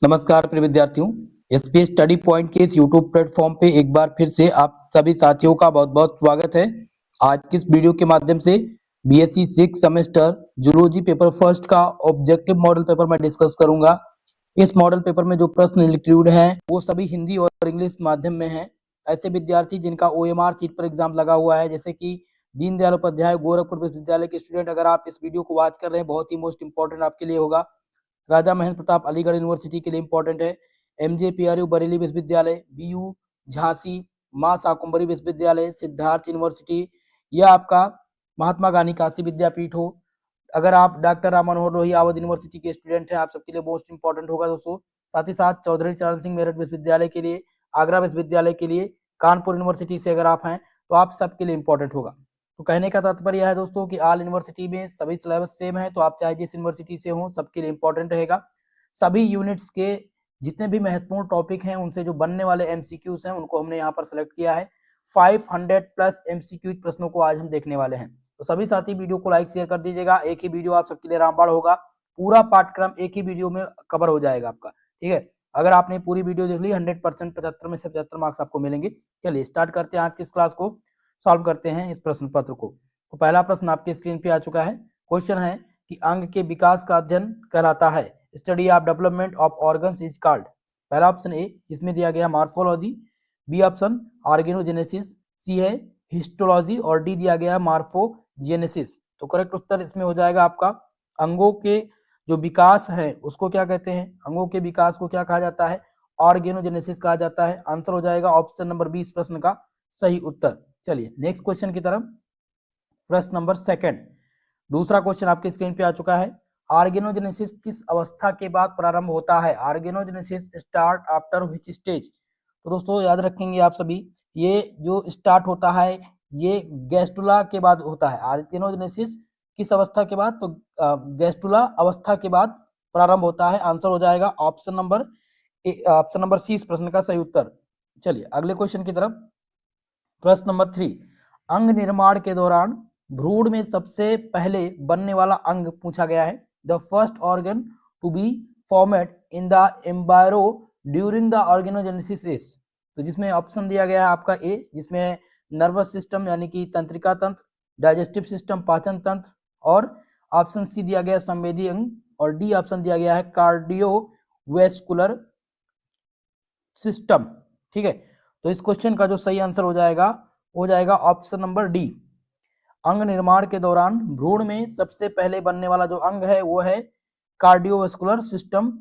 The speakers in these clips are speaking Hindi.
नमस्कार प्रिय विद्यार्थियों, एसपीएस स्टडी पॉइंट के इस यूट्यूब प्लेटफॉर्म पे एक बार फिर से आप सभी साथियों का बहुत बहुत स्वागत है। आज की इस वीडियो के माध्यम से BSc 6 semester zoology paper first का ऑब्जेक्टिव मॉडल पेपर मैं डिस्कस करूंगा। इस मॉडल पेपर में जो प्रश्न इंक्लूड हैं वो सभी हिंदी और इंग्लिश माध्यम में हैं। ऐसे विद्यार्थी जिनका ओएमआर सीट पर एग्जाम लगा हुआ है, जैसे कि दीनदयाल उपाध्याय गोरखपुर विश्वविद्यालय के स्टूडेंट, अगर आप इस वीडियो को वॉच कर रहे हैं, बहुत ही मोस्ट इंपॉर्टेंट आपके लिए होगा। राजा महेंद्र प्रताप अलीगढ़ यूनिवर्सिटी के लिए इंपॉर्टेंट है। एमजेपीआरयू बरेली विश्वविद्यालय, बीयू झांसी, मां शाकुंभरी विश्वविद्यालय, सिद्धार्थ यूनिवर्सिटी, या आपका महात्मा गांधी काशी विद्यापीठ हो। अगर आप डॉक्टर राम मनोहर लोहिया अवध यूनिवर्सिटी के स्टूडेंट हैं, आप सबके लिए मोस्ट इंपॉर्टेंट होगा दोस्तों। साथ ही साथ चौधरी चरण सिंह मेरठ विश्वविद्यालय के लिए, आगरा विश्वविद्यालय के लिए, कानपुर यूनिवर्सिटी से अगर आप हैं तो आप सबके लिए इंपॉर्टेंट होगा। तो कहने का तात्पर्य है दोस्तों कि ऑल यूनिवर्सिटी में सभी सिलेबस सेम है, तो आप चाहे जिस यूनिवर्सिटी से हो सबके लिए इंपॉर्टेंट रहेगा। सभी यूनिट्स के जितने भी महत्वपूर्ण टॉपिक हैं उनसे जो बनने वाले एमसीक्यूज हैं उनको हमने यहाँ पर सेलेक्ट किया है। 500 प्लस एमसीक्यू प्रश्नों को आज हम देखने वाले हैं। तो सभी साथी वीडियो को लाइक शेयर कर दीजिएगा। एक ही वीडियो आप सबके लिए रामबाण होगा, पूरा पाठ्यक्रम एक ही वीडियो में कवर हो जाएगा आपका, ठीक है। अगर आपने पूरी वीडियो देख ली 100% 75 में से 75 मार्क्स आपको मिलेंगे। चलिए स्टार्ट करते हैं आज की इस क्लास को, सॉल्व करते हैं इस प्रश्न पत्र को। तो पहला प्रश्न आपके स्क्रीन पे आ चुका है। क्वेश्चन है कि अंग के विकास का अध्ययन कहलाता है, study of development of organs is called. पहला ऑप्शन ए, इसमें दिया गया मॉर्फोलॉजी, बी ऑप्शन ऑर्गेनोजेनेसिस, सी है हिस्टोलॉजी, और डी दिया गया मार्फोजेनेसिस। तो करेक्ट उत्तर इसमें हो जाएगा आपका अंगों के जो विकास है उसको क्या कहते हैं, अंगों के विकास को क्या कहा जाता है, ऑर्गेनोजेनेसिस कहा जाता है। आंसर हो जाएगा ऑप्शन नंबर 20 प्रश्न का सही उत्तर। चलिए नेक्स्ट क्वेश्चन की तरफ। प्रश्न नंबर सेकंड, दूसरा क्वेश्चन आपके स्क्रीन पे आ चुका है। ऑर्गेनोजेनेसिस किस अवस्था के बाद प्रारंभ होता है, organogenesis start after which stage. तो दोस्तों याद रखेंगे आप सभी, ये जो स्टार्ट होता है ये गैस्टुला के बाद होता है। ऑर्गेनोजेनेसिस किस अवस्था के बाद, तो गैस्टुला अवस्था के बाद प्रारंभ होता है। आंसर हो जाएगा ऑप्शन नंबर सी इस प्रश्न का सही उत्तर। चलिए अगले क्वेश्चन की तरफ। प्रश्न नंबर 3, अंग निर्माण के दौरान भ्रूण में सबसे पहले बनने वाला अंग पूछा गया है। The first organ to be formed in the embryo during the organogenesis is. तो जिसमें ऑप्शन दिया गया है आपका ए, जिसमें नर्वस सिस्टम यानी कि तंत्रिका तंत्र, डाइजेस्टिव सिस्टम पाचन तंत्र, और ऑप्शन सी दिया गया संवेदी अंग, और डी ऑप्शन दिया गया है कार्डियोवैस्कुलर सिस्टम, ठीक है। तो इस क्वेश्चन का जो सही आंसर हो जाएगा ऑप्शन नंबर डी। अंग निर्माण के दौरान भ्रूण में सबसे पहले बनने वाला जो अंग है वो है कार्डियोवैस्कुलर सिस्टम।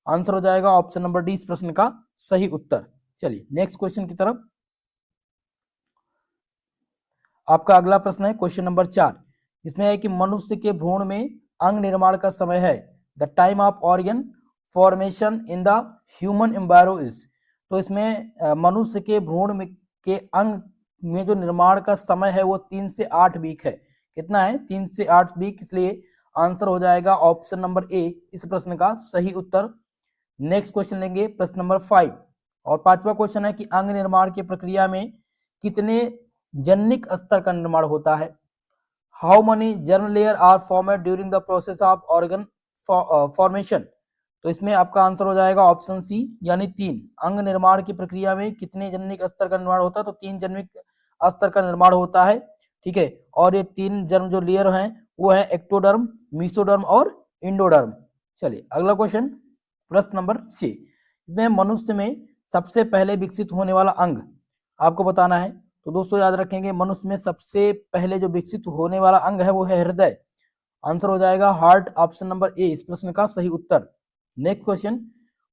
आंसर हो जाएगा ऑप्शन नंबर डी इस प्रश्न का सही उत्तर। चलिए नेक्स्ट क्वेश्चन की तरफ। आपका अगला प्रश्न है क्वेश्चन नंबर 4, जिसमें है कि मनुष्य के भ्रूण में अंग निर्माण का समय है। The time of organ formation in the human embryo is. तो इसमें मनुष्य के भ्रूण में के अंग में जो निर्माण का समय है वो 3 से 8 वीक है। कितना है, 3 से 8 वीक, इसलिए आंसर हो जाएगा ऑप्शन नंबर ए इस प्रश्न का सही उत्तर। नेक्स्ट क्वेश्चन लेंगे प्रश्न नंबर 5, और पांचवा क्वेश्चन है कि अंग निर्माण की प्रक्रिया में कितने जनिक स्तर का निर्माण होता है। How many germ layer are formed during the process of organ formation. तो इसमें आपका आंसर हो जाएगा ऑप्शन सी यानी 3। अंग निर्माण की प्रक्रिया में कितने जनिक स्तर का निर्माण होता है, तो 3 जनिक स्तर का निर्माण होता है, ठीक है। और ये 3 जर्म जो लेयर हैं वो है एक्टोडर्म, मीसोडर्म और इंडोडर्म। चलिए अगला क्वेश्चन प्रश्न नंबर 6, इसमें मनुष्य में सबसे पहले विकसित होने वाला अंग आपको बताना है। तो दोस्तों याद रखेंगे मनुष्य में सबसे पहले जो विकसित होने वाला अंग है वो है हृदय। आंसर हो जाएगा हार्ट, ऑप्शन नंबर ए इस प्रश्न का सही उत्तर। नेक्स्ट क्वेश्चन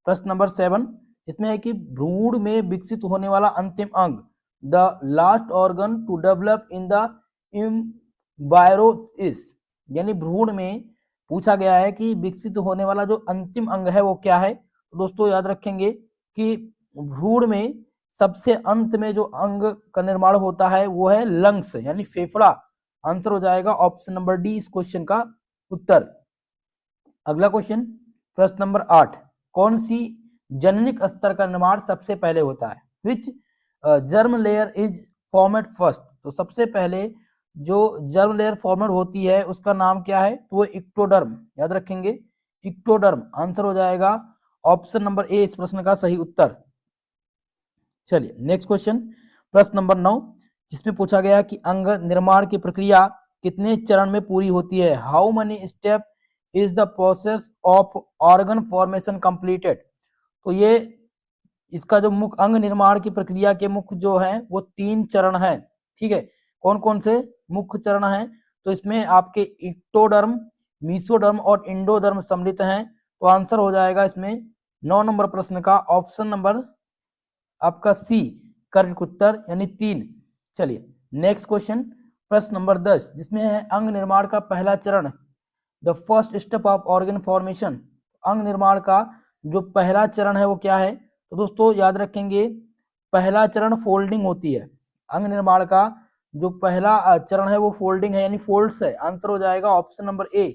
प्रश्न नंबर 7, इसमें है कि भ्रूण में विकसित होने वाला अंतिम अंग, the last organ to develop in the embryo is. यानी भ्रूण में पूछा गया है कि विकसित होने वाला जो अंतिम अंग है वो क्या है। तो दोस्तों याद रखेंगे कि भ्रूण में सबसे अंत में जो अंग का निर्माण होता है वो है लंग्स यानी फेफड़ा। आंसर हो जाएगा ऑप्शन नंबर डी इस क्वेश्चन का उत्तर। अगला क्वेश्चन प्रश्न नंबर 8, कौन सी जननिक स्तर का निर्माण सबसे पहले होता है। Which germ layer is formed first. तो सबसे पहले जो जर्म लेयर फॉर्मेड होती है उसका नाम क्या है, तो वो इक्टोडर्म। याद रखेंगे इक्टोडर्म। आंसर हो जाएगा ऑप्शन नंबर ए इस प्रश्न का सही उत्तर। चलिए नेक्स्ट क्वेश्चन, प्रश्न नंबर 9, जिसमें पूछा गया कि अंग निर्माण की प्रक्रिया कितने चरण में पूरी होती है। How many step is the process of organ formation completed. तो ये इसका जो मुख्य अंग निर्माण की प्रक्रिया के मुख्य जो है वो 3 चरण है। ठीक है, कौन कौन से मुख्य चरण हैं? तो इसमें आपके इक्टोडर्म, मीसोडर्म और इंडोडर्म सम्मिलित हैं। तो आंसर हो जाएगा इसमें 9 नंबर प्रश्न का ऑप्शन नंबर आपका सी करेक्ट उत्तर, यानी 3। चलिए नेक्स्ट क्वेश्चन, प्रश्न नंबर 10, जिसमें है अंग निर्माण का पहला चरण, the first step of organ formation. अंग निर्माण का जो पहला चरण है वो क्या है? तो दोस्तों याद रखेंगे, पहला चरण फोल्डिंग होती है। अंग निर्माण का जो पहला चरण है वो फोल्डिंग है, यानी फोल्ड्स है। आंसर हो जाएगा ऑप्शन नंबर ए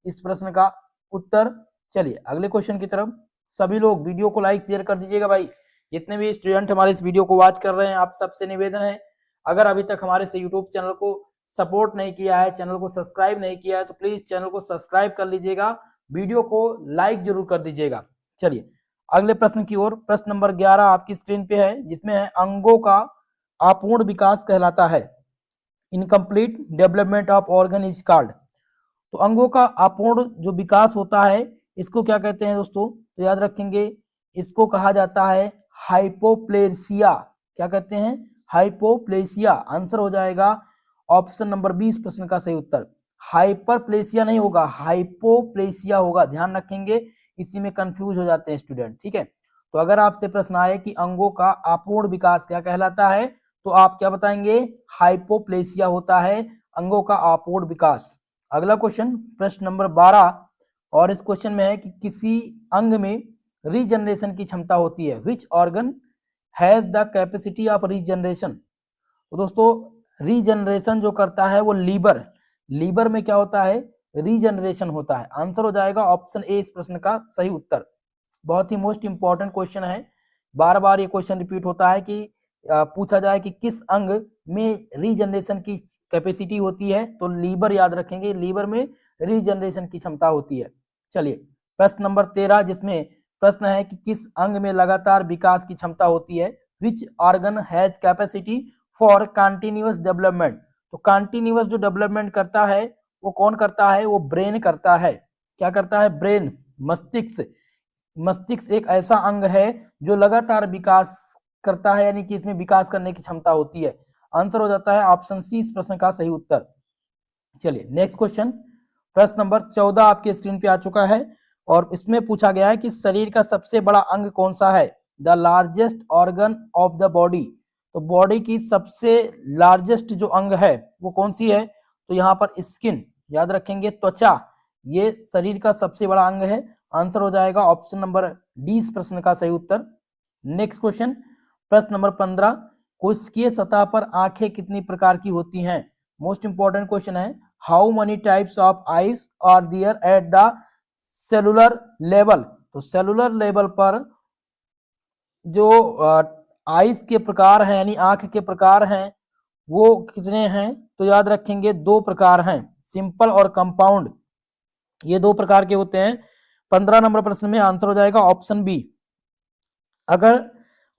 इस प्रश्न का उत्तर। चलिए अगले क्वेश्चन की तरफ। सभी लोग वीडियो को लाइक शेयर कर दीजिएगा भाई। जितने भी स्टूडेंट हमारे इस वीडियो को वॉच कर रहे हैं, आप सबसे निवेदन है, अगर अभी तक हमारे से यूट्यूब चैनल को सपोर्ट नहीं किया है, चैनल को सब्सक्राइब नहीं किया है, तो प्लीज चैनल को सब्सक्राइब कर लीजिएगा, वीडियो को लाइक जरूर कर दीजिएगा। चलिए अगले प्रश्न की ओर। प्रश्न नंबर 11 आपकी स्क्रीन पे है, जिसमें है अंगों का अपूर्ण विकास कहलाता है। Incomplete development of organ is called. तो अंगों का अपूर्ण जो विकास होता है इसको क्या कहते हैं दोस्तों? तो याद रखेंगे, इसको कहा जाता है हाइपोप्लेसिया। क्या कहते हैं? हाइपोप्लेसिया। आंसर हो जाएगा ऑप्शन नंबर 20 प्रश्न का सही उत्तर। हाइपरप्लेसिया नहीं होगा, हाइपोप्लेसिया होगा, ध्यान रखेंगे, इसी में कंफ्यूज हो जाते हैं स्टूडेंट। ठीक है, तो अगर आपसे प्रश्न आए कि अंगों का अपूर्ण विकास क्या कहलाता है, तो आप क्या बताएंगे? हाइपोप्लेसिया होता है अंगों का अपूर्ण विकास। अगला क्वेश्चन, प्रश्न नंबर 12, और इस क्वेश्चन में है कि किसी अंग में रीजनरेशन की क्षमता होती है। Which organ has the capacity of regeneration. तो दोस्तों रीजनरेशन जो करता है वो लीवर, लीवर में क्या होता है? रीजनरेशन होता है। आंसर हो जाएगा ऑप्शन ए इस प्रश्न का सही उत्तर। बहुत ही मोस्ट इंपॉर्टेंट क्वेश्चन है, बार बार ये क्वेश्चन रिपीट होता है कि पूछा जाए कि किस अंग में रीजनरेशन की कैपेसिटी होती है, तो लीवर याद रखेंगे, लीवर में रीजनरेशन की क्षमता होती है। चलिए प्रश्न नंबर 13, जिसमें प्रश्न है कि किस अंग में लगातार विकास की क्षमता होती है। Which organ has capacity for continuous development. तो कंटिन्यूअस जो डेवलपमेंट करता है वो कौन करता है? वो ब्रेन करता है। क्या करता है? ब्रेन, मस्तिष्क। मस्तिष्क एक ऐसा अंग है जो लगातार विकास करता है, यानी कि इसमें विकास करने की क्षमता होती है। आंसर हो जाता है ऑप्शन सी इस प्रश्न का सही उत्तर। चलिए नेक्स्ट क्वेश्चन, प्रश्न नंबर 14 आपके स्क्रीन पे आ चुका है, और इसमें पूछा गया है कि शरीर का सबसे बड़ा अंग कौन सा है? The largest organ of the body. तो बॉडी की सबसे लार्जेस्ट जो अंग है वो कौन सी है? तो यहाँ पर स्किन, याद रखेंगे, त्वचा, ये शरीर का सबसे बड़ा अंग है। आंसर हो जाएगा ऑप्शन नंबर डी इस प्रश्न का सही उत्तर। नेक्स्ट क्वेश्चन, प्रश्न नंबर 15, कोशिकीय सतह पर आंखें कितनी प्रकार की होती हैं? मोस्ट इंपॉर्टेंट क्वेश्चन है। How many types of eyes are there at the cellular level. तो सेलुलर लेवल पर जो आईज के प्रकार हैं, यानी आंख के प्रकार हैं, वो कितने हैं? तो याद रखेंगे 2 प्रकार हैं, सिंपल और कंपाउंड, ये 2 प्रकार के होते हैं। 15 नंबर प्रश्न में आंसर हो जाएगा ऑप्शन बी। अगर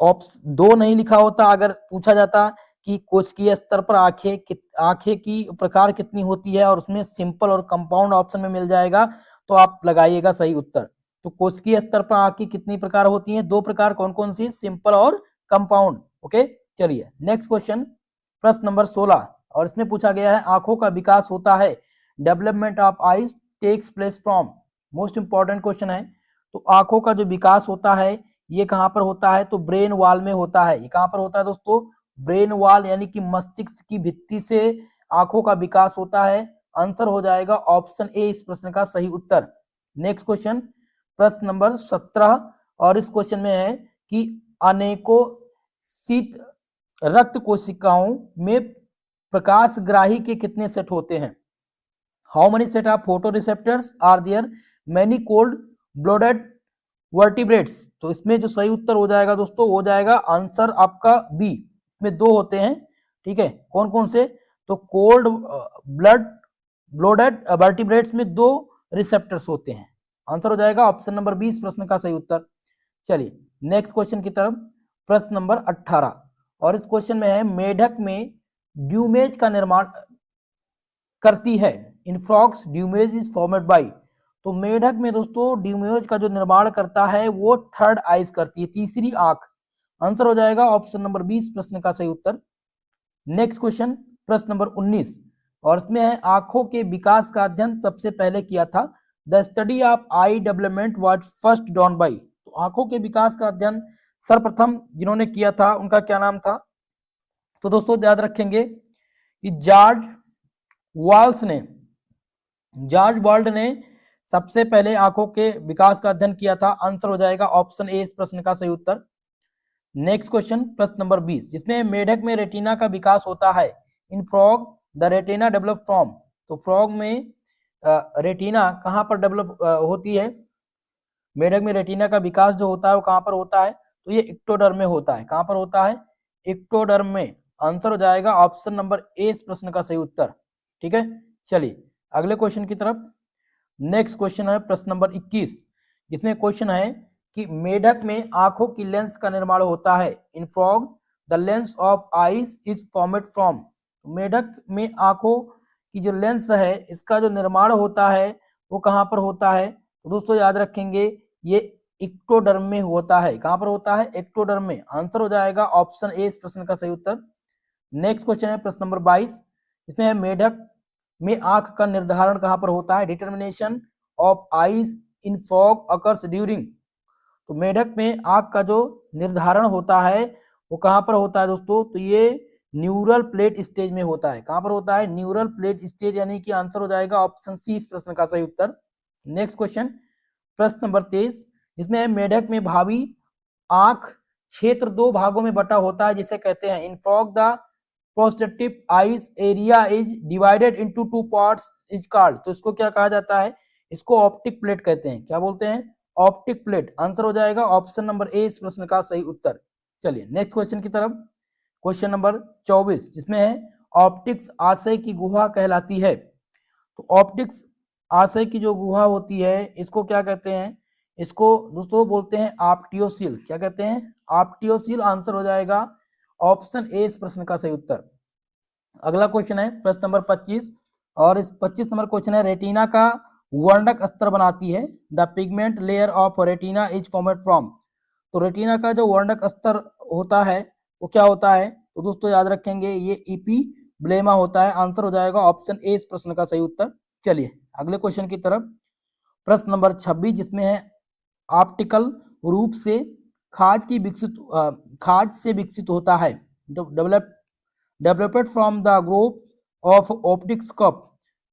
ऑप्शन 2 नहीं लिखा होता, अगर पूछा जाता कि कोशिकीय स्तर पर आंखें की प्रकार कितनी होती है, और उसमें सिंपल और कंपाउंड ऑप्शन में मिल जाएगा, तो आप लगाइएगा सही उत्तर। तो कोशिकीय स्तर पर आंखें कितनी प्रकार होती हैं? 2 प्रकार, कौन कौन सी? सिंपल और कंपाउंड। ओके, चलिए नेक्स्ट क्वेश्चन, प्रश्न नंबर 16, और इसमें पूछा गया है आंखों का विकास होता है, development of eyes takes place from. Most important question है। तो आंखों का जो विकास होता है ये कहां पर होता है? तो ब्रेन वॉल में होता है। ये कहां पर होता है दोस्तों? ब्रेन वॉल, यानी कि मस्तिष्क की भित्ति से आंखों का विकास होता है। आंसर हो जाएगा ऑप्शन ए इस प्रश्न का सही उत्तर। नेक्स्ट क्वेश्चन, प्रश्न नंबर 17, और इस क्वेश्चन में है कि अनेकों शीत रक्त कोशिकाओं में प्रकाशग्राही के कितने सेट होते हैं? How many set of photo receptors are there? Many cold blooded vertebrates. तो इसमें जो सही उत्तर हो जाएगा दोस्तों, हो जाएगा आंसर आपका बी। इसमें 2 होते हैं, ठीक है, कौन कौन से? तो कोल्ड ब्लडेड वर्टिब्रेट्स में 2 रिसेप्टर्स होते हैं। आंसर हो जाएगा ऑप्शन नंबर 20 प्रश्न का सही उत्तर। चलिए नेक्स्ट क्वेश्चन की तरफ, प्रश्न नंबर 18, और इस क्वेश्चन में है मेढक में ड्यूमेज का निर्माण करती है। इन फ्रॉग्स ड्यूमेज इज फॉर्मेड बाय। तो मेढक में दोस्तों ड्यूमेज का जो निर्माण करता है वो थर्ड आइज करती है, तीसरी आंख। आंसर हो जाएगा ऑप्शन नंबर 20 प्रश्न का सही उत्तर। नेक्स्ट क्वेश्चन प्रश्न नंबर 19, और इसमें है आंखों के विकास का अध्ययन सबसे पहले किया था। The study of I development was first done by. तो आंखों के विकास का अध्ययन सर्वप्रथम जिन्होंने किया था उनका क्या नाम था? तो दोस्तों याद रखेंगे कि जॉर्ज वर्ल्ड ने सबसे पहले आंखों के विकास का अध्ययन किया था। आंसर हो जाएगा ऑप्शन ए इस प्रश्न का सही उत्तर। नेक्स्ट क्वेश्चन प्रश्न नंबर 20, जिसमें मेढक में रेटिना का विकास होता है। इन frog the retina develop from. तो फ्रॉग में रेटिना कहां पर डेवलप होती है? मेढक में रेटिना का विकास जो होता है वो कहां पर होता है? तो ये इक्टोडर्म में होता है। कहां पर होता है? इक्टोडर्म में। आंसर हो जाएगा ऑप्शन नंबर ए इस प्रश्न का सही उत्तर। ठीक है, चलिए अगले क्वेश्चन की तरफ। नेक्स्ट क्वेश्चन है प्रश्न नंबर 21, जिसमें क्वेश्चन है कि मेढक में आंखों की लेंस का निर्माण होता है। इन frog the lens of eyes is formed from. मेढक में आंखों की जो लेंस है इसका जो निर्माण होता है वो कहां पर होता है? तो दोस्तों याद रखेंगे ये इक्टोडर्म में होता है। कहां पर होता है? एक्टोडर्म में। आंसर हो जाएगा ऑप्शन ए इस प्रश्न का सही उत्तर। नेक्स्ट क्वेश्चन है प्रश्न नंबर 22, इसमें है मेढक में आंख का निर्धारण कहां पर होता है? Determination of eyes in fog occurs during. तो मेढक में आंख का जो निर्धारण होता है वो कहां पर होता है दोस्तों? तो ये न्यूरल प्लेट स्टेज में होता है। कहां पर होता है? न्यूरल प्लेट स्टेज, यानी कि आंसर हो जाएगा ऑप्शन सी इस प्रश्न का सही उत्तर। नेक्स्ट क्वेश्चन प्रश्न नंबर 23, जिसमें मेढक में भावी आंख क्षेत्र दो भागों में बटा होता है, जिसे कहते हैं। In frog the prospective eyes area is divided into two parts is called. तो इसको क्या कहा जाता है? इसको ऑप्टिक प्लेट कहते हैं। क्या बोलते हैं? Optic plate. आंसर हो जाएगा ऑप्शन नंबर ए इस प्रश्न का सही उत्तर। चलिए नेक्स्ट क्वेश्चन की तरफ, क्वेश्चन नंबर 24, जिसमें है ऑप्टिक्स आशय की गुहा कहलाती है। तो ऑप्टिक्स आशय की जो गुहा होती है इसको क्या कहते हैं? इसको दोस्तों बोलते हैं ऑप्टियोसील। क्या कहते हैं? ऑप्टियोसील। आंसर हो जाएगा ऑप्शन ए इस प्रश्न का सही उत्तर। अगला क्वेश्चन है प्रश्न नंबर 25, और इस 25 नंबर क्वेश्चन है रेटिना का वर्णक स्तर बनाती है। The pigment layer of retina is formed from. तो रेटिना का जो वर्णक स्तर होता है वो क्या होता है? तो दोस्तों याद रखेंगे ये इपिब्लेमा होता है। आंसर हो जाएगा ऑप्शन ए इस प्रश्न का सही उत्तर। चलिए अगले क्वेश्चन की तरफ, प्रश्न नंबर 26, जिसमें है ऑप्टिकल रूप से खाज से विकसित होता है। Developed from the group of optics cup.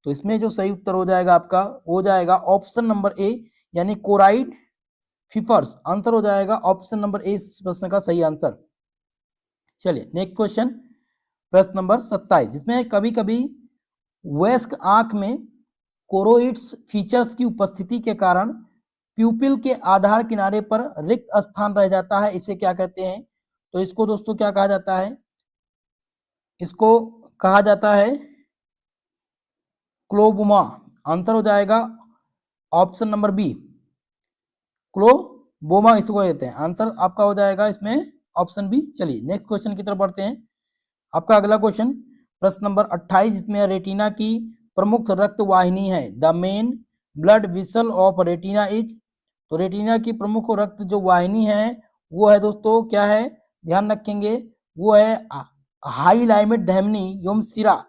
तो इसमें जो सही उत्तर हो जाएगा आपका हो जाएगा ऑप्शन नंबर ए, यानी कोराइड फिफर्स। आंसर हो जाएगा ऑप्शन नंबर ए इस प्रश्न का सही आंसर। चलिए नेक्स्ट क्वेश्चन प्रश्न नंबर 27, जिसमें कभी कभी वयस्क आंख में कोरोइड्स फीचर्स की उपस्थिति के कारण प्यूपिल के आधार किनारे पर रिक्त स्थान रह जाता है। इसे क्या कहते हैं? तो इसको दोस्तों क्या कहा जाता है? इसको कहा जाता है क्लोबुमा। आंसर हो जाएगा ऑप्शन नंबर बी, क्लोबोमा इसको कहते हैं। आंसर आपका हो जाएगा इसमें ऑप्शन बी। चलिए नेक्स्ट क्वेश्चन की तरफ बढ़ते हैं। आपका अगला क्वेश्चन प्रश्न नंबर 28, जिसमें रेटिना की प्रमुख रक्त वाहिनी है। The main blood whistle of retina is. तो रेटिना की प्रमुख रक्त जो वाहिनी है वो है दोस्तों क्या है? ध्यान रखेंगे वो है हाइलाइमेट धमनी योम सिरा,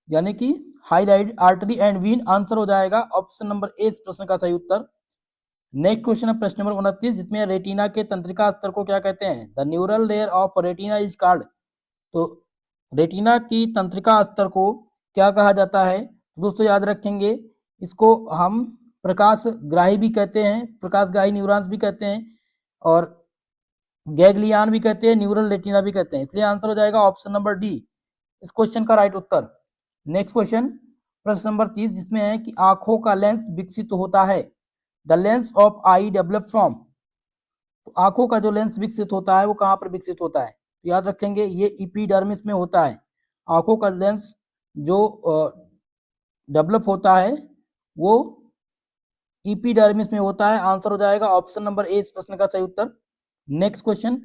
यानी कि hyaloid artery and vein. Answer हो जाएगा ऑप्शन नंबर ए इस प्रश्न का सही उत्तर। नेक्स्ट क्वेश्चन है प्रश्न नंबर 29, जिसमें रेटिना के तंत्रिका स्तर को क्या कहते हैं? The neural layer of retina is called. तो रेटिना की तंत्रिका स्तर को क्या कहा जाता है? दोस्तों याद रखेंगे इसको हम प्रकाश ग्राही भी कहते हैं, प्रकाश ग्राही न्यूरॉन्स भी कहते हैं, और गैग्लियान भी कहते हैं, न्यूरल रेटिना भी कहते हैं। इसलिए आंसर हो जाएगा ऑप्शन नंबर डी इस क्वेश्चन का राइट उत्तर। नेक्स्ट क्वेश्चन प्रश्न नंबर 30, जिसमें है कि आंखों का लेंस विकसित होता है। The lens of I develop from. तो आंखों का जो लेंस विकसित होता है वो कहां पर विकसित होता है? तो याद रखेंगे ये इपीडर्मिस में होता है। आंखों का लेंस जो डेवलप होता है वो एपिडर्मिस में होता है। आंसर हो जाएगा ऑप्शन नंबर ए इस प्रश्न का सही उत्तर। नेक्स्ट क्वेश्चन,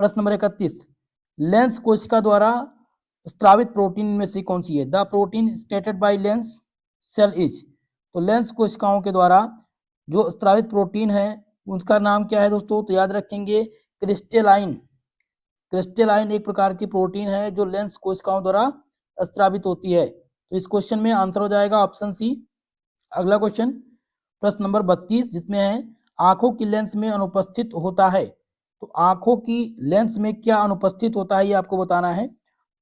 प्रश्न नंबर 31, लेंस कोशिका द्वारा स्रावित प्रोटीन में से कौन सी है? The protein secreted by lens cell is. तो लेंस कोशिकाओं के द्वारा जो स्रावित प्रोटीन है उसका नाम क्या है दोस्तों? तो याद रखेंगे क्रिस्टेलाइन। क्रिस्टेलाइन एक प्रकार की प्रोटीन है जो लेंस कोशिकाओं द्वारा स्रावित होती है। तो इस क्वेश्चन में आंसर हो जाएगा ऑप्शन सी। अगला क्वेश्चन, प्रश्न नंबर 32, जिसमें है आंखों की लेंस में अनुपस्थित होता है। तो आंखों की लेंस में क्या अनुपस्थित होता है ये आपको बताना है।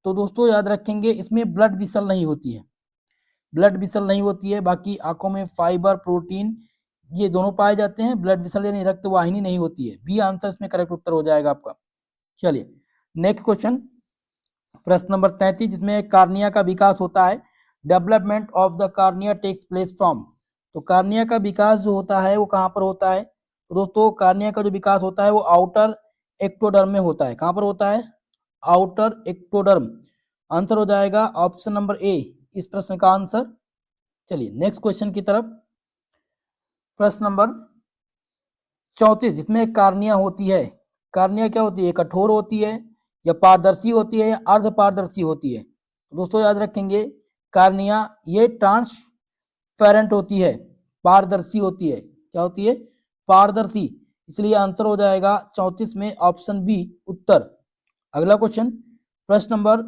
तो दोस्तों याद रखेंगे इसमें ब्लड विसल नहीं होती है, ब्लड विसल नहीं होती है। बाकी आंखों में फाइबर, प्रोटीन ये दोनों पाए जाते हैं, ब्लड विसल यानी रक्त वाहिनी नहीं होती है। बी आंसर इसमें करेक्ट उत्तर हो जाएगा आपका। चलिए नेक्स्ट क्वेश्चन, प्रश्न नंबर 33, जिसमें कार्निया का विकास होता है। Development of the cornea takes place from. तो कार्निया का विकास जो होता है वो कहाँ पर होता है? तो दोस्तों कार्निया का जो विकास होता है वो आउटर एक्टोडर्म में होता है। कहाँ पर होता है? Outer ectoderm. आंसर हो जाएगा ऑप्शन नंबर ए इस प्रश्न का आंसर। चलिए नेक्स्ट क्वेश्चन की तरफ, प्रश्न नंबर 34, जिसमें कार्निया होती है। कार्निया क्या होती है? कठोर होती है या पारदर्शी होती है या अर्ध पारदर्शी होती है? तो दोस्तों याद रखेंगे कार्निया ये ट्रांसपेरेंट होती है, पारदर्शी होती है। क्या होती है? पारदर्शी। इसलिए आंसर हो जाएगा 34 में ऑप्शन बी उत्तर। अगला क्वेश्चन, प्रश्न नंबर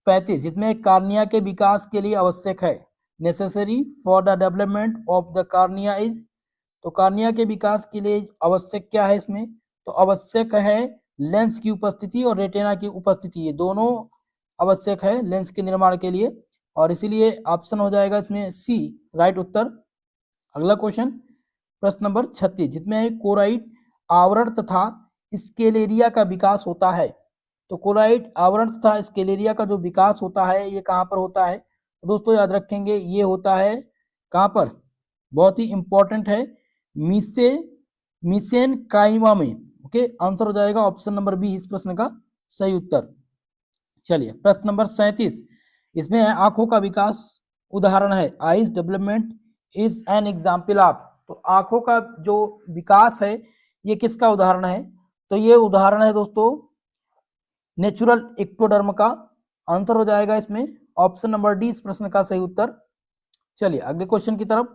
35, जिसमें कार्निया के विकास के लिए आवश्यक है। Necessary for the development of the cornea is. तो कार्निया के विकास के लिए आवश्यक क्या है इसमें? तो आवश्यक है लेंस की उपस्थिति और रेटिना की उपस्थिति, ये दोनों आवश्यक है लेंस के निर्माण के लिए, और इसीलिए ऑप्शन हो जाएगा इसमें सी राइट उत्तर। अगला क्वेश्चन, प्रश्न नंबर 36, जिसमें है कोराइड आवरण तथा स्केलेरिया का विकास होता है। तो कोराइड आवरण तथा स्केलेरिया का जो विकास होता है ये कहाँ पर होता है? तो दोस्तों याद रखेंगे ये होता है कहाँ पर? बहुत ही इंपॉर्टेंट है, मीसेनकाइमा में। ओके, आंसर हो जाएगा ऑप्शन नंबर बी इस प्रश्न का सही उत्तर। चलिए प्रश्न नंबर 37, इसमें है आंखों का विकास उदाहरण है। Eyes development is an example of. तो आंखों का जो विकास है ये किसका उदाहरण है? तो ये उदाहरण है दोस्तों नेचुरल एक्टोडर्म का। आंसर हो जाएगा इसमें ऑप्शन नंबर डी इस प्रश्न का सही उत्तर। चलिए अगले क्वेश्चन की तरफ,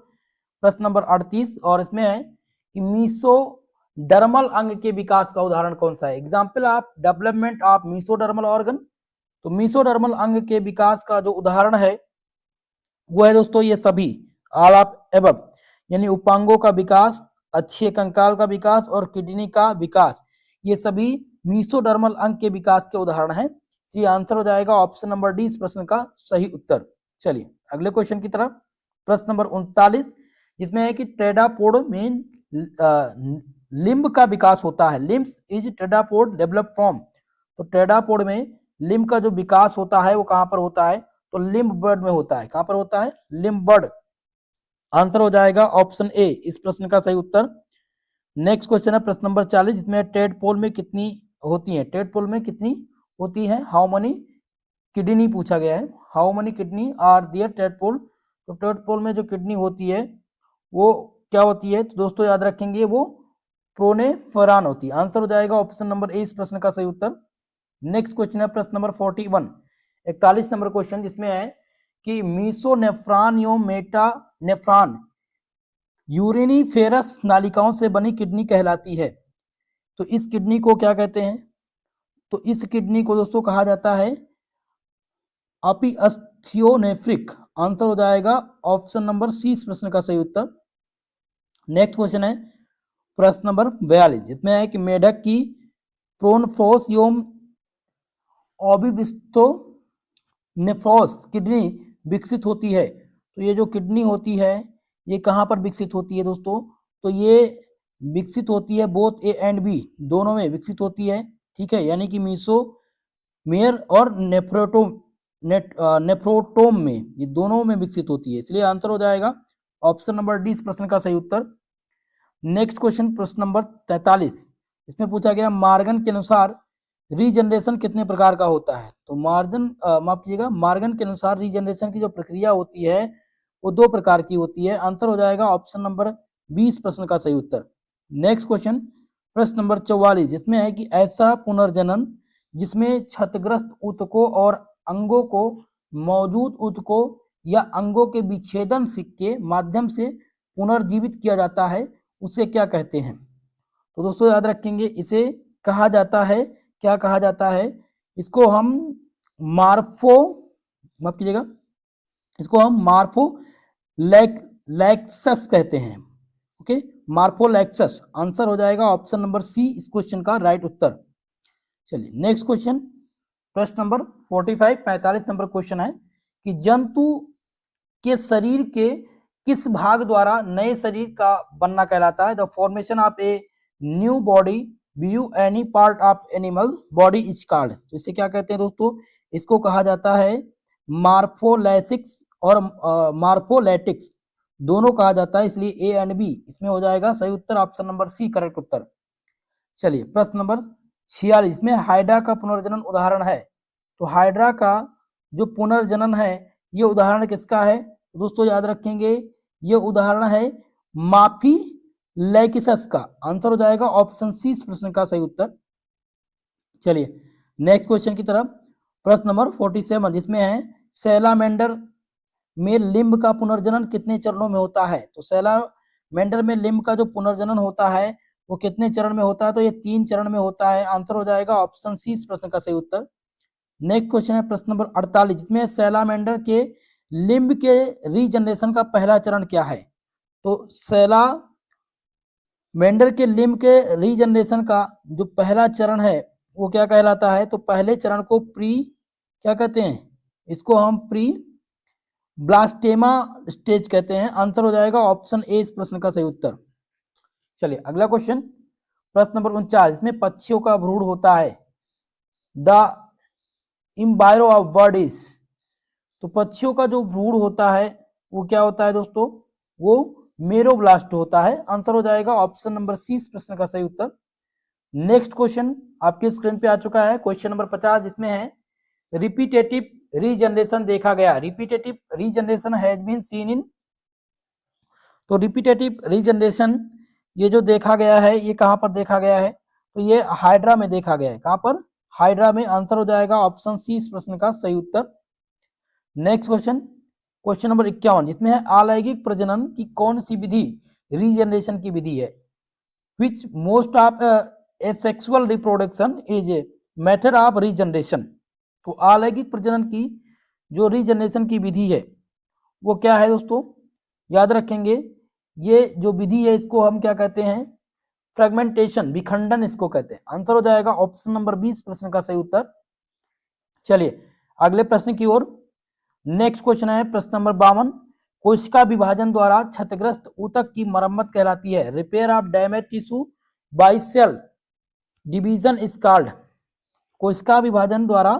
प्रश्न नंबर 38, और इसमें है कि मीसोडर्मल अंग के विकास का उदाहरण कौन सा है? Example of development of mesodermal organ. तो मीसोडर्मल अंग के विकास का जो उदाहरण है वो है दोस्तों ये सभी ऑल ऑफ एबव, यानी उपांगों का विकास, अच्छे कंकाल का विकास और किडनी का विकास, ये सभी मीसोडर्मल अंग के विकास के उदाहरण हैं। इसलिए आंसर हो जाएगा ऑप्शन नंबर डी इस प्रश्न का सही उत्तर। चलिए अगले क्वेश्चन की तरफ, प्रश्न नंबर 39, जिसमें है कि टेरापोड में लिम्ब का विकास होता है। Limbs is tetrapod develop from. तो टेरापोड में लिम्ब का जो विकास होता है वो कहाँ पर होता है? तो लिम्ब बर्ड में होता है। कहाँ पर होता है? Limb bird. आंसर हो जाएगा ऑप्शन ए इस प्रश्न का सही उत्तर। नेक्स्ट क्वेश्चन है प्रश्न नंबर 40, जिसमें टेडपोल में कितनी होती है? टेडपोल में कितनी होती है? हाउ मनी किडनी पूछा गया है। How many kidney are there tadpole. तो टेडपोल में जो किडनी होती है वो क्या होती है? तो दोस्तों याद रखेंगे वो प्रोनेफ्रॉन होती है। आंसर हो जाएगा ऑप्शन नंबर ए इस प्रश्न का सही उत्तर। नेक्स्ट क्वेश्चन है प्रश्न नंबर 41, 41 नंबर क्वेश्चन, जिसमें है कि मीसोनेफ्रॉन एवं मेटानेफ्रॉन यूरिनिफेरस नालिकाओं से बनी किडनी कहलाती है। तो इस किडनी को क्या कहते हैं? तो इस किडनी को दोस्तों कहा जाता है ऑपिस्थ्योनेफ्रिक। आंसर हो जाएगा ऑप्शन नंबर सी इस प्रश्न का सही उत्तर। नेक्स्ट क्वेश्चन है प्रश्न नंबर 42, जिसमें है कि मेढक की प्रोनफ्रोस एवं ओविस्टोनेफ्रोस किडनी विकसित होती है। तो ये जो किडनी होती है ये कहाँ पर विकसित होती है दोस्तों? तो ये विकसित होती है बोथ ए एंड बी, दोनों में विकसित होती है। ठीक है, यानी कि मीसोमेयर और नेफ्रोटोम में, ये दोनों में विकसित होती है। इसलिए आंसर हो जाएगा ऑप्शन नंबर डी इस प्रश्न का सही उत्तर। नेक्स्ट क्वेश्चन प्रश्न नंबर 43, इसमें पूछा गया मार्गन के अनुसार रीजनरेशन कितने प्रकार का होता है? तो मार्गन के अनुसार रीजनरेशन की जो प्रक्रिया होती है वो दो प्रकार की होती है। आंसर हो जाएगा ऑप्शन नंबर 20 प्रश्न का सही उत्तर। नेक्स्ट क्वेश्चन प्रश्न नंबर 44 जिसमें है कि ऐसा पुनर्जनन जिसमें क्षतग्रस्त ऊतकों और अंगों को मौजूद ऊतकों या अंगों के विच्छेदन के माध्यम से पुनर्जीवित किया जाता है उसे क्या कहते हैं? तो दोस्तों याद रखेंगे, इसे कहा जाता है, क्या कहा जाता है? इसको हम माफ कीजिएगा, इसको हम मार्फोलैक्सस कहते हैं। ओके, मार्फोलैक्सस। आंसर हो जाएगा ऑप्शन नंबर सी इस क्वेश्चन का राइट उत्तर। चलिए नेक्स्ट क्वेश्चन प्रश्न नंबर 45 नंबर क्वेश्चन है कि जंतु के शरीर के किस भाग द्वारा नए शरीर का बनना कहलाता है? The formation of a new body view any part of animal body is called. तो इसे क्या कहते हैं दोस्तों? इसको कहा जाता है मार्फोलैसिक्स और मार्फोलैटिक्स, दोनों कहा जाता है, इसलिए ए एंड बी इसमें हो जाएगा सही उत्तर, ऑप्शन नंबर सी करेक्ट उत्तर। चलिए प्रश्न नंबर 46 में हाइड्रा का पुनर्जनन उदाहरण है। तो हाइड्रा का जो पुनर्जनन है ये उदाहरण किसका है? दोस्तों याद रखेंगे, ये उदाहरण है माफी लैकिसस का। आंसर हो जाएगा ऑप्शन सी इस प्रश्न का सही उत्तर। चलिए नेक्स्ट क्वेश्चन की तरफ, प्रश्न नंबर 47 जिसमें है सैलामेंडर में लिम्ब का पुनर्जनन कितने चरणों में होता है? तो सैलामेंडर में लिम्ब का जो पुनर्जनन होता है वो कितने चरण में होता है? तो ये 3 चरण में होता है। आंसर हो जाएगा ऑप्शन सी इस प्रश्न का सही उत्तर। नेक्स्ट क्वेश्चन है प्रश्न नंबर 48 जिसमें सैलामेंडर के लिम्ब के रीजनरेशन का पहला चरण क्या है? तो सैलामेंडर के लिम्ब के रीजनरेशन का जो पहला चरण है वो क्या कहलाता है? तो पहले चरण को क्या कहते हैं? इसको हम प्री ब्लास्टेमा स्टेज कहते हैं। आंसर हो जाएगा ऑप्शन ए इस प्रश्न का सही उत्तर। चलिए अगला क्वेश्चन प्रश्न नंबर 49 इसमें पक्षियों का भ्रूण होता है। The embryo of birds. तो पक्षियों का जो भ्रूण होता है वो क्या होता है दोस्तों? वो मेरोब्लास्ट होता है। आंसर हो जाएगा ऑप्शन नंबर सी इस प्रश्न का सही उत्तर। नेक्स्ट क्वेश्चन आपकी स्क्रीन पे आ चुका है, क्वेश्चन नंबर 50 जिसमें है रिपीटेटिव रीजनरेशन देखा गया। Repetitive regeneration has been seen in. तो रिपीटेटिव रीजनरेशन ये जो देखा गया है ये कहां पर देखा गया है? तो ये हाइड्रा में देखा गया है। कहां पर? हाइड्रा में। आंसर हो जाएगा ऑप्शन सी इस प्रश्न का सही उत्तर। नेक्स्ट क्वेश्चन, क्वेश्चन नंबर 51 जिसमें है अलैंगिक प्रजनन की कौन सी विधि रीजनरेशन की विधि है? Which most of asexual reproduction is a method of regeneration. तो अलैंगिक प्रजनन की जो रीजनरेशन की विधि है वो क्या है दोस्तों? याद रखेंगे, ये जो विधि है इसको हम क्या कहते हैं? फ्रेगमेंटेशन, विखंडन इसको कहते हैं। आंसर हो जाएगा ऑप्शन नंबर 20 प्रश्न का सही उत्तर। चलिए अगले प्रश्न की ओर। नेक्स्ट क्वेश्चन है प्रश्न नंबर 52 कोशिका विभाजन द्वारा क्षतिग्रस्त ऊतक की मरम्मत कहलाती है। Repair of damage tissue by cell division is called. कोशिका विभाजन द्वारा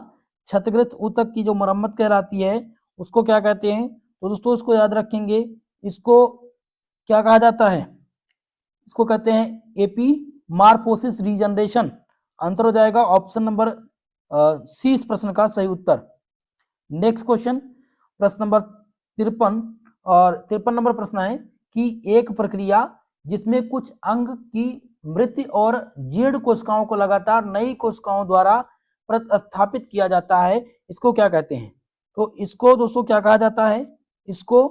क्षतिग्रस्त ऊतक की जो मरम्मत कहलाती है उसको क्या कहते हैं? तो दोस्तों इसको याद रखेंगे, इसको क्या कहा जाता है? इसको कहते हैं एपीमार्फोसिस रीजनरेशन। आंसर हो जाएगा ऑप्शन नंबर सी इस प्रश्न का सही उत्तर। नेक्स्ट क्वेश्चन प्रश्न नंबर 53 और 53 नंबर प्रश्न है कि एक प्रक्रिया जिसमें कुछ अंग की मृत और जीर्ण कोशिकाओं को लगातार नई कोशिकाओं द्वारा प्रतिस्थापित किया जाता है इसको क्या कहते हैं? तो इसको दोस्तों क्या कहा जाता है? इसको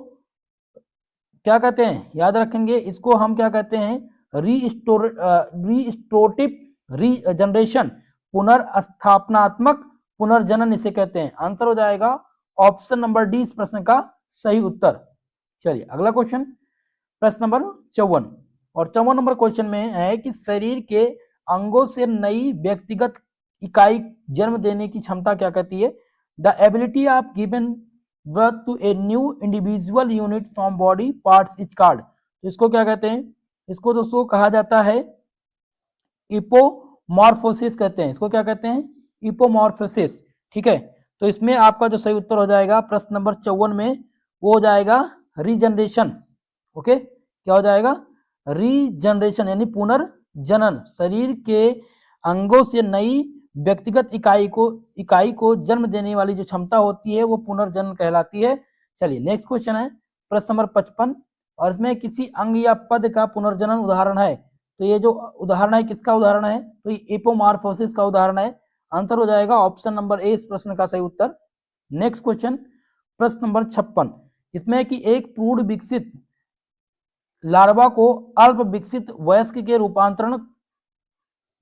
क्या कहते हैं? याद रखेंगे, इसको हम क्या कहते हैं? रीस्टोरेटिव रीजनरेशन, पुनर्स्थापनात्मक पुनर्जनन इसे कहते हैं। आंसर हो जाएगा ऑप्शन नंबर डी इस प्रश्न का सही उत्तर। चलिए अगला क्वेश्चन प्रश्न नंबर 54 और 54 नंबर क्वेश्चन में है कि शरीर के अंगों से नई व्यक्तिगत इकाई जन्म देने की क्षमता क्या कहती है? The ability of given birth to a new individual unit from body parts is called. तो इसको क्या कहते हैं? इसको दोस्तों कहा जाता है इपोमॉर्फोसिस कहते हैं। इसको क्या कहते हैं? इपोमॉर्फोसिस। ठीक है, तो इसमें आपका जो सही उत्तर हो जाएगा प्रश्न नंबर 54 में वो हो जाएगा रीजनरेशन। ओके, क्या हो जाएगा? रीजनरेशन यानी पुनर्जनन। शरीर के अंगों से नई व्यक्तिगत इकाई को जन्म देने वाली जो क्षमता होती है वो पुनर्जनन कहलाती है। चलिए नेक्स्ट क्वेश्चन है प्रश्न नंबर 55, और इसमें किसी अंग या पद का पुनर्जनन उदाहरण है। तो ये जो उदाहरण है किसका उदाहरण है, तो ये एपोमॉर्फोसिस का उदाहरण है। आंसर हो जाएगा ऑप्शन नंबर ए इस प्रश्न का सही उत्तर। नेक्स्ट क्वेश्चन प्रश्न नंबर 56, जिसमें कि एक पूर्ण विकसित लार्वा को अल्प विकसित वयस्क के रूपांतरण,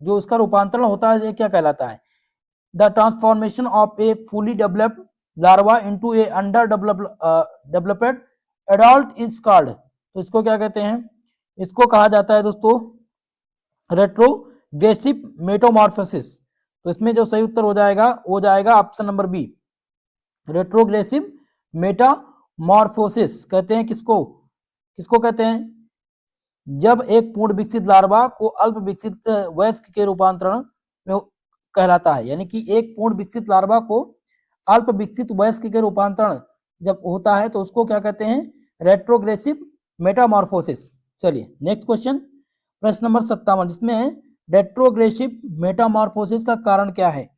जो उसका रूपांतरण होता है, ये क्या कहलाता है? The transformation of A fully developed larva into A under developed adult is called. तो इसको क्या कहते हैं? इसको कहा जाता है दोस्तों रेट्रोग्रेसिव मेटामॉर्फोसिस। तो इसमें जो सही उत्तर हो जाएगा option number B, retrogressive metamorphosis. कहते हैं किसको कहते हैं? जब एक पूर्ण विकसित लार्वा को अल्प विकसित वयस्क के रूपांतरण में कहलाता है, यानी कि एक पूर्ण विकसित लार्वा को अल्प विकसित वयस्क के रूपांतरण जब होता है तो उसको क्या कहते हैं? Retrogressive Metamorphosis. चलिए नेक्स्ट क्वेश्चन प्रश्न नंबर 57, जिसमें रेट्रोग्रेसिव मेटामॉर्फोसिस का कारण क्या है?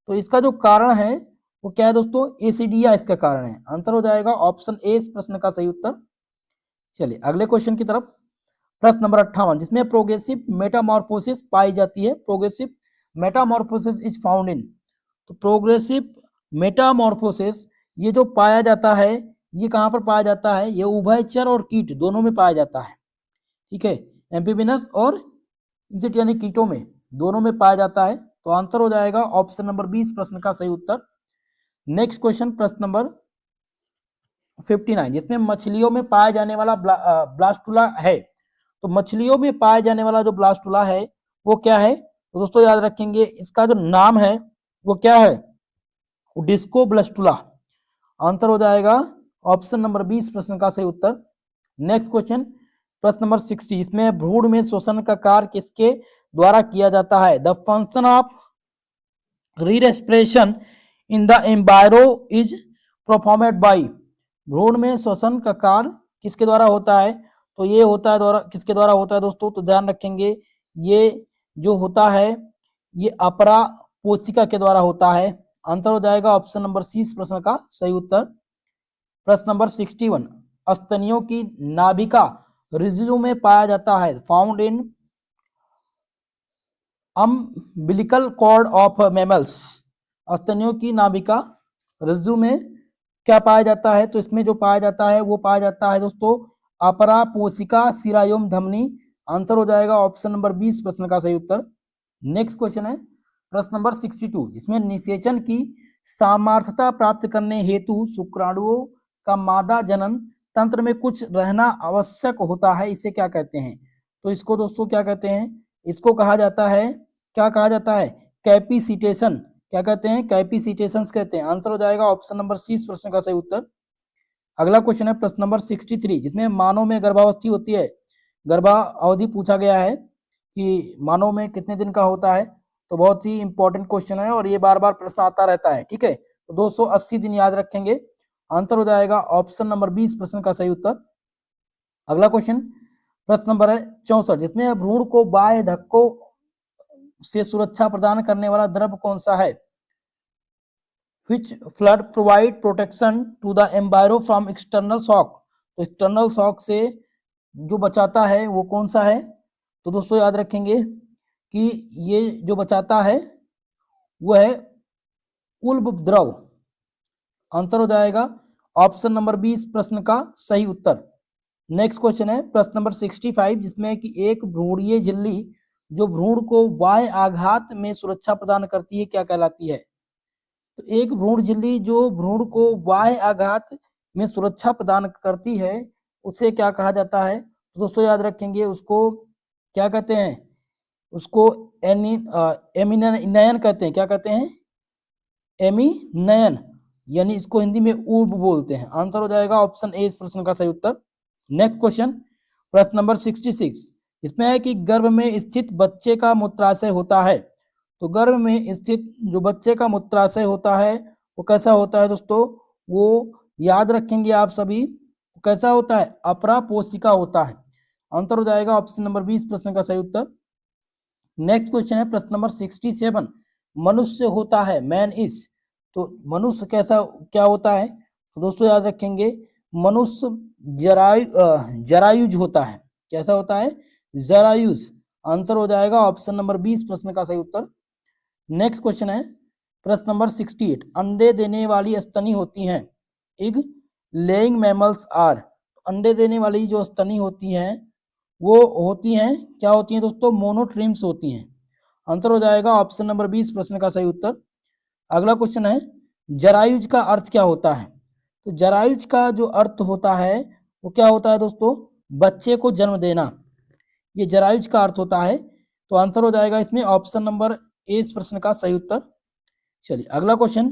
तो इसका जो कारण है वो क्या है दोस्तों? एसिडिया इसका कारण है। आंसर हो जाएगा ऑप्शन ए इस प्रश्न का सही उत्तर। चलिए अगले क्वेश्चन की तरफ। प्रश्न नंबर 58, जिसमें प्रोग्रेसिव मेटामॉर्फोसिस पाई जाती है। Progressive Metamorphosis is found in. तो प्रोग्रेसिव मेटामॉर्फोसिस ये जो पाया जाता है ये कहाँ पर पाया जाता है? ये उभयचर और कीट दोनों में पाया जाता है। ठीक है, एम्फीबियस और इंसेक्ट यानी कीटों में, दोनों में पाया जाता है। तो आंसर हो जाएगा ऑप्शन नंबर 20 प्रश्न का सही उत्तर। नेक्स्ट क्वेश्चन प्रश्न नंबर 59, जिसमें मछलियों में पाया जाने वाला ब्लास्टुला है। तो मछलियों में पाया जाने वाला जो ब्लास्टुला है वो क्या है? तो दोस्तों याद रखेंगे इसका जो नाम है वो क्या है? डिस्कोब्लास्टुला। आंसर हो जाएगा ऑप्शन नंबर 20 प्रश्न का सही उत्तर। नेक्स्ट क्वेश्चन प्रश्न नंबर 60, इसमें भ्रूण में श्वसन का कार्य किसके द्वारा किया जाता है? The function of respiration in the embryo is performed by. भ्रूण में श्वसन का कार्य किसके द्वारा होता है? तो ये होता है किसके द्वारा होता है दोस्तों? तो ध्यान रखेंगे ये जो होता है ये अपरा पोषिका के द्वारा होता है। आंसर हो जाएगा ऑप्शन नंबर सी इस प्रश्न का सही उत्तर। प्रश्न नंबर 61, स्तनियों की नाभिका रिजिजू में पाया जाता है। Found in umbilical cord of mammals. स्तनियों की नाभिका रिजिजू में क्या पाया जाता है? तो इसमें जो पाया जाता है वो पाया जाता है दोस्तों अपरा पोषिका शिरायोम धमनी। आंसर हो जाएगा ऑप्शन नंबर 20 प्रश्न का सही उत्तर। नेक्स्ट क्वेश्चन है प्रश्न नंबर 62, जिसमें निषेचन की सामर्थ्यता प्राप्त करने हेतु शुक्राणुओं का मादा जनन तंत्र में कुछ रहना आवश्यक होता है, इसे क्या कहते हैं? तो इसको दोस्तों क्या कहते हैं? इसको कहा जाता है, क्या कहा जाता है? कैपिसिटेशन। क्या कहते हैं? कैपिसिटेशन कहते हैं। आंसर हो जाएगा ऑप्शन नंबर सी इस प्रश्न का सही उत्तर। अगला क्वेश्चन है प्रश्न नंबर 63, जिसमें मानव में गर्भावस्था होती है। गर्भावधि पूछा गया है कि मानव में कितने दिन का होता है। तो बहुत ही इंपॉर्टेंट क्वेश्चन है और ये बार बार प्रश्न आता रहता है। ठीक है, तो 280 दिन याद रखेंगे। आंसर हो जाएगा ऑप्शन नंबर 20 प्रश्न का सही उत्तर। अगला क्वेश्चन प्रश्न नंबर है 64, जिसमें भ्रूण को बाह्य धक्कों से सुरक्षा प्रदान करने वाला द्रव कौन सा है? Which flood provide protection to the embryo from external shock। तो एक्सटर्नल शॉक से जो बचाता है वो कौन सा है? तो दोस्तों याद रखेंगे कि ये जो बचाता है वो है उल्ब द्रव। आंसर हो जाएगा ऑप्शन नंबर 20 प्रश्न का सही उत्तर। नेक्स्ट क्वेश्चन है प्रश्न नंबर 65, जिसमें कि एक भ्रूणीय झिल्ली जो भ्रूण को बाह्य आघात में सुरक्षा प्रदान करती है क्या कहलाती है? तो एक भ्रूण झिल्ली जो भ्रूण को बाह्य आघात में सुरक्षा प्रदान करती है उसे क्या कहा जाता है? तो दोस्तों याद रखेंगे उसको क्या कहते हैं? उसको एमिनयन कहते हैं। क्या कहते हैं? एमिनयन, यानी इसको हिंदी में ऊर्ब बोलते हैं। आंसर हो जाएगा ऑप्शन ए इस प्रश्न का सही उत्तर। नेक्स्ट क्वेश्चन प्रश्न नंबर 66, इसमें है कि गर्भ में स्थित बच्चे का मूत्राशय होता है। तो गर्भ में स्थित जो बच्चे का मूत्राशय होता है वो कैसा होता है दोस्तों? वो याद रखेंगे आप सभी, कैसा होता है? अपरा पोषिका होता है। आंसर हो जाएगा ऑप्शन नंबर 20 प्रश्न का सही उत्तर। नेक्स्ट क्वेश्चन है प्रश्न नंबर 67, मनुष्य होता है मैन इज। तो मनुष्य कैसा क्या होता है? तो दोस्तों याद रखेंगे मनुष्य जरायुज होता है। कैसा होता है? जरायुज। आंसर हो जाएगा ऑप्शन नंबर 20 प्रश्न का सही उत्तर। नेक्स्ट क्वेश्चन है प्रश्न नंबर 68। अंडे देने वाली स्तनी होती हैं। Egg laying mammals are. अंडे देने वाली जो स्तनी होती हैं वो होती हैं, क्या होती हैं दोस्तों? मोनोट्रिम्स होती हैं। आंसर हो जाएगा ऑप्शन नंबर 20 प्रश्न का सही उत्तर। अगला क्वेश्चन है जरायुज का अर्थ क्या होता है? तो जरायुज का जो अर्थ होता है वो क्या होता है दोस्तों? बच्चे को जन्म देना, ये जरायुज का अर्थ होता है। तो आंसर हो जाएगा इसमें ऑप्शन नंबर ए इस प्रश्न का सही उत्तर। चलिए अगला क्वेश्चन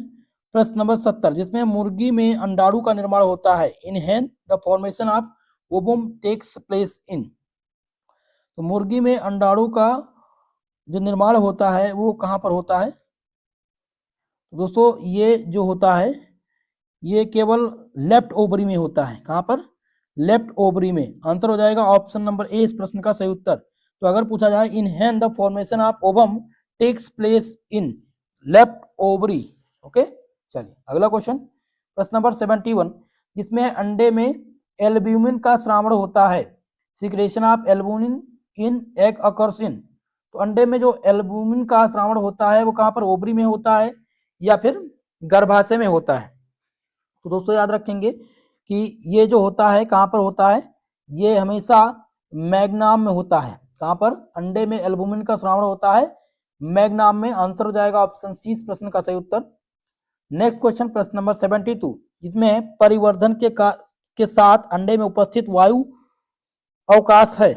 प्रश्न नंबर 70, जिसमें मुर्गी में अंडाणु का निर्माण होता है। In hen the formation of ovum takes place in. तो मुर्गी में अंडाणु का जो निर्माण होता है वो कहाँ पर होता है? तो दोस्तों ये जो होता है ये केवल लेफ्ट ओवरी में होता है। कहाँ पर? लेफ्ट ओवरी में। आंसर हो जाएगा ऑप्शन नंबर ए इस प्रश्न का सही उत्तर। तो अगर पूछा जाए in hen the formation of ovum takes place in left ovary. Okay, चलिए अगला क्वेश्चन प्रश्न नंबर 71, जिसमें अंडे में एल्ब्यूमिन का श्रावण होता है। Secretion of albumin in egg occurs in. तो अंडे में जो एल्ब्यूमिन का श्रावण होता है वो कहाँ पर? ओवरी में होता है या फिर गर्भाशय में होता है। तो दोस्तों याद रखेंगे कि ये जो होता है कहाँ पर होता है? ये हमेशा मैग्नाम में होता है। कहाँ पर? अंडे में एल्ब्यूमिन का श्रावण होता है मैग्नाम में। आंसर हो जाएगा ऑप्शन सी इस प्रश्न का सही उत्तर। नेक्स्ट क्वेश्चन प्रश्न नंबर 72, जिसमें परिवर्धन के साथ अंडे में उपस्थित वायु अवकाश है।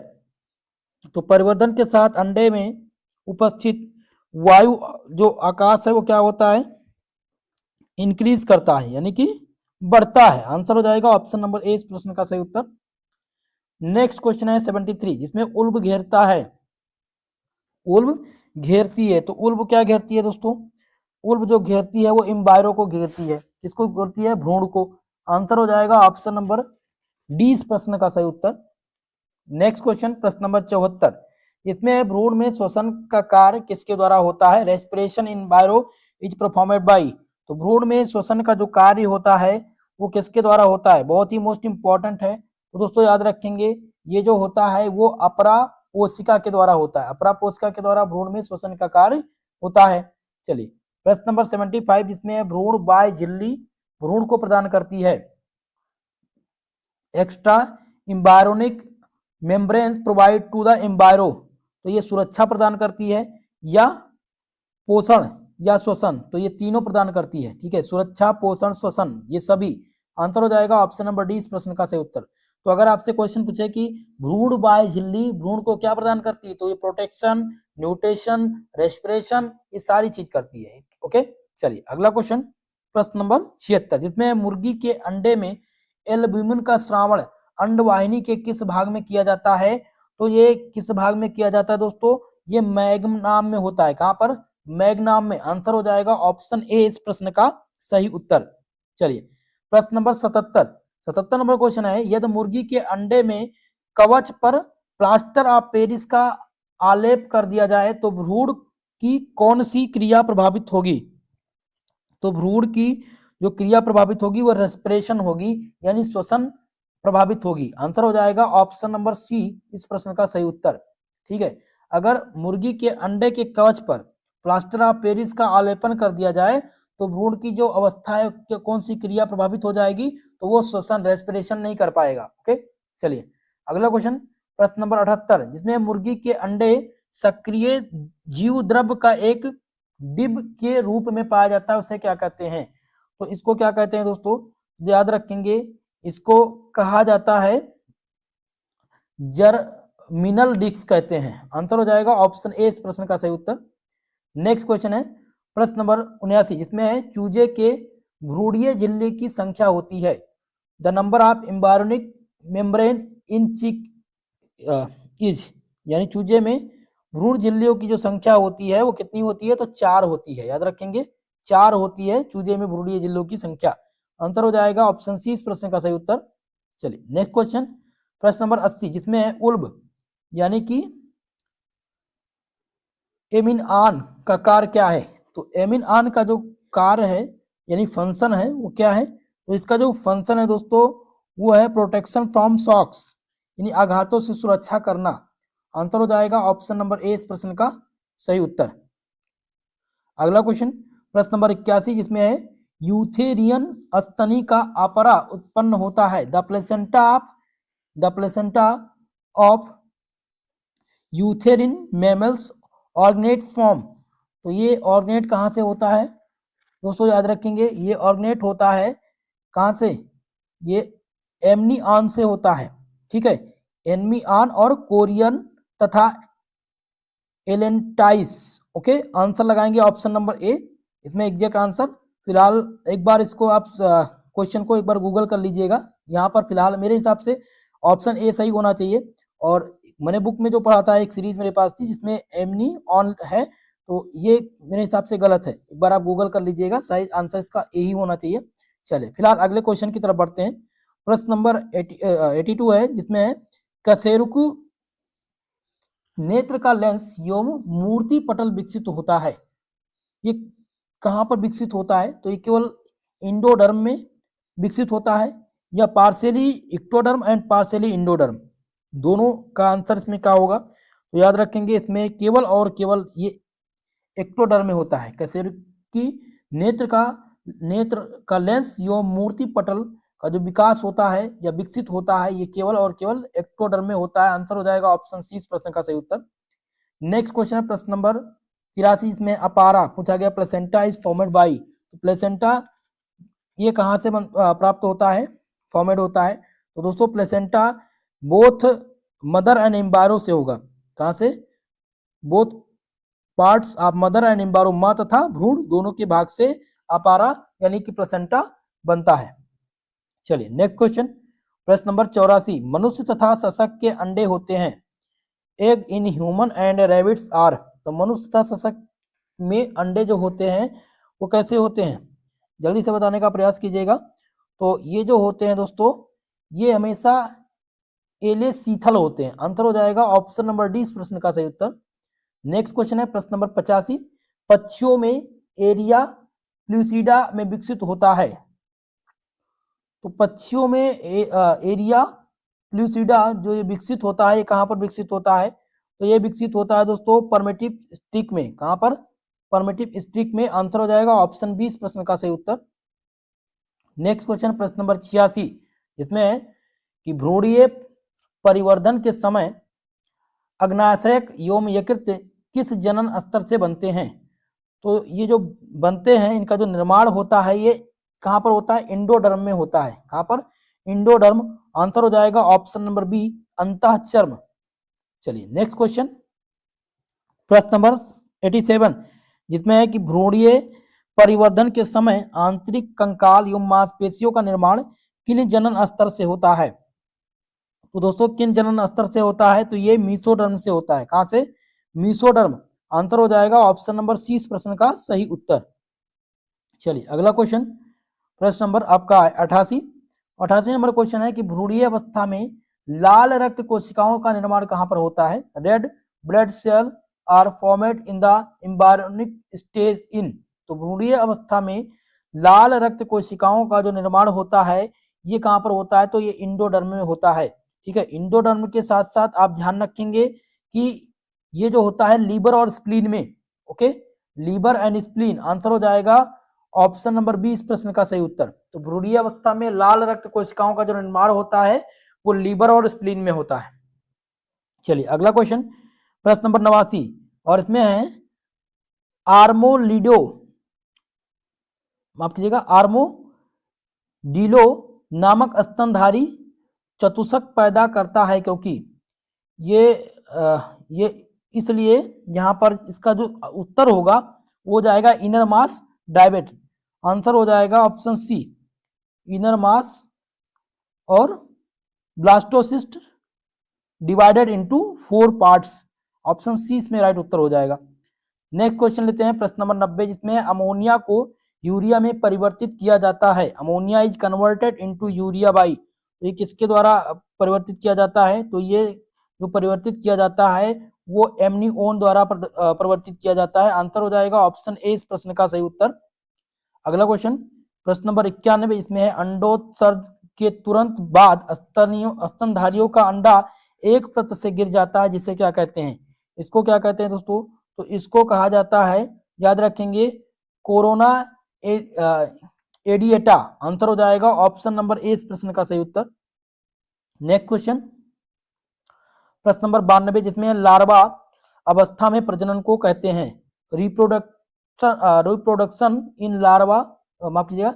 तो परिवर्धन के साथ अंडे में उपस्थित वायु जो आकाश है वो क्या होता है? इंक्रीज करता है, यानी कि बढ़ता है। आंसर हो जाएगा ऑप्शन नंबर ए इस प्रश्न का सही उत्तर। नेक्स्ट क्वेश्चन है 73, जिसमें उल्ब घेरता है। उल्ब घेरती है। तो उल्ब क्या घेरती है दोस्तों? उल्ब जो घेरती है वो इम्बायरो को घेरती है। किसको घेरती है? भ्रूण को। आंसर हो जाएगा ऑप्शन नंबर डी इस प्रश्न का सही उत्तर। नेक्स्ट क्वेश्चन प्रश्न नंबर 74, इसमें भ्रूण में श्वसन का कार्य किसके द्वारा होता है? Respiration in embryo is performed by. तो भ्रूण में श्वसन का जो कार्य होता है वो किसके द्वारा होता है? बहुत ही मोस्ट इंपॉर्टेंट है। तो दोस्तों याद रखेंगे ये जो होता है वो अपरा पोषिका के द्वारा होता है। अपरा पोषिका के द्वारा भ्रूण में श्वसन का कार्य होता है। चलिए प्रश्न नंबर 75, जिसमें भ्रूण बाह्य झिल्ली भ्रूण को प्रदान करती है। Extra embryonic membranes provide to the embryo. तो ये सुरक्षा प्रदान करती है या पोषण या श्वसन, तो ये तीनों प्रदान करती है। ठीक है, सुरक्षा, पोषण, श्वसन, ये सभी। आंसर हो जाएगा ऑप्शन नंबर डी इस प्रश्न का सही उत्तर। तो अगर आपसे क्वेश्चन पूछे कि भ्रूण बाह्य झिल्ली भ्रूण को क्या प्रदान करती है, तो ये प्रोटेक्शन, न्यूट्रिशन, रेस्पिरेशन, ये सारी चीज करती है। ओके, चलिए अगला क्वेश्चन प्रश्न नंबर 76, जिसमें मुर्गी के अंडे में एल्ब्यूमिन का श्रावण अंडवाहिनी के किस भाग में किया जाता है? तो ये किस भाग में किया जाता है दोस्तों? ये मैग्नाम में होता है। कहां पर? मैग्नाम में। आंसर हो जाएगा ऑप्शन ए इस प्रश्न का सही उत्तर। चलिए प्रश्न नंबर 77 नंबर क्वेश्चन है, यदि मुर्गी के अंडे में कवच पर प्लास्टर ऑफ पेरिस का आलेप कर दिया जाए तो भ्रूण की कौन सी क्रिया प्रभावित होगी? तो भ्रूण की जो क्रिया प्रभावित होगी वो रेस्पिरेशन होगी, यानी श्वसन प्रभावित होगी। आंसर हो जाएगा ऑप्शन नंबर सी इस प्रश्न का सही उत्तर। ठीक है, अगर मुर्गी के अंडे के कवच पर प्लास्टर ऑफ पेरिस का आलेपन कर दिया जाए तो भ्रूण की जो अवस्था है कौन सी क्रिया प्रभावित हो जाएगी? तो वो श्वसन, रेस्पिरेशन नहीं कर पाएगा। ओके, चलिए अगला क्वेश्चन प्रश्न नंबर 78, जिसमें मुर्गी के अंडे सक्रिय जीव द्रव्य का एक डिब के रूप में पाया जाता है, उसे क्या कहते हैं? तो इसको क्या कहते हैं दोस्तों? याद रखेंगे, इसको कहा जाता है जर्मिनल डिस्क कहते हैं। आंसर हो जाएगा ऑप्शन ए इस प्रश्न का सही उत्तर। नेक्स्ट क्वेश्चन है प्रश्न नंबर 79, जिसमें है चूजे के भ्रूणीय झिल्ली की संख्या होती है। The number of embryonic membrane in चिक इज, यानी चूजे में भ्रूण झिल्लियों की जो संख्या होती है वो कितनी होती है? तो 4 होती है। याद रखेंगे 4 होती है चूजे में भ्रूणीय झिल्लियों की संख्या। आंसर हो जाएगा ऑप्शन सी इस प्रश्न का सही उत्तर। चलिए नेक्स्ट क्वेश्चन प्रश्न नंबर 80, जिसमें है उल्ब यानी कि एमिन आन का कार्य क्या है? तो एमिन आन का जो कार्य है यानी फंक्शन है वो क्या है? तो इसका जो फंक्शन है दोस्तों वो है प्रोटेक्शन फ्रॉम शॉक्स, यानी आघातों से सुरक्षा करना। आंसर हो जाएगा ऑप्शन नंबर ए इस प्रश्न का सही उत्तर। अगला क्वेश्चन प्रश्न नंबर 81 जिसमें है यूथेरियन स्तनी का अपरा उत्पन्न होता है the placenta of eutherian mammals originate form. तो ये ऑर्गेनेट कहाँ से होता है दोस्तों, याद रखेंगे ये ऑर्गेनेट होता है कहाँ से, ये एमनिऑन से होता है, ठीक है, एमनिऑन और कोरियन तथा एलेंटाइस। ओके, आंसर लगाएंगे ऑप्शन नंबर ए इसमें एग्जैक्ट आंसर। फिलहाल एक बार इसको आप क्वेश्चन को एक बार गूगल कर लीजिएगा, यहाँ पर फिलहाल मेरे हिसाब से ऑप्शन ए सही होना चाहिए। और मैंने बुक में जो पढ़ा था एक सीरीज मेरे पास थी जिसमें एमनी ऑन है, तो ये मेरे हिसाब से गलत है, एक बार आप गूगल कर लीजिएगा, सही आंसर इसका ए ही होना चाहिए। चलिए फिलहाल अगले क्वेश्चन की तरफ बढ़ते हैं। प्रश्न नंबर 82 है जिसमें है कशेरुकु नेत्र का लेंस एवं मूर्ति पटल विकसित होता है, ये कहाँ पर विकसित होता है, तो ये केवल इंडोडर्म में विकसित होता है या partially ectoderm and partially endoderm, दोनों का आंसर इसमें क्या होगा, तो याद रखेंगे इसमें केवल और केवल ये एक्टोडर्म में होता है। कशेरुकी नेत्र का लेंस एवं मूर्ति पटल का जो विकास होता है या विकसित होता है ये केवल और केवल एक्टोडर्म में होता है। आंसर हो जाएगा ऑप्शन सी इस प्रश्न का सही उत्तर। नेक्स्ट क्वेश्चन है प्रश्न नंबर 83 इसमें अपारा पूछा गया प्लेसेंटा इज फॉर्मेड बाई, तो प्लेसेंटा ये कहाँ से प्राप्त होता है, फॉर्मेड होता है, तो दोस्तों placenta both mother and embryo से होगा, कहाँ से, both parts of mother and embryo, माँ तथा भ्रूण दोनों के भाग से अपारा यानी कि प्लेसेंटा बनता है। चलिए नेक्स्ट क्वेश्चन प्रश्न नंबर 84 मनुष्य तथा सशक के अंडे होते हैं, egg in human and rabbits are, तो मनुष्य तथा सशक में अंडे जो होते हैं वो कैसे होते हैं, जल्दी से बताने का प्रयास कीजिएगा। तो ये जो होते हैं दोस्तों ये हमेशा एले शीथल होते हैं, आंसर हो जाएगा ऑप्शन नंबर डी इस प्रश्न का सही उत्तर। नेक्स्ट क्वेश्चन है प्रश्न नंबर 85 पक्षियों में एरिया प्लूसिडा में विकसित होता है, तो पक्षियों में एरिया प्लूसिडा जो ये विकसित होता है ये कहाँ पर विकसित होता है, तो ये विकसित होता है दोस्तों परमेटिव स्टिक में, कहाँ पर, परमेटिव स्टिक में, आंसर हो जाएगा ऑप्शन बी इस प्रश्न का सही उत्तर। नेक्स्ट क्वेश्चन प्रश्न नंबर 86 जिसमें है कि भ्रूणीय परिवर्धन के समय अग्नाशयक एवं यकृत किस जनन स्तर से बनते हैं, तो ये जो बनते हैं इनका जो निर्माण होता है ये कहाँ पर होता है, इंडोडर्म में होता है, कहाँ पर, इंडोडर्म, आंसर हो जाएगा ऑप्शन नंबर बी अंतःचर्म। चलिए नेक्स्ट क्वेश्चन प्रश्न नंबर 87 जिसमें है कि भ्रूणीय परिवर्धन के समय आंतरिक कंकाल एवं मांसपेशियों का निर्माण किन जनन स्तर से होता है, तो दोस्तों किन जनन स्तर से होता है, तो ये मीसोडर्म से होता है, कहां से, मीसोडर्म, आंसर हो जाएगा ऑप्शन नंबर सी इस प्रश्न का सही उत्तर। चलिए अगला क्वेश्चन प्रश्न नंबर आपका 88 नंबर क्वेश्चन है कि भ्रूणीय अवस्था में लाल रक्त कोशिकाओं का निर्माण कहां पर होता है, red blood cell are formed in the embryonic stage in, तो भ्रूणीय अवस्था में लाल रक्त कोशिकाओं का जो निर्माण होता है ये कहां पर होता है, तो ये इंडोडर्म में होता है, ठीक है। इंडोडर्म के साथ साथ आप ध्यान रखेंगे कि ये जो होता है लीवर और स्प्लीन में, okay, liver and spleen, answer हो जाएगा ऑप्शन नंबर बी इस प्रश्न का सही उत्तर। तो भ्रूणीय अवस्था में लाल रक्त कोशिकाओं का जो निर्माण होता है वो लीवर और स्प्लीन में होता है। चलिए अगला क्वेश्चन प्रश्न नंबर 89 और इसमें है आर्मोलिडो, माफ कीजिएगा, आर्मोडिलो नामक स्तनधारी चतुष्क पैदा करता है क्योंकि ये इसलिए यहाँ पर इसका जो उत्तर होगा वो जाएगा इनर मास डायबेट, आंसर हो जाएगा ऑप्शन सी इनर मास और blastocyst divided into 4 parts, option C इसमें राइट उत्तर हो जाएगा। नेक्स्ट क्वेश्चन लेते हैं प्रश्न नंबर 90 जिसमें अमोनिया को यूरिया में परिवर्तित किया जाता है, ammonia is converted into urea by, तो ये किसके द्वारा परिवर्तित किया जाता है, तो ये जो परिवर्तित किया जाता है वो एमनिओन द्वारा परिवर्तित किया जाता है, आंसर हो जाएगा ऑप्शन ए इस प्रश्न का सही उत्तर। अगला क्वेश्चन प्रश्न नंबर 91 इसमें है अंडोत्सर्ग के तुरंत बाद स्तनधारियों का अंडा 1% से गिर जाता है, जिसे क्या कहते हैं? इसको क्या कहते हैं दोस्तों? तो इसको कहा जाता है, याद रखेंगे, कोरोना एडिएटा। आंसर हो जाएगा ऑप्शन नंबर ए इस प्रश्न का सही उत्तर। नेक्स्ट क्वेश्चन, प्रश्न नंबर 92, जिसमें लार्वा अवस्था में प्रजनन को कहते हैं। रिप्रोडक्शन इन लार्वा, माफ कीजिएगा,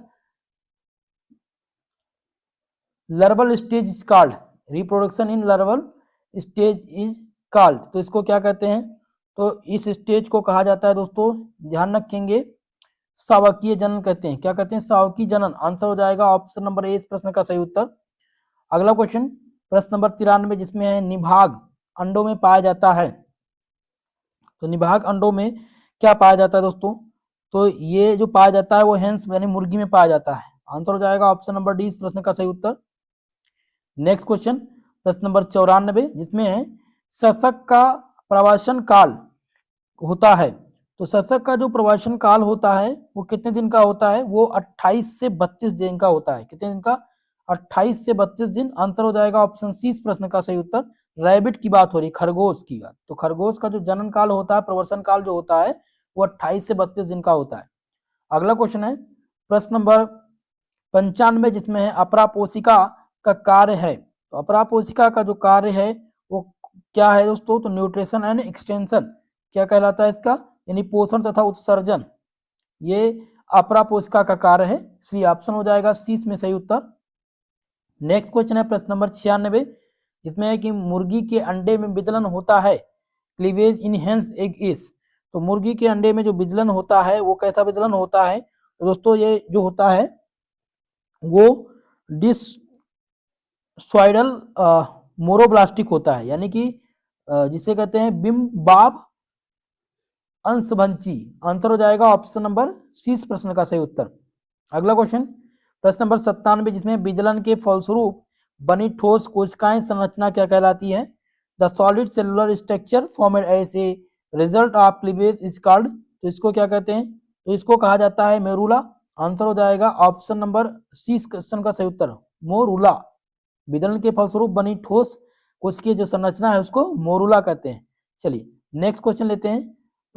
larval stage is called, reproduction in larval stage is called. तो इसको क्या कहते हैं? तो इस स्टेज को कहा जाता है दोस्तों, ध्यान रखेंगे, शावकीय जनन कहते हैं। क्या कहते हैं? शावकीय जनन। आंसर हो जाएगा ऑप्शन नंबर ए इस प्रश्न का सही उत्तर। अगला क्वेश्चन, प्रश्न नंबर 93, जिसमें है निभाग अंडों में पाया जाता है। तो निभाग अंडों में क्या पाया जाता है दोस्तों? तो ये जो पाया जाता है वो हेंस यानी मुर्गी में पाया जाता है। आंसर हो जाएगा ऑप्शन नंबर डी इस प्रश्न का सही उत्तर। नेक्स्ट क्वेश्चन, प्रश्न नंबर 94, जिसमें है शशक का प्रवासन काल होता है। तो शशक का जो प्रवासन काल होता है वो कितने दिन का होता है? वो 28 से 32 दिन का होता है। कितने दिन का? 28 से 32 दिन। आंसर हो जाएगा ऑप्शन सी इस प्रश्न का सही उत्तर। रैबिट की बात हो रही, खरगोश की बात। तो खरगोश का जो जनन काल होता है, प्रवर्सन काल जो होता है, वो 28 से 32 दिन का होता है। अगला क्वेश्चन है प्रश्न नंबर 95, जिसमें है अपरापोषिका का कार्य है। तो अपरापोषिका का जो कार्य है वो क्या है दोस्तों? तो न्यूट्रिशन एंड एक्सटेंशन। क्या कहलाता है इसका? यानी पोषण तथा उत्सर्जन। ये अपरापोषिका का कार्य है। सी ऑप्शन हो जाएगा सी इसमें सही उत्तर। नेक्स्ट क्वेश्चन है प्रश्न नंबर 96, जिसमें है कि मुर्गी के अंडे में विदलन होता है। Cleavage in hence egg is. तो मुर्गी के अंडे में जो विदलन होता है वो कैसा विदलन होता है? तो दोस्तों ये जो होता है वो डिस्सॉइडल मोरोब्लास्टिक होता है, यानी कि जिसे कहते हैं बिम्बाब अंशभंची। आंसर हो जाएगा ऑप्शन नंबर सी इस प्रश्न का सही उत्तर। अगला क्वेश्चन, प्रश्न नंबर 97, जिसमें विदलन के फलस्वरूप बनी ठोस कोशिकाएं संरचना क्या कहलाती है? The solid cellular structure formed as a result of cleavage is called. तो इसको क्या कहते हैं? तो इसको कहा जाता है मेरुला। आंसर हो जाएगा ऑप्शन नंबर सी इस क्वेश्चन का सही उत्तर, मोरुला। विदलन के फलस्वरूप बनी ठोस कोशिकीय जो संरचना है उसको मोरुला कहते हैं। चलिए नेक्स्ट क्वेश्चन लेते हैं,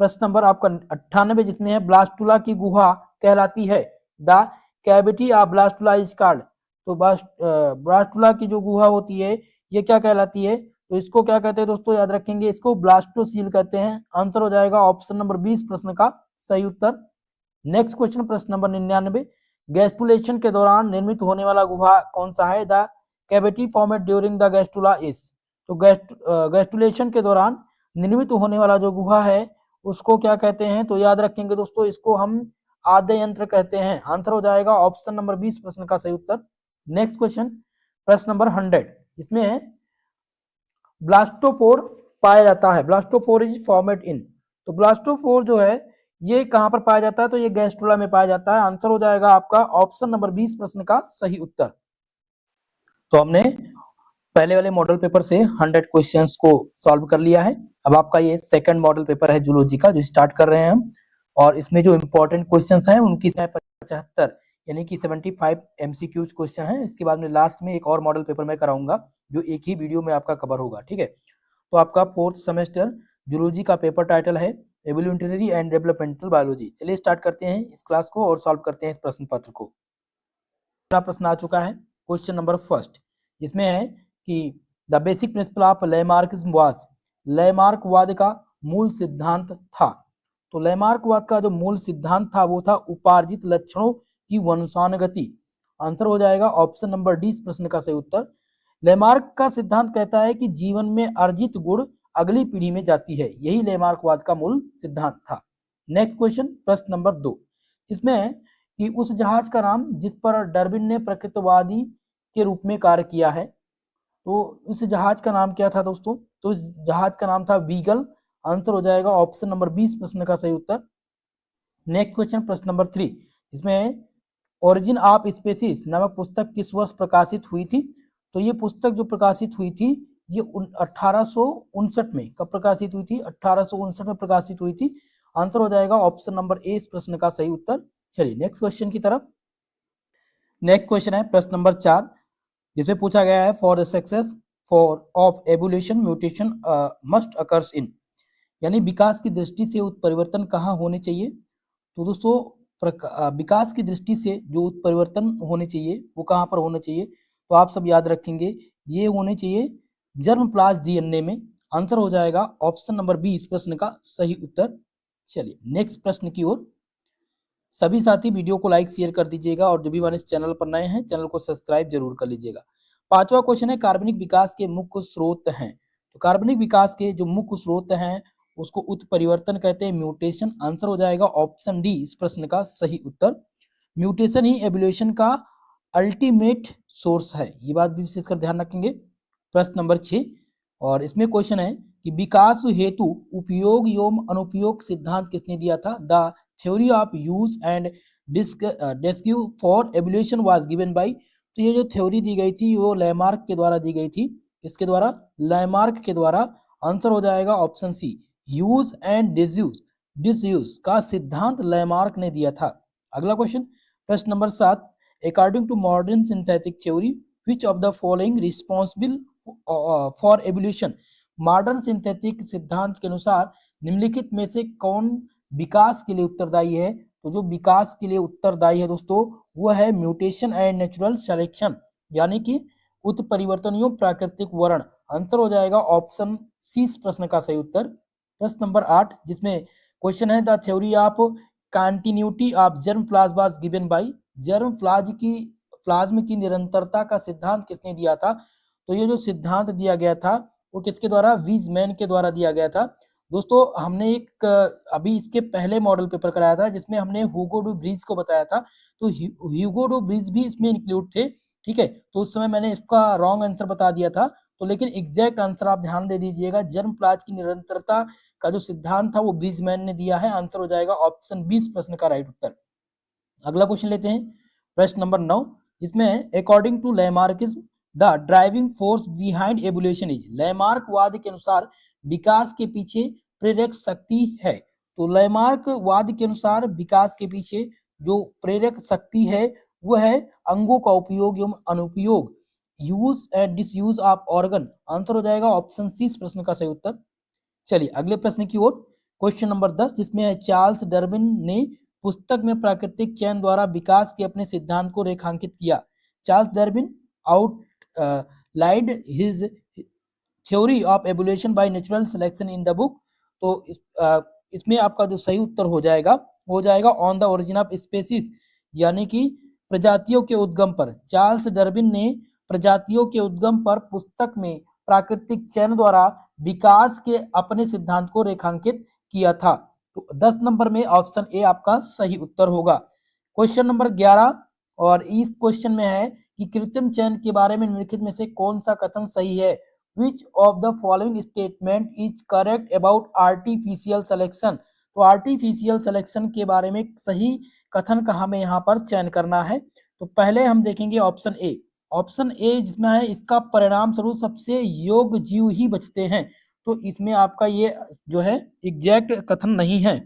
प्रश्न नंबर आपका 98, जिसमें है ब्लास्टुला की गुहा कहलाती है। The cavity of blastula is called. तो ब्लास्टुला की जो गुहा होती है ये क्या कहलाती है? तो इसको क्या कहते हैं दोस्तों? याद रखेंगे, इसको ब्लास्टोसील कहते हैं। आंसर हो जाएगा ऑप्शन नंबर 20 प्रश्न का सही उत्तर। नेक्स्ट क्वेश्चन, प्रश्न नंबर 99, गैस्ट्रुलेशन के दौरान निर्मित होने वाला गुहा कौन सा है? The cavity formed during the gastrula is. तो गैस्ट्रुलेशन के दौरान निर्मित होने वाला जो गुहा है उसको क्या कहते हैं? तो याद रखेंगे दोस्तों, इसको हम आद्य यंत्र कहते हैं। आंसर हो जाएगा ऑप्शन नंबर 20 प्रश्न का सही उत्तर। नेक्स्ट क्वेश्चन, प्रश्न नंबर 100, जिसमें है ब्लास्टोपोर पाया जाता है। ब्लास्टोपोर इज फॉर्मेड इन। तो ब्लास्टोपोर जो है ये कहां पर पाया जाता है? तो ये गैस्ट्रुला में पाया जाता है। आंसर हो जाएगा आपका ऑप्शन नंबर 20 प्रश्न का सही उत्तर। तो हमने पहले वाले मॉडल पेपर से 100 क्वेश्चंस को सॉल्व कर लिया है। अब आपका ये सेकंड मॉडल पेपर है जूलॉजी का, जो स्टार्ट कर रहे हैं हम। और इसमें जो इंपॉर्टेंट क्वेश्चंस हैं उनकी 75 यानी कि 75 एमसीक्यूज क्वेश्चन है। इसके बाद में लास्ट में एक और मॉडल पेपर मैं कराऊंगा जो एक ही वीडियो में आपका कवर होगा, ठीक है। तो आपका 4th सेमेस्टर जूलॉजी का पेपर टाइटल है एवोल्यूशनरी एंड डेवलपमेंटल बायोलॉजी। चलिए स्टार्ट करते हैं इस क्लास को और सॉल्व करते हैं इस प्रश्न पत्र को। पहला प्रश्न आ चुका है, क्वेश्चन नंबर 1, जिसमें है कि the basic principle of Lamarckism was. लैमार्कवाद का मूल सिद्धांत था। तो लैमार्कवाद का जो मूल सिद्धांत था वो था उपार्जित लक्षणों की वंशानुगति। आंसर हो जाएगा ऑप्शन नंबर डी इस प्रश्न का सही उत्तर। लैमार्क का सिद्धांत कहता है कि जीवन में अर्जित गुण अगली पीढ़ी में जाती है, यही लैमार्कवाद का मूल सिद्धांत था। नेक्स्ट क्वेश्चन, प्रश्न नंबर 2, जिसमें है कि उस जहाज का नाम जिस पर डार्विन ने प्रकृतिवादी के रूप में कार्य किया है, तो उस जहाज का नाम क्या था दोस्तों? तो इस जहाज का नाम था बीगल। आंसर हो जाएगा ऑप्शन नंबर 20 प्रश्न का सही उत्तर। नेक्स्ट क्वेश्चन, प्रश्न नंबर 3, इसमें ओरिजिन ऑफ स्पीसीज नामक पुस्तक किस वर्ष प्रकाशित हुई थी? तो ये पुस्तक जो प्रकाशित हुई थी ये 1859 में। कब प्रकाशित हुई थी? 1859 में प्रकाशित हुई थी। आंसर हो जाएगा ऑप्शन नंबर ए इस प्रश्न का सही उत्तर। चलिए नेक्स्ट क्वेश्चन की तरफ। नेक्स्ट क्वेश्चन है प्रश्न नंबर 4, जिसमें पूछा गया है for the success for of evolution mutation must occurs in, यानी विकास की दृष्टि से उत्परिवर्तन कहाँ होने चाहिए। तो दोस्तों विकास की दृष्टि से जो उत्परिवर्तन होने चाहिए वो कहाँ पर होने चाहिए, तो आप सब याद रखेंगे ये होने चाहिए जर्म प्लाज्म डीएनए में। आंसर हो जाएगा ऑप्शन नंबर बी इस प्रश्न का सही उत्तर। चलिए नेक्स्ट प्रश्न की ओर। सभी साथी वीडियो को लाइक शेयर कर दीजिएगा और जो भी हमारे इस चैनल पर नए हैं चैनल को सब्सक्राइब जरूर कर लीजिएगा। पांचवा क्वेश्चन है कार्बनिक विकास के मुख्य स्रोत हैं। तो कार्बनिक विकास के जो मुख्य स्रोत हैं उसको उत्परिवर्तन कहते हैं, म्यूटेशन। आंसर हो जाएगा ऑप्शन डी इस प्रश्न का सही उत्तर। म्यूटेशन ही एवोल्यूशन का अल्टीमेट सोर्स है, ये बात भी विशेषकर ध्यान रखेंगे। प्रश्न नंबर 6 और इसमें क्वेश्चन है कि विकास हेतु उपयोग एवं अनुपयोग सिद्धांत किसने दिया था। The theory of use and disuse for evolution was given by. तो ये जो थ्योरी दी गई थी वो लैमार्क के द्वारा दी गई थी। किसके द्वारा? लैमार्क के द्वारा। आंसर हो जाएगा option C use and disuse का सिद्धांत लैमार्क ने दिया था। अगला क्वेश्चन प्रश्न number 7 according to modern synthetic theory which of the following responsible for evolution. Modern synthetic सिद्धांत के अनुसार निम्नलिखित में से कौन विकास के लिए उत्तरदायी है। तो जो विकास के लिए उत्तरदायी है दोस्तों वो है म्यूटेशन एंड नेचुरल सिलेक्शन, यानी कि उत्परिवर्तन प्राकृतिक वर्ण। आंसर हो जाएगा ऑप्शन सी इस प्रश्न का सही उत्तर। प्रश्न नंबर 8 जिसमें क्वेश्चन है the theory of continuity of germ plasma given by. Germ plasm की निरंतरता का सिद्धांत किसने दिया था। तो ये जो सिद्धांत दिया गया था वो किसके द्वारा? वीजमैन के द्वारा दिया गया था। दोस्तों हमने एक अभी इसके पहले मॉडल पेपर कराया था जिसमें हमने ह्यूगो डू ब्रीज को बताया था, तो ह्यूगो डू ब्रीज भी इसमें इंक्लूड थे। ठीक है, तो उस समय मैंने इसका रॉन्ग आंसर बता दिया था, तो लेकिन एग्जैक्ट आंसर आप ध्यान दे दीजिएगा। जर्म प्लाज्म की निरंतरता का जो सिद्धांत था वो ब्रीजमैन ने दिया है। आंसर हो जाएगा ऑप्शन 20 प्रश्न का राइट उत्तर। अगला क्वेश्चन लेते हैं प्रश्न नंबर 9 जिसमें according to Lamarckism the driving force behind evolution is. लैमार्कवाद के अनुसार विकास के पीछे प्रेरक शक्ति है। तो लैमार्कवाद के अनुसार विकास के पीछे जो प्रेरक शक्ति है वो है अंगों का उपयोग एवं अनुपयोग, use and disuse of organ. Answer हो जाएगा ऑप्शन सी इस प्रश्न का सही उत्तर। चलिए अगले प्रश्न की ओर। क्वेश्चन नंबर 10 जिसमें है चार्ल्स डार्विन ने पुस्तक में प्राकृतिक चयन द्वारा विकास के अपने सिद्धांत को रेखांकित किया। Charles Darwin outlined his theory of evolution by natural selection in the book. तो इसमें आपका जो सही उत्तर हो जाएगा on the origin of species, यानी कि प्रजातियों के उद्गम पर। चार्ल्स डार्विन ने प्रजातियों के उद्गम पर पुस्तक में प्राकृतिक चयन द्वारा विकास के अपने सिद्धांत को रेखांकित किया था। तो 10 नंबर में ऑप्शन ए आपका सही उत्तर होगा। क्वेश्चन नंबर 11 और इस क्वेश्चन में है कि कृत्रिम चयन के बारे में निम्नलिखित में से कौन सा कथन सही है। Which of the following statement is correct about artificial selection. तो आर्टिफिशियल सिलेक्शन के बारे में सही कथन का हमें यहाँ पर चयन करना है। तो पहले हम देखेंगे ऑप्शन ए। ऑप्शन ए जिसमें है इसका परिणाम स्वरूप सबसे योग्य जीव ही बचते हैं। तो इसमें आपका ये जो है एग्जैक्ट कथन नहीं है।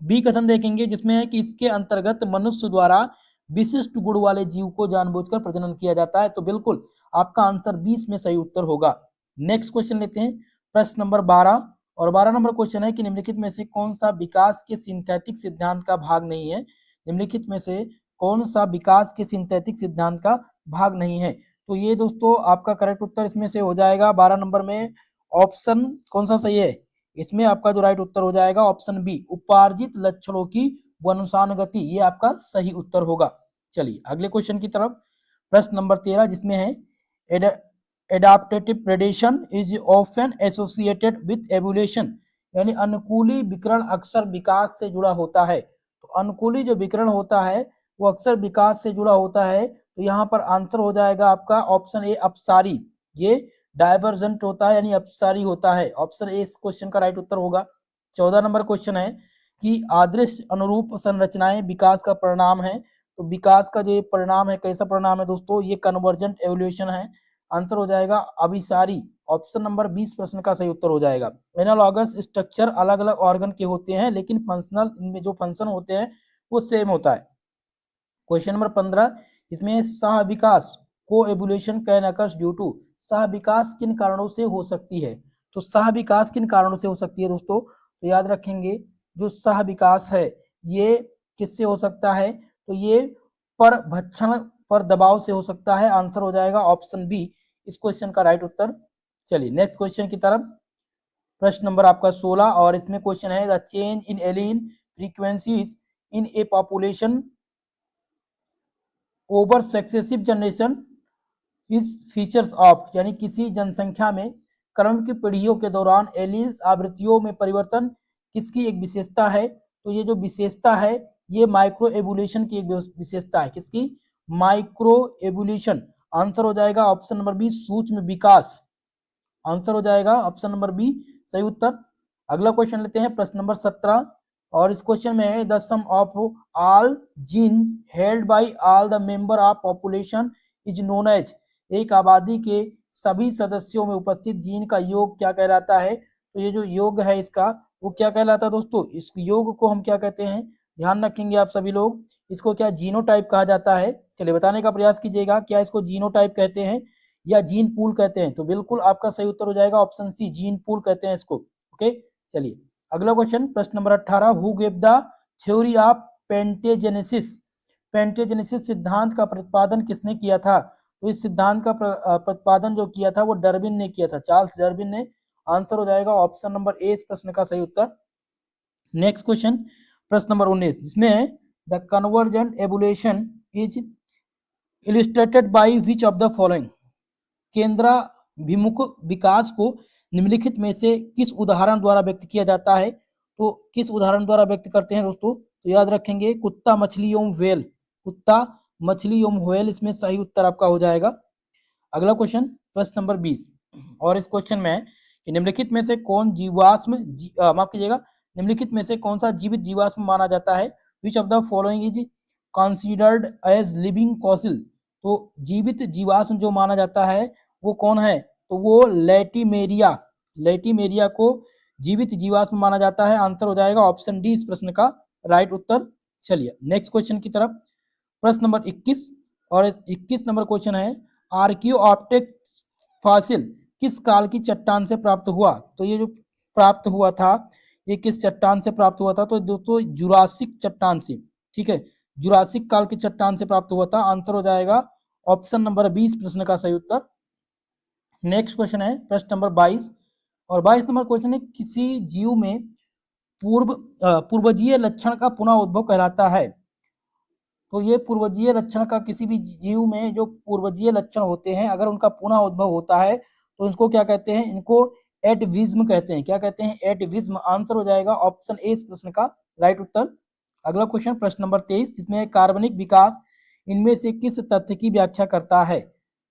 बी कथन देखेंगे जिसमें है कि इसके अंतर्गत मनुष्य द्वारा विशिष्ट गुण वाले जीव को जानबूझकर प्रजनन किया जाता है। तो बिल्कुल आपका आंसर 20 में सही उत्तर होगा। नेक्स्ट क्वेश्चन लेते हैं प्रश्न नंबर 12 और 12 नंबर क्वेश्चन है कि निम्नलिखित में से कौन सा विकास के सिंथेटिक सिद्धांत का भाग नहीं है। निम्नलिखित में से कौन सा विकास के सिंथेटिक सिद्धांत का भाग नहीं है। तो ये दोस्तों आपका करेक्ट उत्तर इसमें से हो जाएगा 12 नंबर में ऑप्शन कौन सा सही है। इसमें आपका जो राइट उत्तर हो जाएगा ऑप्शन बी उपार्जित लक्षणों की वंशानुगति, ये आपका सही उत्तर होगा। चलिए अगले क्वेश्चन की तरफ। प्रश्न नंबर 13 जिसमें है adaptive predation is often associated with evolution, यानी अनुकूली विकरण अक्सर विकास से जुड़ा होता है। तो अनुकूली जो विकरण होता है वो अक्सर विकास से जुड़ा होता है। तो यहाँ पर आंसर हो जाएगा आपका ऑप्शन ए अपसारी, ये डाइवर्जेंट होता है यानी अपसारी होता है। ऑप्शन ए इस क्वेश्चन का राइट उत्तर होगा। 14 नंबर क्वेश्चन है कि आदर्श अनुरूप संरचनाएं विकास का परिणाम है। तो विकास का जो ये परिणाम है कैसा परिणाम है दोस्तों, ये कन्वर्जेंट एवोल्यूशन है। आंसर हो जाएगा अभिसारी, ऑप्शन नंबर 20 प्रश्न का सही उत्तर हो जाएगा। एनालॉगस स्ट्रक्चर अलग अलग ऑर्गन के होते हैं लेकिन फंक्शनल इनमें जो फंक्शन होते हैं वो सेम होता है। क्वेश्चन नंबर 15 इसमें सह विकास कोएबुलेशन कैन अकर्स ड्यू टू, सह विकास किन कारणों से हो सकती है? तो सह विकास किन कारणों से हो सकती है दोस्तों? तो याद रखेंगे जो सह विकास है ये किससे हो सकता है? तो ये परभक्षण पर दबाव से हो सकता है। आंसर हो जाएगा ऑप्शन बी इस क्वेश्चन का राइट उत्तर। चलिए नेक्स्ट क्वेश्चन की तरफ। प्रश्न नंबर आपका 16 और इसमें क्वेश्चन है the change in allele frequencies in a population over successive generation is features of, यानी किसी जनसंख्या में क्रम की पीढ़ियों के दौरान एलिस आवृत्तियों में परिवर्तन किसकी एक विशेषता है? तो ये जो विशेषता है ये माइक्रो एवोल्यूशन की एक विशेषता है। किसकी? Micro evolution. आंसर हो जाएगा ऑप्शन नंबर बी सूक्ष्म विकास। आंसर हो जाएगा ऑप्शन नंबर बी सही उत्तर। अगला क्वेश्चन लेते हैं प्रश्न नंबर 17 और इस क्वेश्चन में है the sum of all gene held by all the member of population is known as, एक आबादी के सभी सदस्यों में उपस्थित जीन का योग क्या कहलाता है? तो ये जो योग है इसका वो क्या कहलाता है दोस्तों? इस योग को हम क्या कहते हैं? ध्यान रखेंगे आप सभी लोग, इसको क्या जीनोटाइप कहा जाता है? चलिए बताने का प्रयास कीजिएगा, क्या इसको जीनोटाइप कहते हैं या जीन पूल कहते हैं? तो बिल्कुल आपका सही उत्तर हो जाएगा ऑप्शन सी, जीन पूल कहते हैं इसको। ओके चलिए अगला क्वेश्चन प्रश्न नंबर 18 who give the theory of pangenesis, pangenesis सिद्धांत का प्रतिपादन किसने किया था? तो इस सिद्धांत का प्रतिपादन जो किया था वो डार्विन ने किया था, चार्ल्स डार्विन ने। आंसर हो जाएगा ऑप्शन नंबर ए इस प्रश्न का सही उत्तर। नेक्स्ट क्वेश्चन प्रश्न नंबर 19 जिसमें है the convergent evolution is illustrated by which of the following, केंद्राभिमुख विकास को निम्नलिखित में से किस उदाहरण द्वारा व्यक्त किया जाता है? तो किस उदाहरण द्वारा व्यक्त करते हैं दोस्तों? तो याद रखेंगे कुत्ता मछली एवं व्हेल, कुत्ता मछली एवं व्हेल इसमें सही उत्तर आपका हो जाएगा। अगला क्वेश्चन प्रश्न नंबर 20 और इस क्वेश्चन में है कि निम्नलिखित में से कौन जीवाश्म माफ कीजिएगा, निम्नलिखित में से कौन सा जीवित जीवाश्म माना जाता है? Which of the following is considered as living fossil, तो जीवित जीवाश्म जो माना जाता है वो कौन है? तो वो लैटिमेरिया, लैटिमेरिया को जीवित जीवाश्म माना जाता है। आंसर हो जाएगा ऑप्शन डी इस प्रश्न का राइट उत्तर। चलिए नेक्स्ट क्वेश्चन की तरफ। प्रश्न नंबर 21 और 21 नंबर क्वेश्चन है आर्कियोप्टेक्स फॉसिल किस काल की चट्टान से प्राप्त हुआ? तो ये जो प्राप्त हुआ था ये किस चट्टान से प्राप्त हुआ था? तो दोस्तों जुरासिक चट्टान से, ठीक है, जुरासिक काल की चट्टान से प्राप्त हुआ था। आंसर हो जाएगा ऑप्शन नंबर 20 प्रश्न का सही उत्तर। नेक्स्ट क्वेश्चन है प्रश्न नंबर 22 और 22 नंबर क्वेश्चन है किसी जीव में पूर्वजीय लक्षण का पुनः उद्भव कहलाता है? तो ये पूर्वजीय लक्षण का किसी भी जीव में जो पूर्वजीय लक्षण होते हैं अगर उनका पुनः उद्भव होता है तो इसको क्या कहते हैं? इनको एटविज्म कहते हैं। क्या कहते हैं? एटविज्म। आंसर हो जाएगा ऑप्शन ए इस प्रश्न का राइट उत्तर। अगला क्वेश्चन प्रश्न नंबर 23 जिसमें कार्बनिक विकास इनमें से किस तथ्य की व्याख्या करता है?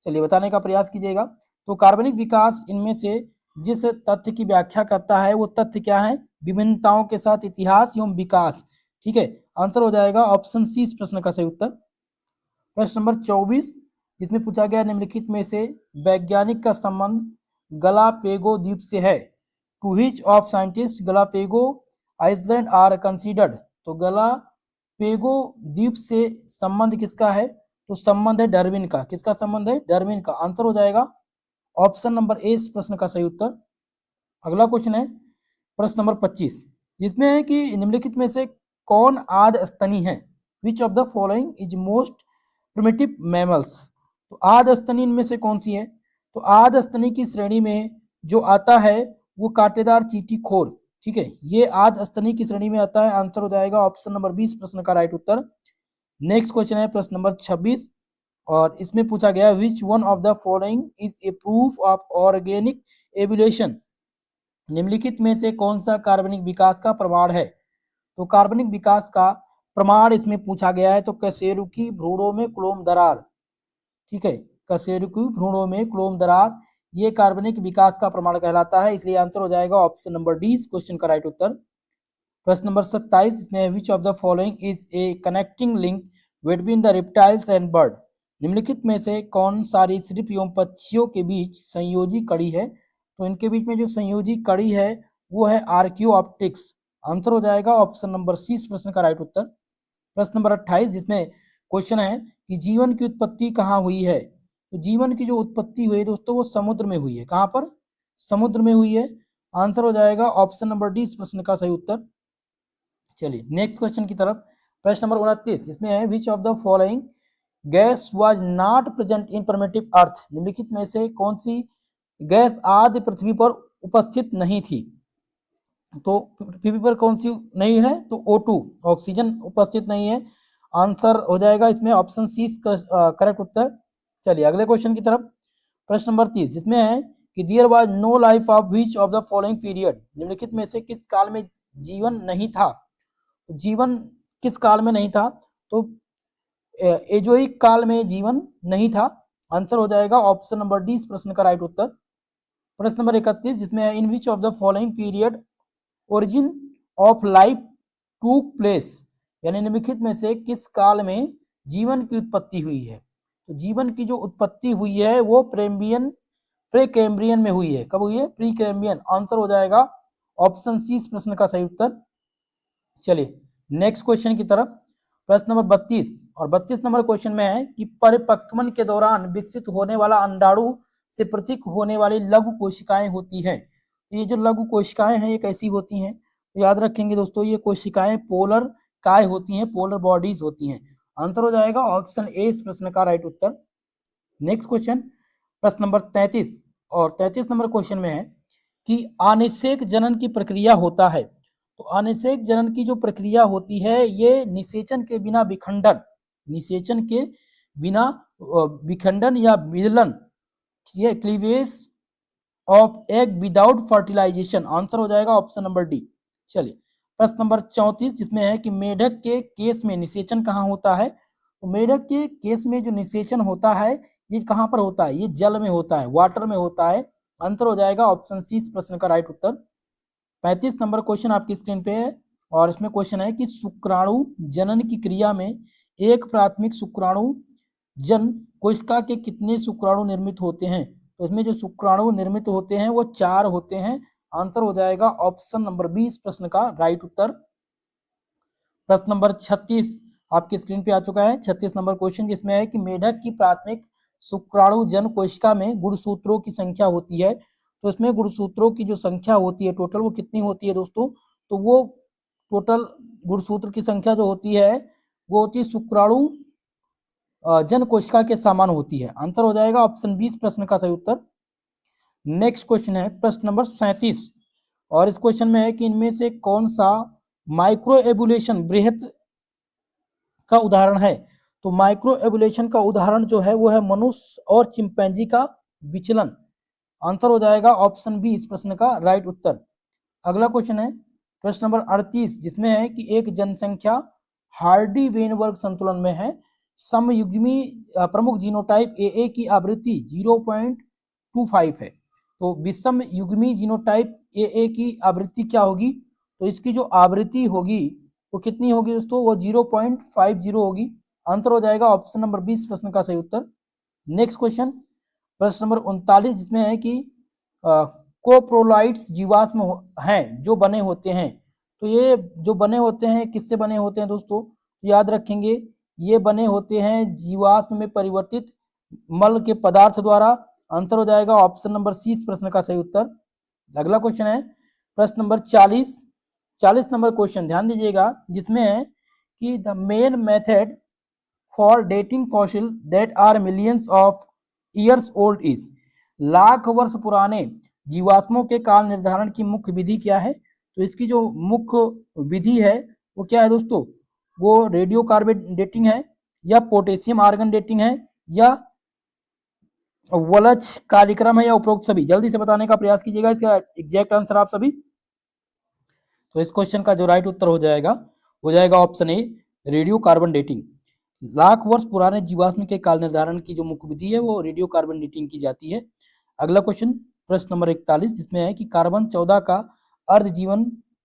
चलिए बताने का प्रयास कीजिएगा। तो कार्बनिक विकास इनमें से जिस तथ्य की व्याख्या करता है वो तथ्य क्या है? विभिन्नताओं के साथ इतिहास एवं विकास। ठीक है, आंसर हो जाएगा ऑप्शन सी इस प्रश्न का सही उत्तर। प्रश्न नंबर 24 जिसमें पूछा गया निम्नलिखित में से वैज्ञानिक का संबंध गलापेगो द्वीप से है। To which of scientist Galapagos island are considered, तो गलापेगो द्वीप से संबंध किसका है? तो संबंध है डार्विन का। किसका संबंध है? डार्विन का। आंसर हो जाएगा ऑप्शन नंबर ए इस प्रश्न का सही उत्तर। अगला क्वेश्चन है प्रश्न नंबर 25 जिसमें है कि निम्नलिखित में से कौन आद स्तनी है? Which of the following is most primitive mammals, तो आद स्तनी इनमें से कौन सी है? तो आद स्तनी की श्रेणी में जो आता है वो कांटेदार चींटी खोर, ठीक है, ये आद स्तनी की श्रेणी में आता है। आंसर हो जाएगा ऑप्शन नंबर 20 प्रश्न का राइट उत्तर। नेक्स्ट क्वेश्चन है प्रश्न नंबर 26 और इसमें पूछा गया विच one of the following is a proof of organic evolution, निम्नलिखित में से कौन सा कार्बनिक विकास का प्रमाण है? तो कार्बनिक विकास का प्रमाण इसमें पूछा गया है तो कशेरुकी भ्रूणों में क्लोम दरार, ठीक है, कशेरुकी भ्रूणों में क्लोम दरार ये कार्बनिक विकास का प्रमाण कहलाता है। इसलिए आंसर हो जाएगा ऑप्शन नंबर डी इस क्वेश्चन का राइट उत्तर। प्रश्न नंबर 27 इसमें विच of the following is a connecting link between the reptiles and bird, निम्नलिखित में से कौन सारी सरीसृप एवं पक्षियों के बीच संयोजी कड़ी है? तो इनके बीच में जो संयोजी कड़ी है वो है आर्कियोप्टिक्स। आंसर हो जाएगा ऑप्शन नंबर सी इस प्रश्न का राइट उत्तर। प्रश्न नंबर 28 जिसमें क्वेश्चन है कि जीवन की उत्पत्ति कहाँ हुई है? तो जीवन की जो उत्पत्ति हुई है दोस्तों वो समुद्र में हुई है। कहां पर? समुद्र में हुई है। आंसर हो जाएगा ऑप्शन नंबर डी इस प्रश्न का सही उत्तर। चलिए नेक्स्ट क्वेश्चन की तरफ। प्रश्न नंबर 29 इसमें है which of the following gas was not present in primitive earth. निम्नलिखित में से कौन सी गैस आदि पृथ्वी पर उपस्थित नहीं थी? तो पृथ्वी पर कौन सी नहीं है? तो O2 ऑक्सीजन उपस्थित नहीं है। आंसर हो जाएगा इसमें ऑप्शन सी करेक्ट उत्तर। चलिए अगले क्वेश्चन की तरफ। प्रश्न नंबर 30 इसमें है कि there was no life of which of the following period. निम्नलिखित में से किस काल में जीवन नहीं था? जीवन किस काल में नहीं था? तो एजोइक काल में जीवन नहीं था। आंसर हो जाएगा ऑप्शन नंबर डी इस प्रश्न का राइट उत्तर। प्रश्न नंबर 31 जिसमें है in which of the following period origin of life took place. यानी निम्नलिखित में से किस काल में जीवन की उत्पत्ति हुई है? तो जीवन की जो उत्पत्ति हुई है वो प्रेकेम्ब्रियन में हुई है। कब हुई है? प्रीकेम्ब्रियन। आंसर हो जाएगा ऑप्शन सी इस प्रश्न का सही उत्तर। चलिए नेक्स्ट क्वेश्चन की तरफ। प्रश्न नंबर 32 और 32 नंबर क्वेश्चन में है कि परिपक्वन के दौरान विकसित होने वाला अंडाणु से पृथक होने वाली लघु कोशिकाएं होती है। ये जो लघु कोशिकाएं हैं ये कैसी होती हैं? तो याद रखेंगे दोस्तों ये कोशिकाएं पोलर काय होती हैं, पोलर बॉडीज होती हैं। आंसर हो जाएगा ऑप्शन ए इस प्रश्न का राइट उत्तर। नेक्स्ट क्वेश्चन प्रश्न नंबर 33 और 33 नंबर क्वेश्चन में है कि अनिषेक जनन की प्रक्रिया होता है। तो अनिषेक जनन की जो प्रक्रिया होती है ये निषेचन के बिना विखंडन या विदलन, ये cleavage of egg without fertilization. Answer हो जाएगा ऑप्शन नंबर डी। चलिए प्रश्न नंबर 34 जिसमें है कि मेढक के केस में निषेचन कहाँ होता है? तो मेढक के केस में जो निषेचन होता है ये कहाँ पर होता है? ये जल में होता है, वाटर में होता है। आंसर हो जाएगा ऑप्शन सी इस प्रश्न का राइट उत्तर। 35 नंबर क्वेश्चन आपकी स्क्रीन पे है और इसमें क्वेश्चन है कि शुक्राणु जनन की क्रिया में एक प्राथमिक शुक्राणु जन कोशिका के कितने शुक्राणु निर्मित होते हैं? तो इसमें जो शुक्राणु निर्मित होते हैं वो 4 होते हैं। आंसर हो जाएगा ऑप्शन नंबर बी इस प्रश्न का राइट उत्तर। प्रश्न नंबर 36 आपकी स्क्रीन पे आ चुका है। 36 नंबर क्वेश्चन जिसमें है कि मेढक की प्राथमिक शुक्राणु जन कोशिका में गुणसूत्रों की संख्या होती है। तो इसमें गुणसूत्रों की जो संख्या होती है टोटल वो कितनी होती है दोस्तों? तो वो टोटल गुणसूत्र की संख्या जो होती है वो होती है शुक्राणु जन कोशिका के समान होती है। आंसर हो जाएगा ऑप्शन बी इस प्रश्न का सही उत्तर। नेक्स्ट क्वेश्चन है प्रश्न नंबर 37 और इस क्वेश्चन में है कि इनमें से कौन सा माइक्रो एबुलेशन बृहत का उदाहरण है? तो माइक्रो एबुलेशन का उदाहरण जो है वो है मनुष्य और चिंपैंजी का विचलन। आंसर हो जाएगा ऑप्शन बी इस प्रश्न का राइट उत्तर। अगला क्वेश्चन है प्रश्न नंबर 38 जिसमें है कि एक जनसंख्या हार्डी वेनबर्ग संतुलन में है। समयुग्मी प्रमुख जीनोटाइप AA की आवृत्ति 0.25 है। तो विषम युग्मी जीनोटाइप AA की आवृत्ति क्या होगी? तो इसकी जो आवृत्ति होगी वो कितनी होगी दोस्तों? वो 0.50 होगी। आंसर हो जाएगा ऑप्शन नंबर 20 प्रश्न का सही उत्तर। नेक्स्ट क्वेश्चन प्रश्न नंबर 39 जिसमें है कि कोप्रोलाइट्स जीवाश्म हैं जो बने होते हैं। तो ये जो बने होते हैं किससे बने होते हैं दोस्तों? याद रखेंगे ये बने होते हैं जीवाश्म में परिवर्तित मल के पदार्थ द्वारा। आंसर हो जाएगा ऑप्शन नंबर सी इस प्रश्न का सही उत्तर। अगला क्वेश्चन है प्रश्न नंबर 40 नंबर क्वेश्चन ध्यान दीजिएगा जिसमें है कि the main method for dating fossil that are millions of years old is. Lakh वर्ष पुराने जीवाश्मों के काल निर्धारण की मुख्य विधि क्या है? तो इसकी जो मुख्य विधि है वो क्या है दोस्तों? वो रेडियो कार्बन डेटिंग है या पोटेशियम आर्गन डेटिंग है या वलच कार्यक्रम है या उपरोक्त सभी? जल्दी से बताने का प्रयास कीजिएगा इसका एग्जैक्ट आंसर आप सभी। तो इस क्वेश्चन का जो राइट उत्तर हो जाएगा option A radio carbon dating. Lakh वर्ष पुराने जीवाश्म के काल निर्धारण की जो मुख्य विधि है वो रेडियो कार्बन डेटिंग की जाती है। अगला क्वेश्चन प्रश्न नंबर 41 जिसमें है कि कार्बन 14 का अर्ध जीवन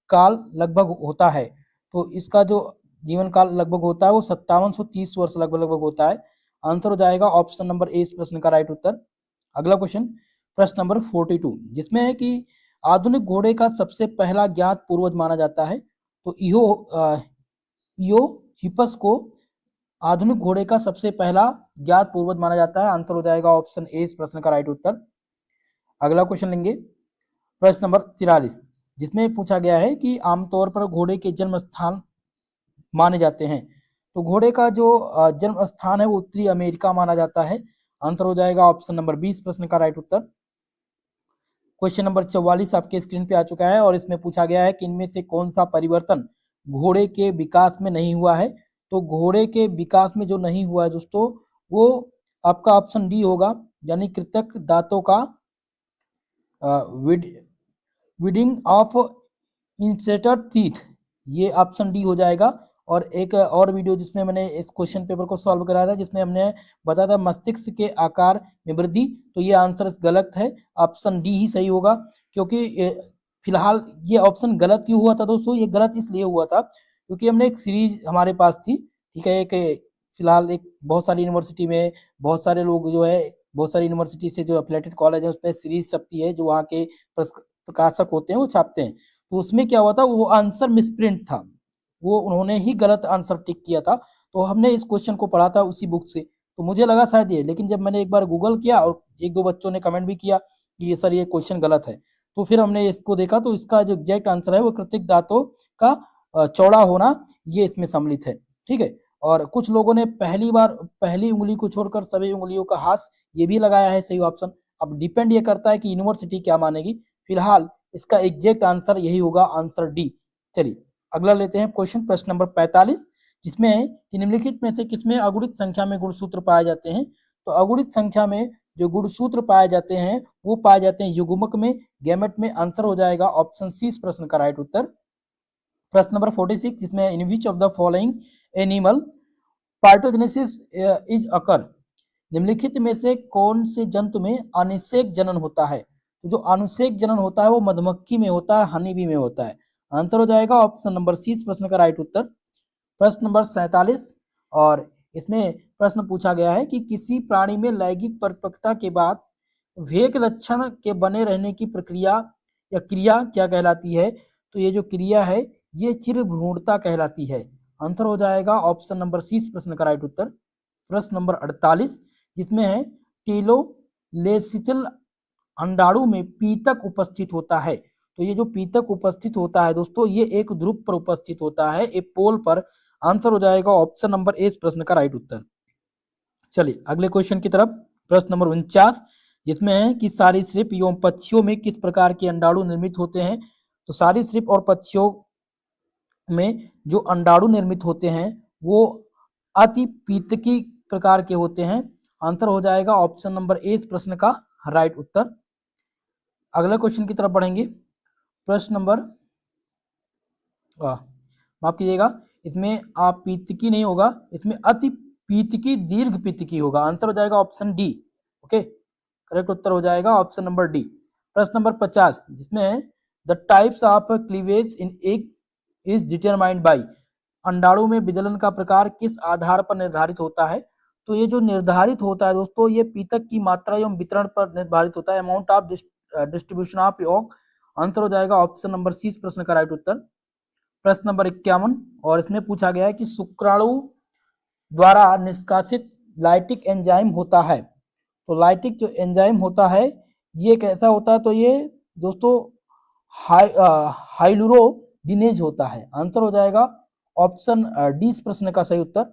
काल लगभग होता है। तो इसका जो जीवन काल लगभग होता है वो 5730 वर्ष लगभग होता है। आंसर हो जाएगा ऑप्शन नंबर ए इस प्रश्न का राइट उत्तर। अगला क्वेश्चन प्रश्न नंबर 42 जिसमें है कि आधुनिक घोड़े का सबसे पहला ज्ञात पूर्वज माना जाता है। तो इहो हिपस को आधुनिक घोड़े का सबसे पहला ज्ञात पूर्वज माना जाता है? आंसर हो जाएगा ऑप्शन ए इस प्रश्न का राइट उत्तर। अगला क्वेश्चन लेंगे प्रश्न नंबर 43, जिसमें पूछा गया है कि आमतौर पर घोड़े के जन्म स्थान माने जाते हैं। तो घोड़े का जो जन्म स्थान है वो उत्तरी अमेरिका माना जाता है। आंसर हो जाएगा ऑप्शन नंबर 20 प्रश्न का राइट उत्तर। क्वेश्चन नंबर 44 आपके स्क्रीन पे आ चुका है और इसमें पूछा गया है कि इनमें से कौन सा परिवर्तन घोड़े के विकास में नहीं हुआ है? तो घोड़े के विकास में जो नहीं हुआ है दोस्तों, वो आपका ऑप्शन डी होगा, यानी कृतक दांतों का विडिंग ऑफ इंसेटर टीथ, ये ऑप्शन डी हो जाएगा। और एक और वीडियो जिसमें मैंने इस क्वेश्चन पेपर को सॉल्व कराया था, जिसमें हमने बताया था मस्तिष्क के आकार में वृद्धि, तो ये आंसर गलत है, ऑप्शन डी ही सही होगा। क्योंकि फिलहाल ये ऑप्शन गलत क्यों हुआ था दोस्तों? ये गलत इसलिए हुआ था क्योंकि हमने एक सीरीज हमारे पास थी, ठीक है, एक फिलहाल एक बहुत सारी यूनिवर्सिटी में बहुत सारे लोग जो है, बहुत सारी यूनिवर्सिटी से जो एफिलिएटेड कॉलेज है उसमें सीरीज छपती है, जो वहाँ के प्रकाशक होते हैं वो छापते हैं। तो उसमें क्या हुआ था, वो आंसर मिसप्रिंट था, वो उन्होंने ही गलत आंसर टिक किया था। तो हमने इस क्वेश्चन को पढ़ा था उसी बुक से, तो मुझे लगा शायद ये, लेकिन जब मैंने एक बार गूगल किया और एक दो बच्चों ने कमेंट भी किया कि ये सर ये क्वेश्चन गलत है, तो फिर हमने इसको देखा, तो इसका जो एग्जैक्ट आंसर है वो कृत्रिक दांतों का चौड़ा होना, ये इसमें सम्मिलित है, ठीक है। और कुछ लोगों ने पहली बार पहली उंगली को छोड़कर सभी उंगलियों का हाथ ये भी लगाया है सही ऑप्शन। अब डिपेंड ये करता है कि यूनिवर्सिटी क्या मानेगी। फिलहाल इसका एग्जैक्ट आंसर यही होगा, आंसर डी। चलिए अगला लेते हैं क्वेश्चन, प्रश्न नंबर 45, जिसमें है कि निम्नलिखित में से किसमें अगुणित संख्या में गुणसूत्र पाए जाते हैं? तो अगुणित संख्या में जो गुणसूत्र पाए जाते हैं वो पाए जाते हैं युग्मक में, गैमेट में। आंसर हो जाएगा ऑप्शन सी इस प्रश्न का राइट उत्तर। प्रश्न नंबर 46, जिसमें in which of the following animal parthenogenesis is occur, निम्नलिखित में से कौन से जंतु में अनिषेक जनन होता है? तो जो अनुषेक जनन होता है वो मधुमक्खी में होता है, हनी बी में होता है। आंसर हो जाएगा ऑप्शन नंबर सी इस प्रश्न का राइट उत्तर। प्रश्न नंबर 47, और इसमें प्रश्न पूछा गया है कि किसी प्राणी में लैंगिक परिपक्वता के बाद वेग लक्षण के बने रहने की प्रक्रिया या क्रिया क्या कहलाती है? तो ये जो क्रिया है ये चिरभ्रूणता कहलाती है। आंसर हो जाएगा ऑप्शन नंबर सी इस प्रश्न का राइट उत्तर। प्रश्न नंबर 48, जिसमें है टेलोलेसिटल अंडाणु में पीतक उपस्थित होता है। तो ये जो पीतक उपस्थित होता है दोस्तों, ये एक ध्रुव पर उपस्थित होता है, एक पोल पर। आंसर हो जाएगा ऑप्शन नंबर ए इस प्रश्न का राइट उत्तर। चलिए अगले क्वेश्चन की तरफ, प्रश्न नंबर 49, जिसमें है कि सरीसृप एवं पक्षियों में किस प्रकार के अंडाणु निर्मित होते हैं? तो सरीसृप और पक्षियों में जो अंडाणु निर्मित होते हैं वो अति पीतकी प्रकार के होते हैं। आंसर हो जाएगा ऑप्शन नंबर ए इस प्रश्न का राइट उत्तर। अगला क्वेश्चन की तरफ बढ़ेंगे, प्रश्न नंबर माफ कीजिएगा, इसमें आप पीतकी नहीं होगा, इसमें अति पीतकी दीर्घ पीतकी होगा। आंसर हो जाएगा ऑप्शन डी। ओके, करेक्ट उत्तर हो जाएगा ऑप्शन नंबर डी। प्रश्न नंबर 50, जिसमें the types of cleavage in egg is determined by, अंडाणु में विचलन का प्रकार किस आधार पर निर्धारित होता है? तो ये जो निर्धारित होता है दोस्तों, ये पीतक की मात्रा एवं वितरण पर निर्धारित होता है, अमाउंट ऑफ डिस्ट्रीब्यूशन ऑफ योग। आंसर हो जाएगा ऑप्शन नंबर सी इस प्रश्न का राइट उत्तर। प्रश्न नंबर 51, और इसमें पूछा गया है कि शुक्राणु द्वारा निष्कासित लाइटिक एंजाइम होता है। तो लाइटिक जो एंजाइम होता है ये कैसा होता है? तो ये दोस्तों हाइलुरोडिनेज होता है। आंसर हो जाएगा ऑप्शन डी इस प्रश्न का सही उत्तर।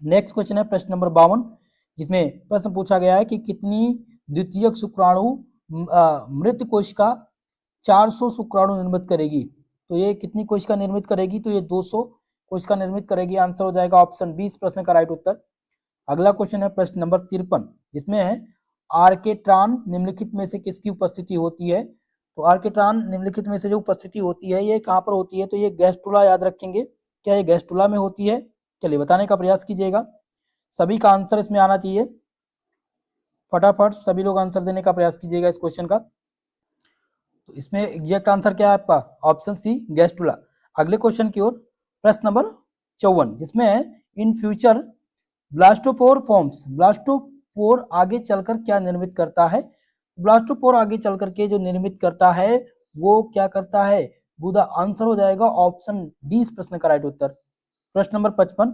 नेक्स्ट क्वेश्चन है प्रश्न नंबर 52, जिसमें प्रश्न पूछा गया है कि कितनी द्वितीयक शुक्राणु मृत कोशिका 400 शुक्राणु निर्मित करेगी? तो ये कितनी कोशिका निर्मित करेगी? तो ये 200 कोशिका निर्मित करेगी। आंसर हो जाएगा ऑप्शन बी इस प्रश्न का राइट उत्तर। अगला क्वेश्चन है प्रश्न नंबर 53, जिसमें है आर्केट्रॉन निम्नलिखित में से किसकी उपस्थिति होती है? तो आर्केट्रॉन निम्नलिखित में से जो उपस्थिति होती है ये कहाँ पर होती है? तो ये गैस्ट्रुला, याद रखेंगे, क्या ये गैस्ट्रुला में होती है? चलिए बताने का प्रयास कीजिएगा, सभी का आंसर इसमें आना चाहिए, फटाफट सभी लोग आंसर देने का प्रयास कीजिएगा इस क्वेश्चन का। तो इसमें एग्जैक्ट आंसर क्या है आपका? Option C gastrula. अगले क्वेश्चन की ओर, प्रश्न नंबर 54, जिसमें है in future blastopore forms, blastopore आगे चलकर क्या निर्मित करता है? ब्लास्टोपोर आगे चल करके जो निर्मित करता है वो क्या करता है? गुदा। आंसर हो जाएगा ऑप्शन डी इस प्रश्न का राइट उत्तर। प्रश्न number 55,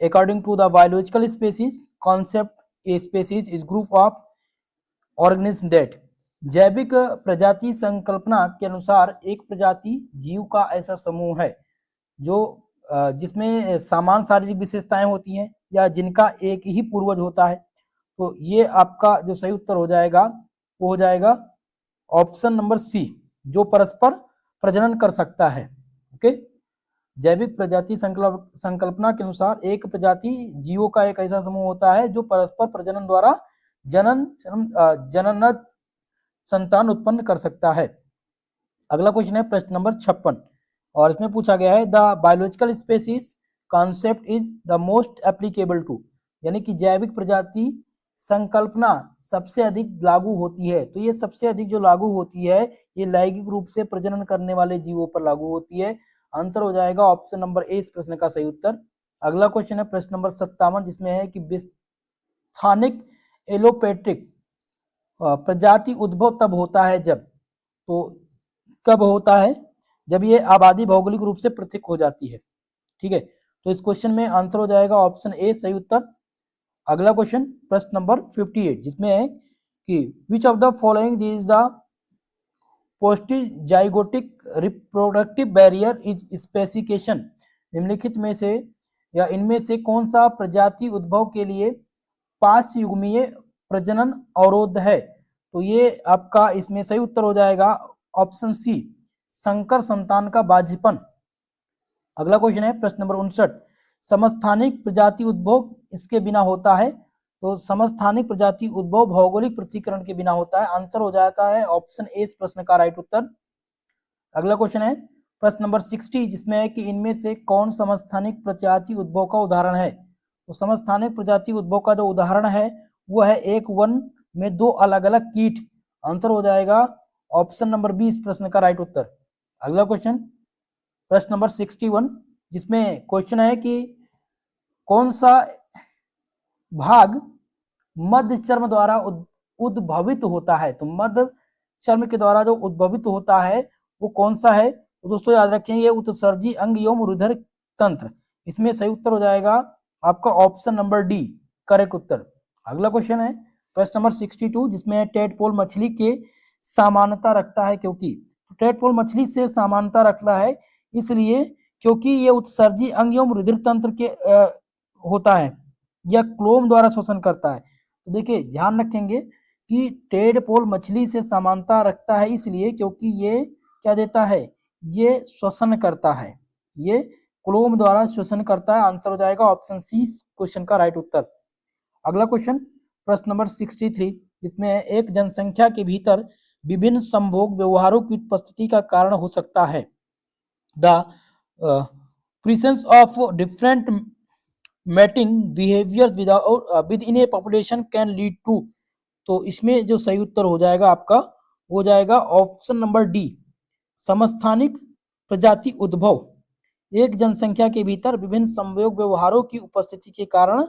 According to the biological species concept, a species is group of organism that जैविक प्रजाति संकल्पना के अनुसार एक प्रजाति जीव का ऐसा समूह है जो जिसमें समान शारीरिक विशेषताएं होती हैं या जिनका एक ही पूर्वज होता है। तो ये आपका जो सही उत्तर हो जाएगा वो हो जाएगा ऑप्शन नंबर सी, जो परस्पर प्रजनन कर सकता है। ओके, जैविक प्रजाति संकल्पना के अनुसार एक प्रजाति जीवों का एक ऐसा समूह होता है जो परस्पर प्रजनन द्वारा जनन संतान उत्पन्न कर सकता है। अगला क्वेश्चन है प्रश्न नंबर 56 और इसमें पूछा गया है the biological species concept is the most applicable to, यानी कि जैविक प्रजाति संकल्पना सबसे अधिक लागू होती है। तो ये सबसे अधिक जो लागू होती है ये लैंगिक रूप से प्रजनन करने वाले जीवों पर लागू होती है। आंसर हो जाएगा ऑप्शन नंबर ए इस प्रश्न का सही उत्तर। अगला क्वेश्चन है प्रश्न नंबर 57 जिसमें है कि स्थानिक एलोपेट्रिक प्रजाति उद्भव तब होता है जब, तो कब होता है जब ये आबादी भौगोलिक रूप से पृथक हो जाती है। ठीक है, तो इस क्वेश्चन में आंसर हो जाएगा ऑप्शन ए सही उत्तर। अगला क्वेश्चन प्रश्न नंबर 58 जिसमें है कि which of the following is the postzygotic reproductive barrier is specification, निम्नलिखित में से या इनमें से कौन सा प्रजाति उद्भव के लिए पांच युग्मीय प्रजनन अवरोध है। तो ये आपका इसमें सही उत्तर हो जाएगा ऑप्शन सी, संकर संतान का बाध्यपन। अगला क्वेश्चन है प्रश्न नंबर 59, समस्थानिक प्रजाति उद्भव इसके बिना होता है। तो समस्थानिक प्रजाति उद्भव भौगोलिक पृथक्करण के बिना होता है। आंसर हो जाता है ऑप्शन ए इस प्रश्न का राइट उत्तर। अगला क्वेश्चन है प्रश्न नंबर 60 जिसमें है कि इनमें से कौन समस्थानिक प्रजाति उद्भव का उदाहरण है। तो समस्थानिक प्रजाति उद्भव का जो उदाहरण है वो है एक वन में दो अलग अलग कीट। आंसर हो जाएगा ऑप्शन नंबर बी इस प्रश्न का राइट उत्तर। अगला क्वेश्चन प्रश्न नंबर 61 जिसमें क्वेश्चन है कि कौन सा भाग मध्य चर्म द्वारा उद्भवित होता है। तो मध्य चर्म के द्वारा जो उद्भवित होता है वो कौन सा है। तो दोस्तों याद रखें ये उत्सर्जी अंग एवं रुधिर तंत्र। इसमें सही उत्तर हो जाएगा आपका ऑप्शन नंबर डी करेक्ट उत्तर। अगला क्वेश्चन है प्रश्न नंबर 62 जिसमें टेडपोल मछली के समानता रखता है क्योंकि। टेडपोल मछली से समानता रखता है इसलिए क्योंकि ये उत्सर्जी अंग एवं रुधिर तंत्र के होता है या क्लोम द्वारा शोषण करता है। तो देखिए ध्यान रखेंगे कि टेडपोल मछली से समानता रखता है इसलिए क्योंकि ये क्या देता है, ये शोषण करता है, ये क्लोम द्वारा शोषण करता है। आंसर हो जाएगा ऑप्शन सी क्वेश्चन का राइट उत्तर। अगला क्वेश्चन प्रश्न नंबर 63 जिसमें एक जनसंख्या के भीतर विभिन्न संभोग व्यवहारों की उपस्थिति का कारण हो सकता है। The presence of different mating behaviour within a population can lead to. तो इसमें जो सही उत्तर हो जाएगा आपका हो जाएगा ऑप्शन नंबर डी, समस्थानिक प्रजाति उद्भव। एक जनसंख्या के भीतर विभिन्न संभोग व्यवहारों की उपस्थिति के कारण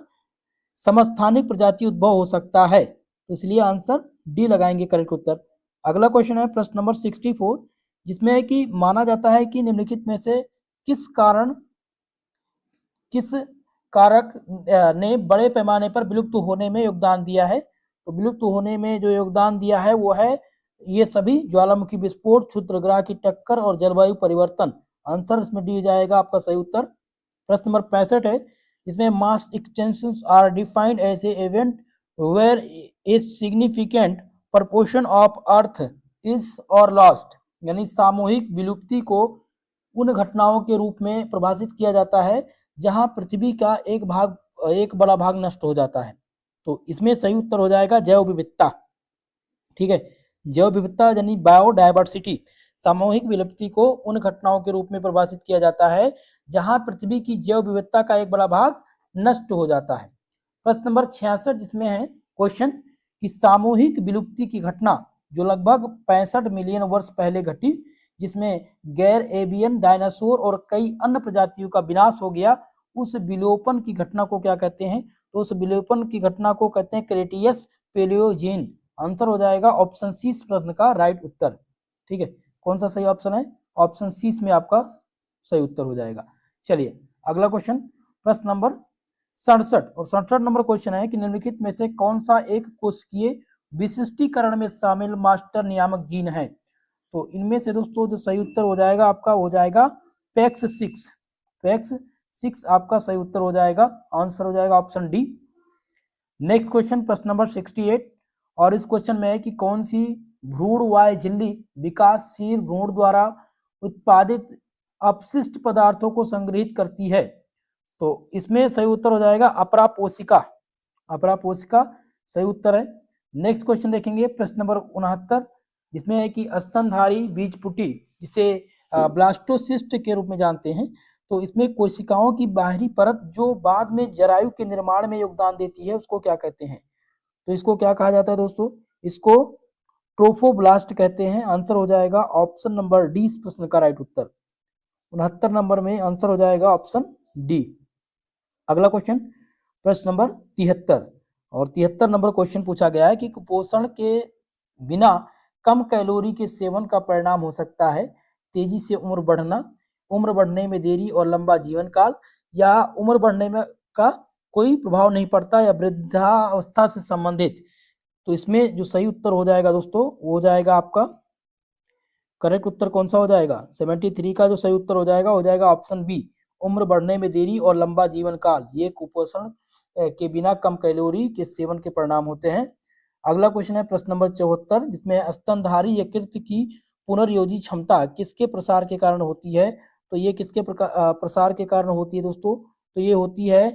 समस्थानिक प्रजाति उद्भव हो सकता है। तो इसलिए आंसर डी लगाएंगे करेक्ट उत्तर। अगला क्वेश्चन है प्रश्न नंबर 64 जिसमें है कि माना जाता है कि निम्नलिखित में से किस कारक ने बड़े पैमाने पर विलुप्त होने में योगदान दिया है। तो विलुप्त होने में जो योगदान दिया है वो है ये सभी ज्वालामुखी विस्फोट, क्षुद्रग्रह की टक्कर और जलवायु परिवर्तन। आंसर इसमें डी जाएगा आपका सही उत्तर। प्रश्न नंबर 65 है इसमें mass extensions are defined as a event where a significant proportion of earth is और लॉस्ट, यानी सामूहिक विलुप्ति को उन घटनाओं के रूप में परिभाषित किया जाता है जहां पृथ्वी का एक बड़ा भाग नष्ट हो जाता है। तो इसमें सही उत्तर हो जाएगा जैव विविधता। ठीक है, जैव विविधता यानी बायोडायवर्सिटी, सामूहिक विलुप्ति को उन घटनाओं के रूप में परिभाषित किया जाता है जहां पृथ्वी की जैव विविधता का एक बड़ा भाग नष्ट हो जाता है। प्रश्न नंबर 66 जिसमें है क्वेश्चन कि सामूहिक विलुप्ति की घटना जो लगभग 65 मिलियन वर्ष पहले घटी जिसमें गैर एवियन डायनासोर और कई अन्य प्रजातियों का विनाश हो गया, उस विलोपन की घटना को क्या कहते हैं। तो उस विलोपन की घटना को कहते हैं क्रेटियस पेलियोजेन। आंसर हो जाएगा ऑप्शन सी इस प्रश्न का राइट उत्तर। ठीक है, कौन सा सही ऑप्शन है, ऑप्शन सी में आपका सही उत्तर हो जाएगा। चलिए अगला क्वेश्चन प्रश्न नंबर 67 और 67 नंबर क्वेश्चन है कि निम्नलिखित में से कौन सा एक कोशिकीय विशिष्टीकरण में शामिल मास्टर नियामक जीन है। तो इनमें से दोस्तों जो सही उत्तर हो जाएगा आपका हो जाएगा पैक्स 6। पैक्स 6 आपका सही उत्तर हो जाएगा, आंसर हो जाएगा ऑप्शन डी। नेक्स्ट क्वेश्चन प्रश्न नंबर 68 और इस क्वेश्चन में है कि कौन सी भ्रूणवाय झिल्ली विकासशील भ्रूण द्वारा उत्पादित अपशिष्ट पदार्थों को संग्रहित करती है। तो इसमें सही उत्तर हो जाएगा अपरापोषिका। अपरापोषिका सही उत्तर है। नेक्स्ट क्वेश्चन देखेंगे प्रश्न नंबर 69 जिसमें है कि स्तनधारी बीजपुटी जिसे ब्लास्टोसिस्ट के रूप में जानते हैं। तो इसमें कोशिकाओं की बाहरी परत जो बाद में जरायु के निर्माण में योगदान देती है उसको क्या कहते हैं। तो इसको क्या कहा जाता है दोस्तों, इसको ट्रोफोब्लास्ट कहते हैं। आंसर हो जाएगा ऑप्शन नंबर डी इस प्रश्न का राइट उत्तर। 69 नंबर में आंसर हो जाएगा ऑप्शन डी। अगला क्वेश्चन प्रश्न नंबर 73 और 73 नंबर क्वेश्चन पूछा गया है कि कुपोषण के बिना कम कैलोरी के सेवन का परिणाम हो सकता है तेजी से उम्र बढ़ना, उम्र बढ़ने में देरी और लंबा जीवन काल, या उम्र बढ़ने में का कोई प्रभाव नहीं पड़ता, या वृद्धावस्था से संबंधित। तो इसमें जो सही उत्तर हो जाएगा दोस्तों वो हो जाएगा आपका करेक्ट उत्तर कौन सा हो जाएगा 73 का जो सही उत्तर हो जाएगा ऑप्शन बी, उम्र बढ़ने में देरी और लंबा जीवन काल। ये कुपोषण के बिना कम कैलोरी के सेवन के परिणाम होते हैं। अगला क्वेश्चन है प्रश्न नंबर 74 जिसमें स्तनधारी यकृत की पुनर्योजी क्षमता किसके प्रसार के कारण होती है। तो ये किसके प्रसार के कारण होती है दोस्तों, तो ये होती है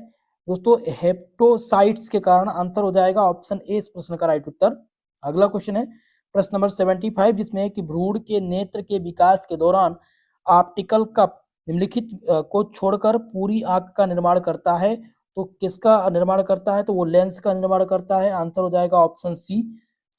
दोस्तों हेप्टोसाइट्स के कारण। आंसर हो जाएगा ऑप्शन ए इस प्रश्न का राइट उत्तर। अगला क्वेश्चन है प्रश्न नंबर 75 जिसमें है कि भ्रूण के नेत्र के विकास के दौरान ऑप्टिकल कप निम्नलिखित को छोड़कर पूरी आंख का निर्माण करता है। तो किसका निर्माण करता है, तो वो लेंस का निर्माण करता है। आंसर हो जाएगा ऑप्शन सी।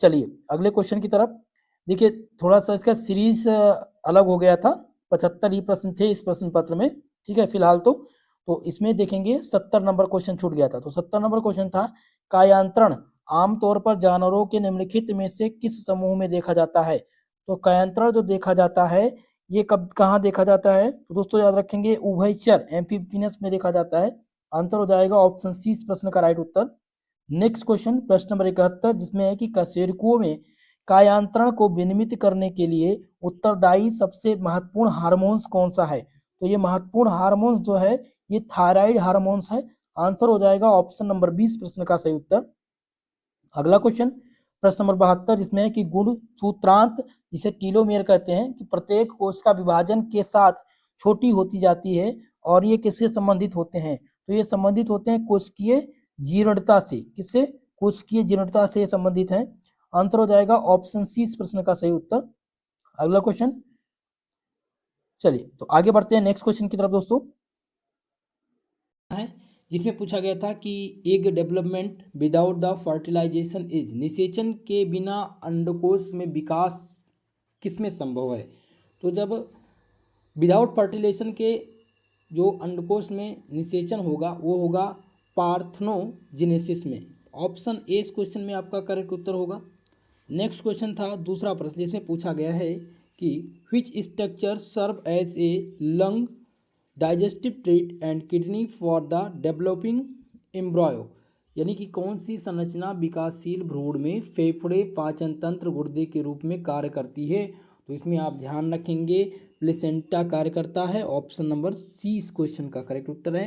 चलिए अगले क्वेश्चन की तरफ देखिए, थोड़ा सा इसका सीरीज अलग हो गया था, 75 ही प्रश्न थे इस प्रश्न पत्र में, ठीक है फिलहाल तो इसमें देखेंगे 70 नंबर क्वेश्चन छूट गया था। तो 70 नंबर क्वेश्चन था कायांतरण आमतौर पर जानवरों के निम्नलिखित में से किस समूह में देखा जाता है। तो कायांतरण जो देखा जाता है ये कब कहाँ देखा जाता है, तो दोस्तों याद रखेंगे उभयचर एम्फीबियस में देखा जाता है। आंसर हो जाएगा ऑप्शन सी इस प्रश्न का राइट उत्तर। नेक्स्ट क्वेश्चन प्रश्न नंबर 71 जिसमें है कि कशेरुकों में कायांतरण को विनियमित करने के लिए उत्तरदायी सबसे महत्वपूर्ण हार्मोन्स कौन सा है। तो ये महत्वपूर्ण हार्मोन्स जो है ये थायराइड हार्मोन्स है। आंसर हो जाएगा ऑप्शन नंबर 20 प्रश्न का सही उत्तर। अगला क्वेश्चन प्रश्न नंबर 72 जिसमें है कि गुण सूत्रांत जिसे टीलोमेयर कहते हैं कि प्रत्येक कोश का विभाजन के साथ छोटी होती जाती है और ये किससे संबंधित होते हैं। तो ये संबंधित होते हैं कोशिकीय जीर्णता से। किससे, कोशिकीय जीर्णता से संबंधित है। आंसर हो जाएगा ऑप्शन सी इस प्रश्न का सही उत्तर। अगला क्वेश्चन, चलिए तो आगे बढ़ते हैं नेक्स्ट क्वेश्चन की तरफ दोस्तों, है जिसमें पूछा गया था कि egg development without the fertilization is, निषेचन के बिना अंडकोश में विकास किसमें संभव है। तो जब विदाउट फर्टिलाइजेशन के जो अंडकोश में निषेचन होगा वो होगा पार्थेनोजेनेसिस में। ऑप्शन ए इस क्वेश्चन में आपका करेक्ट उत्तर होगा। नेक्स्ट क्वेश्चन था दूसरा प्रश्न जिसमें पूछा गया है कि which structure serve as a lung, digestive tract and kidney for the developing embryo, यानी कि कौन सी संरचना विकासशील भ्रूण में फेफड़े, पाचन तंत्र, गुर्दे के रूप में कार्य करती है। तो इसमें आप ध्यान रखेंगे प्लेसेंटा कार्य करता है। ऑप्शन नंबर सी इस क्वेश्चन का करेक्ट उत्तर है।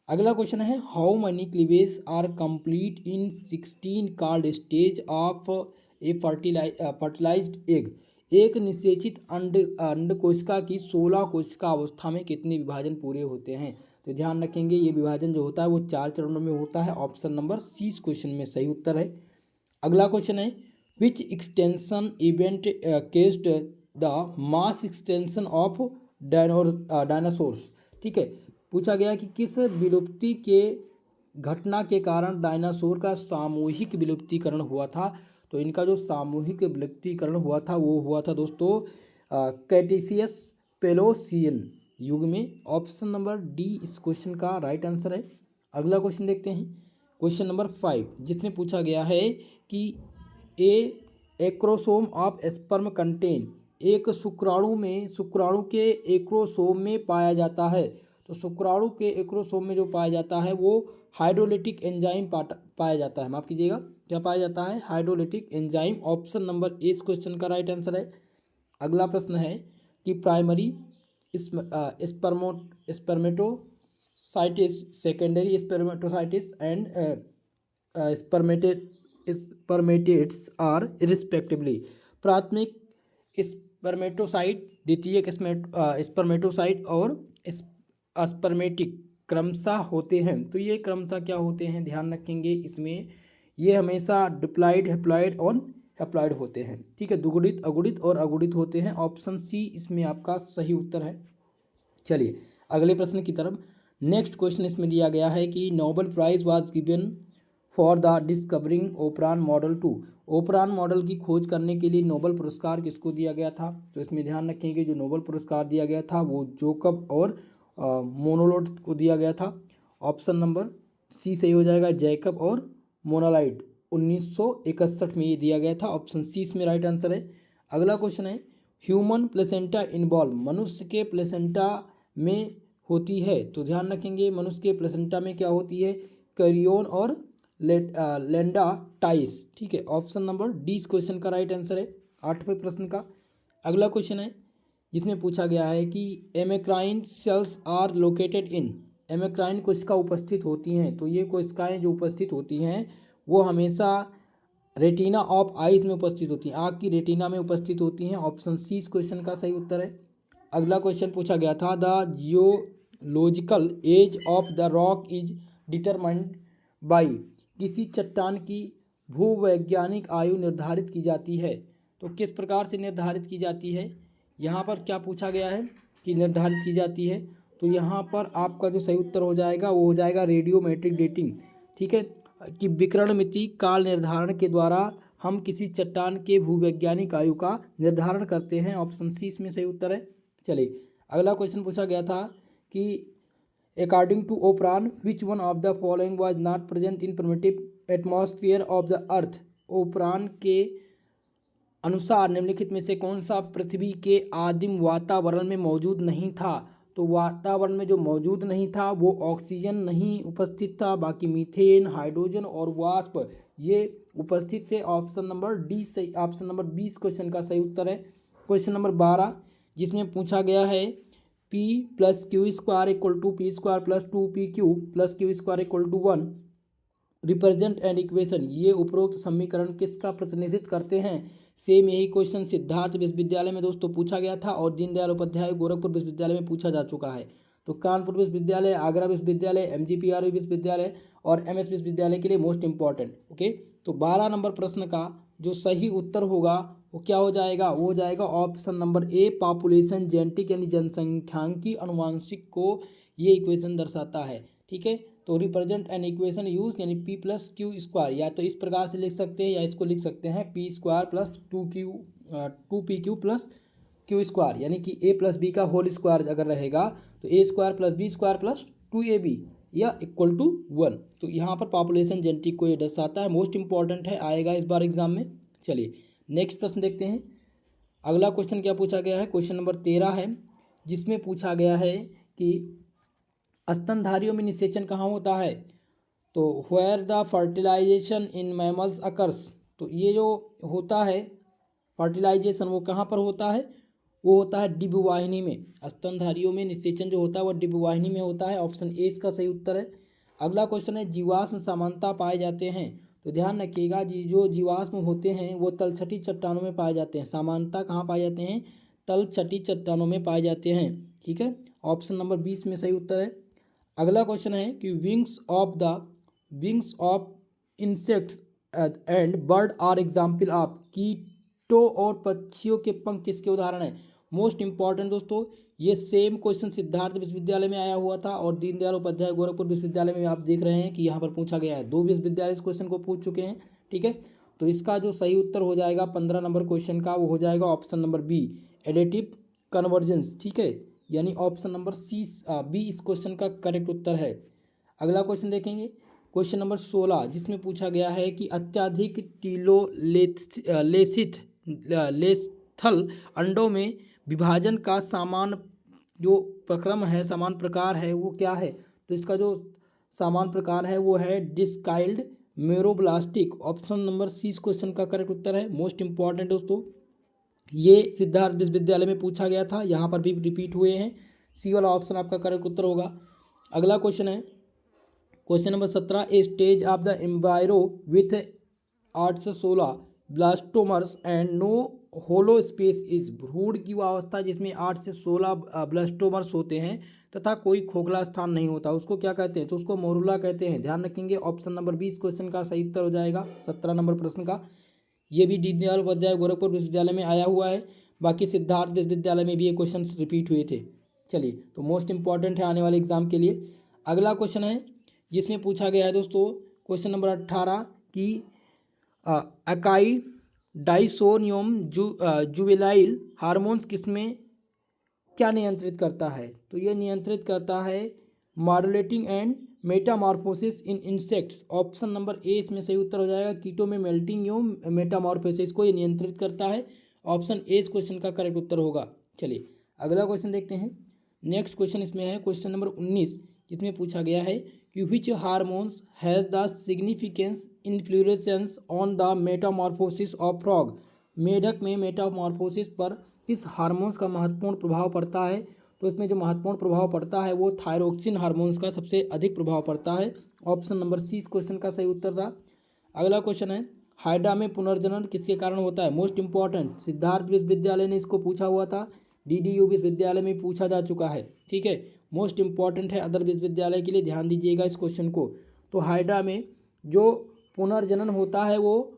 अगला क्वेश्चन है how many cleavage are complete in 16 card stage of a fertilized egg, एक निषेचित अंड कोशिका की 16 कोशिका अवस्था में कितने विभाजन पूरे होते हैं। तो ध्यान रखेंगे ये विभाजन जो होता है वो 4 चरणों में होता है। ऑप्शन नंबर सी इस क्वेश्चन में सही उत्तर है। अगला क्वेश्चन है which extension event caused the mass extension of dinosaurs. ठीक है, पूछा गया कि किस विलुप्ति के घटना के कारण डायनासोर का सामूहिक विलुप्तीकरण हुआ था। तो इनका जो सामूहिक विलुप्तीकरण हुआ था वो हुआ था दोस्तों क्रेटेशियस पेलोसियन युग में। ऑप्शन नंबर डी इस क्वेश्चन का राइट आंसर है। अगला क्वेश्चन देखते हैं क्वेश्चन नंबर 5 जिसमें पूछा गया है कि एक्रोसोम ऑफ स्पर्म कंटेन, एक शुक्राणु के एक्रोसोम में पाया जाता है। तो शुक्राणु के एक्रोसोम में जो पाया जाता है वो हाइड्रोलिटिक एंजाइम पाया जाता है, माफ कीजिएगा, क्या पाया जाता है, hydrolytic enzyme. Option number A इस क्वेश्चन का राइट आंसर है। अगला प्रश्न है कि primary spermatocytes, secondary spermatocytes and spermatids are respectively. प्राथमिक स्पर्मेटोसाइट, द्वितीयक स्पर्मेटोसाइट और स्पर्मेटिक क्रमशः होते हैं। तो ये क्रमशः क्या होते हैं, ध्यान रखेंगे इसमें, ये हमेशा डिप्लॉइड, हैप्लॉइड और हैप्लॉइड होते हैं, ठीक है, दुगुणित, अगुणित और अगुणित होते हैं। ऑप्शन सी इसमें आपका सही उत्तर है। चलिए अगले प्रश्न की तरफ। नेक्स्ट क्वेश्चन इसमें दिया गया है कि Nobel prize was given for the discovering operon model 2। Operon model की खोज करने के लिए नोबेल पुरस्कार किसको दिया गया था? तो इसमें ध्यान रखेंगे जो नोबेल पुरस्कार दिया गया था वो जोकब और मोनोलोड को दिया गया था। ऑप्शन नंबर सी सही हो जाएगा, जैकब और मोनालाइड 1961 में ये दिया गया था। ऑप्शन सी इसमें राइट आंसर है। अगला क्वेश्चन है ह्यूमन प्लेसेंटा इन्वॉल्व, मनुष्य के प्लेसेंटा में होती है। तो ध्यान रखेंगे मनुष्य के प्लेसेंटा में क्या होती है, कैरियोन और लेंडा टाइस, ठीक है। ऑप्शन नंबर डी इस क्वेश्चन का राइट आंसर है 8वें प्रश्न का। अगला क्वेश्चन है जिसमें पूछा गया है कि एमेक्राइन सेल्स आर लोकेटेड इन, एमेक्राइन कोशिका उपस्थित होती हैं। तो ये कोशिकाएं जो उपस्थित होती हैं वो हमेशा रेटिना ऑफ आइज में उपस्थित होती हैं, आँख की रेटिना में उपस्थित होती हैं। ऑप्शन सी इस क्वेश्चन का सही उत्तर है। अगला क्वेश्चन पूछा गया था the geological age of the rock is determined by, किसी चट्टान की भूवैज्ञानिक आयु निर्धारित की जाती है। तो किस प्रकार से निर्धारित की जाती है, यहाँ पर क्या पूछा गया है कि निर्धारित की जाती है। तो यहाँ पर आपका जो सही उत्तर हो जाएगा वो हो जाएगा रेडियोमेट्रिक डेटिंग, ठीक है, कि विकिरण मिति काल निर्धारण के द्वारा हम किसी चट्टान के भूवैज्ञानिक आयु का निर्धारण करते हैं। ऑप्शन सी इसमें सही उत्तर है। चलिए अगला क्वेश्चन पूछा गया था कि according to Oparin which one of the following was not present in primitive atmosphere of the earth. Oparin के अनुसार निम्नलिखित में से कौन सा पृथ्वी के आदिम वातावरण में मौजूद नहीं था। तो वातावरण में जो मौजूद नहीं था वो ऑक्सीजन नहीं उपस्थित था, बाकी मीथेन, हाइड्रोजन और वाष्प ये उपस्थित थे। ऑप्शन नंबर डी सही, ऑप्शन नंबर 20 क्वेश्चन का सही उत्तर है। क्वेश्चन नंबर 12 जिसमें पूछा गया है P + Q² = P² + 2PQ + Q² = 1 represent and equation, ये उपरोक्त समीकरण किसका प्रतिनिधित्व करते हैं। सेम यही क्वेश्चन सिद्धार्थ विश्वविद्यालय में दोस्तों पूछा गया था और दीनदयाल उपाध्याय गोरखपुर विश्वविद्यालय में पूछा जा चुका है। तो कानपुर विश्वविद्यालय, आगरा विश्वविद्यालय, MGPRV विश्वविद्यालय और MS विश्वविद्यालय के लिए मोस्ट इंपॉर्टेंट। ओके, तो 12 नंबर प्रश्न का जो सही उत्तर होगा वो क्या हो जाएगा, वो हो जाएगा option number A, population genetic यानी जनसंख्यांकी अनुवांशिक को ये इक्वेशन दर्शाता है, ठीक है। तो रिप्रेजेंट एन इक्वेशन यूज यानी P + Q², या तो इस प्रकार से लिख सकते हैं या इसको लिख सकते हैं P² + 2PQ + Q², यानी कि A + B का होल स्क्वायर अगर रहेगा तो A² + B² + 2AB या =1। तो यहाँ पर पॉपुलेशन जेनेटिक को ये दर्शाता है, मोस्ट इंपॉर्टेंट है, आएगा इस बार एग्जाम में। चलिए नेक्स्ट प्रश्न देखते हैं। अगला क्वेश्चन क्या पूछा गया है, क्वेश्चन नंबर 13 है जिसमें पूछा गया है कि स्तनधारियों में निषेचन कहाँ होता है। तो where the fertilization in mammals occurs, तो ये जो होता है फर्टिलाइजेशन वो कहाँ पर होता है, वो होता है डिंबवाहिनी में। स्तनधारियों में निषेचन जो होता है वो डिंबवाहिनी में होता है। ऑप्शन ए इसका सही उत्तर है। अगला क्वेश्चन है जीवाश्म समानता पाए जाते हैं। तो ध्यान रखिएगा जो जीवाश्म होते हैं वो तलछटी चट्टानों में पाए जाते हैं। समानता कहाँ पाए जाते हैं, तलछटी चट्टानों में पाए जाते हैं, ठीक है। ऑप्शन नंबर 20 में सही उत्तर है। अगला क्वेश्चन है कि wings of insects and bird are example of, कीटों और पक्षियों के पंख किसके उदाहरण है। मोस्ट इंपॉर्टेंट दोस्तों, ये सेम क्वेश्चन सिद्धार्थ विश्वविद्यालय में आया हुआ था और दीनदयाल उपाध्याय गोरखपुर विश्वविद्यालय में आप देख रहे हैं कि यहाँ पर पूछा गया है। 2 विश्वविद्यालय इस क्वेश्चन को पूछ चुके हैं, ठीक है। तो इसका जो सही उत्तर हो जाएगा 15 नंबर क्वेश्चन का वो हो जाएगा ऑप्शन नंबर बी, एडिटिव कन्वर्जेंस, ठीक है, यानी ऑप्शन नंबर बी इस क्वेश्चन का करेक्ट उत्तर है। अगला क्वेश्चन देखेंगे, क्वेश्चन नंबर 16 जिसमें पूछा गया है कि अत्यधिक टीलोलेसित लेस्थल अंडों में विभाजन का जो प्रक्रम है, समान प्रकार है, वो क्या है? तो इसका जो समान प्रकार है वो है डिस्काइल्ड मेरोब्लास्टिक। ऑप्शन नंबर सी इस क्वेश्चन का करेक्ट उत्तर है। मोस्ट इंपॉर्टेंट दोस्तों, ये सिद्धार्थ विश्वविद्यालय में पूछा गया था, यहाँ पर भी रिपीट हुए हैं। सी वाला ऑप्शन आपका करेक्ट उत्तर होगा। अगला क्वेश्चन है question number 17, a stage of the embryo with 8 से 16 blastomeres and no hollow space is. भ्रूण की वो अवस्था जिसमें 8 से 16 ब्लास्टोमर्स होते हैं तथा कोई खोखला स्थान नहीं होता, उसको क्या कहते हैं? तो उसको मोरुला कहते हैं। ध्यान रखेंगे, ऑप्शन नंबर 20 क्वेश्चन का सही उत्तर हो जाएगा 17 नंबर प्रश्न का। ये भी दीनदयाल उपाध्याय गोरखपुर विश्वविद्यालय में आया हुआ है, बाकी सिद्धार्थ विश्वविद्यालय में भी ये क्वेश्चन रिपीट हुए थे। चलिए, तो मोस्ट इंपॉर्टेंट है आने वाले एग्जाम के लिए। अगला क्वेश्चन है जिसमें पूछा गया है दोस्तों क्वेश्चन नंबर 18 की अकाई डाइसोनियम जुवेनाइल हार्मोन्स किसमें क्या नियंत्रित करता है? तो ये नियंत्रित करता है modulating and Metamorphosis in insects. Option number A इसमें सही उत्तर हो जाएगा। कीटो में मेल्टिंग एवं मेटामॉर्फोसिस को ये नियंत्रित करता है। ऑप्शन ए इस क्वेश्चन का करेक्ट उत्तर होगा। चलिए अगला क्वेश्चन देखते हैं। नेक्स्ट क्वेश्चन इसमें है क्वेश्चन नंबर 19, जिसमें पूछा गया है कि विच hormones has the significance influence on the Metamorphosis of frog. मेढक में मेटामॉर्फोसिस पर किस हार्मोन्स का महत्वपूर्ण प्रभाव पड़ता है? तो इसमें जो महत्वपूर्ण प्रभाव पड़ता है वो थायरोक्सिन हार्मोन्स का सबसे अधिक प्रभाव पड़ता है। ऑप्शन नंबर सी इस क्वेश्चन का सही उत्तर था। अगला क्वेश्चन है हाइड्रा में पुनर्जनन किसके कारण होता है? मोस्ट इंपॉर्टेंट, सिद्धार्थ विश्वविद्यालय ने इसको पूछा हुआ था, डीडीयू विश्वविद्यालय में पूछा जा चुका है। ठीक है, मोस्ट इंपॉर्टेंट है अदर विश्वविद्यालय के लिए, ध्यान दीजिएगा इस क्वेश्चन को। तो हाइड्रा में जो पुनर्जनन होता है वो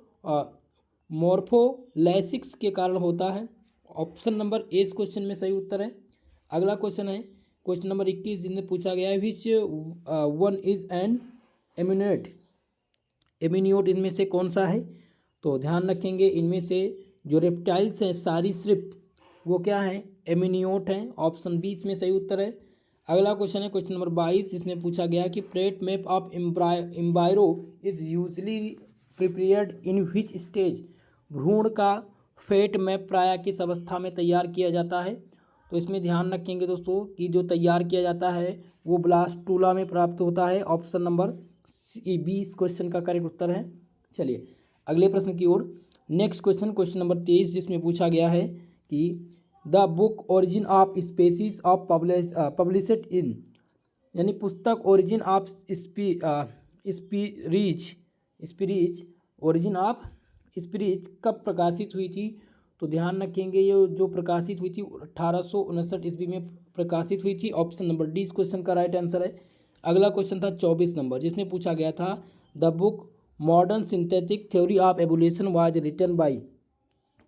मॉर्फोलाइसिस के कारण होता है। ऑप्शन नंबर ए इस क्वेश्चन में सही उत्तर है। अगला क्वेश्चन है क्वेश्चन नंबर 21, जिसमें पूछा गया है विच वन इज एन एम्यूनेट। एम्यूनियोट इनमें से कौन सा है? तो ध्यान रखेंगे, इनमें से जो रेप्टाइल्स हैं सरीसृप वो क्या है? एम्यूनियोट हैं। ऑप्शन बी इसमें सही उत्तर है। अगला क्वेश्चन है क्वेश्चन नंबर 22, जिसमें पूछा गया कि fate map of embryo is usually prepared in which stage. भ्रूण का फेट मैप प्रायः किस अवस्था में तैयार किया जाता है? तो इसमें ध्यान रखेंगे दोस्तों कि जो तैयार किया जाता है वो ब्लास्टूला में प्राप्त होता है। ऑप्शन नंबर बी इस क्वेश्चन का करेक्ट उत्तर है। चलिए अगले प्रश्न की ओर। नेक्स्ट क्वेश्चन क्वेश्चन नंबर 23, जिसमें पूछा गया है कि the book origin of species of published in, यानी पुस्तक ओरिजिन ऑफ स्पीरीज ओरिजिन ऑफ स्पीरीज कब प्रकाशित हुई थी? तो ध्यान रखेंगे ये जो प्रकाशित हुई थी 1859 ईस्वी में प्रकाशित हुई थी। ऑप्शन नंबर डी इस क्वेश्चन का राइट आंसर है। अगला क्वेश्चन था 24 नंबर, जिसमें पूछा गया था the book modern synthetic theory of evolution was written by.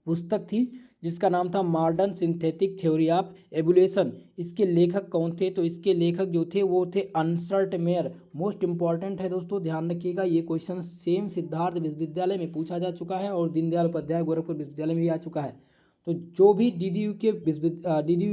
पुस्तक थी जिसका नाम था modern synthetic theory of evolution. इसके लेखक कौन थे? तो इसके लेखक जो थे वो थे अनसल्ट मेयर। मोस्ट इंपॉर्टेंट है दोस्तों, ध्यान रखिएगा, ये क्वेश्चन सेम सिद्धार्थ विश्वविद्यालय में पूछा जा चुका है और दीनदयाल उपाध्याय गोरखपुर विश्वविद्यालय में भी आ चुका है। तो जो भी डीडीयू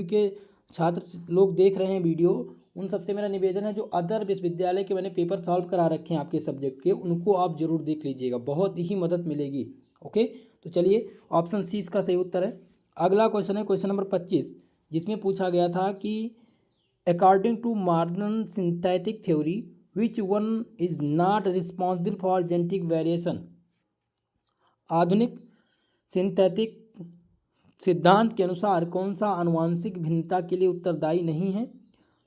के छात्र लोग देख रहे हैं वीडियो, उन सबसे मेरा निवेदन है जो अदर विश्वविद्यालय के मैंने पेपर सॉल्व करा रखे हैं आपके सब्जेक्ट के, उनको आप जरूर देख लीजिएगा, बहुत ही मदद मिलेगी। ओके, तो चलिए ऑप्शन सी इसका सही उत्तर है। अगला क्वेश्चन है क्वेश्चन नंबर 25, जिसमें पूछा गया था कि according to modern synthetic theory which one is not responsible for genetic variation. आधुनिक सिंथेटिक सिद्धांत के अनुसार कौन सा आनुवांशिक भिन्नता के लिए उत्तरदायी नहीं है?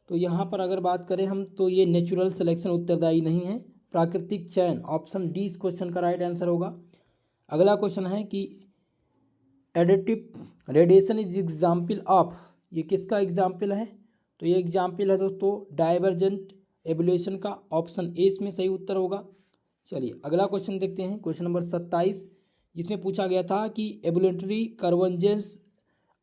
तो यहाँ पर अगर बात करें हम तो ये नेचुरल सिलेक्शन उत्तरदायी नहीं है, प्राकृतिक चयन। ऑप्शन डी इस क्वेश्चन का राइट आंसर होगा। अगला क्वेश्चन है कि additive radiation is example of, ये किसका एग्जाम्पल है? तो ये एग्जाम्पल है दोस्तों डाइवर्जेंट एवोल्यूशन का। ऑप्शन ए इसमें सही उत्तर होगा। चलिए अगला क्वेश्चन देखते हैं क्वेश्चन नंबर 27, जिसमें पूछा गया था कि एवोल्यूटरी कन्वर्जेंस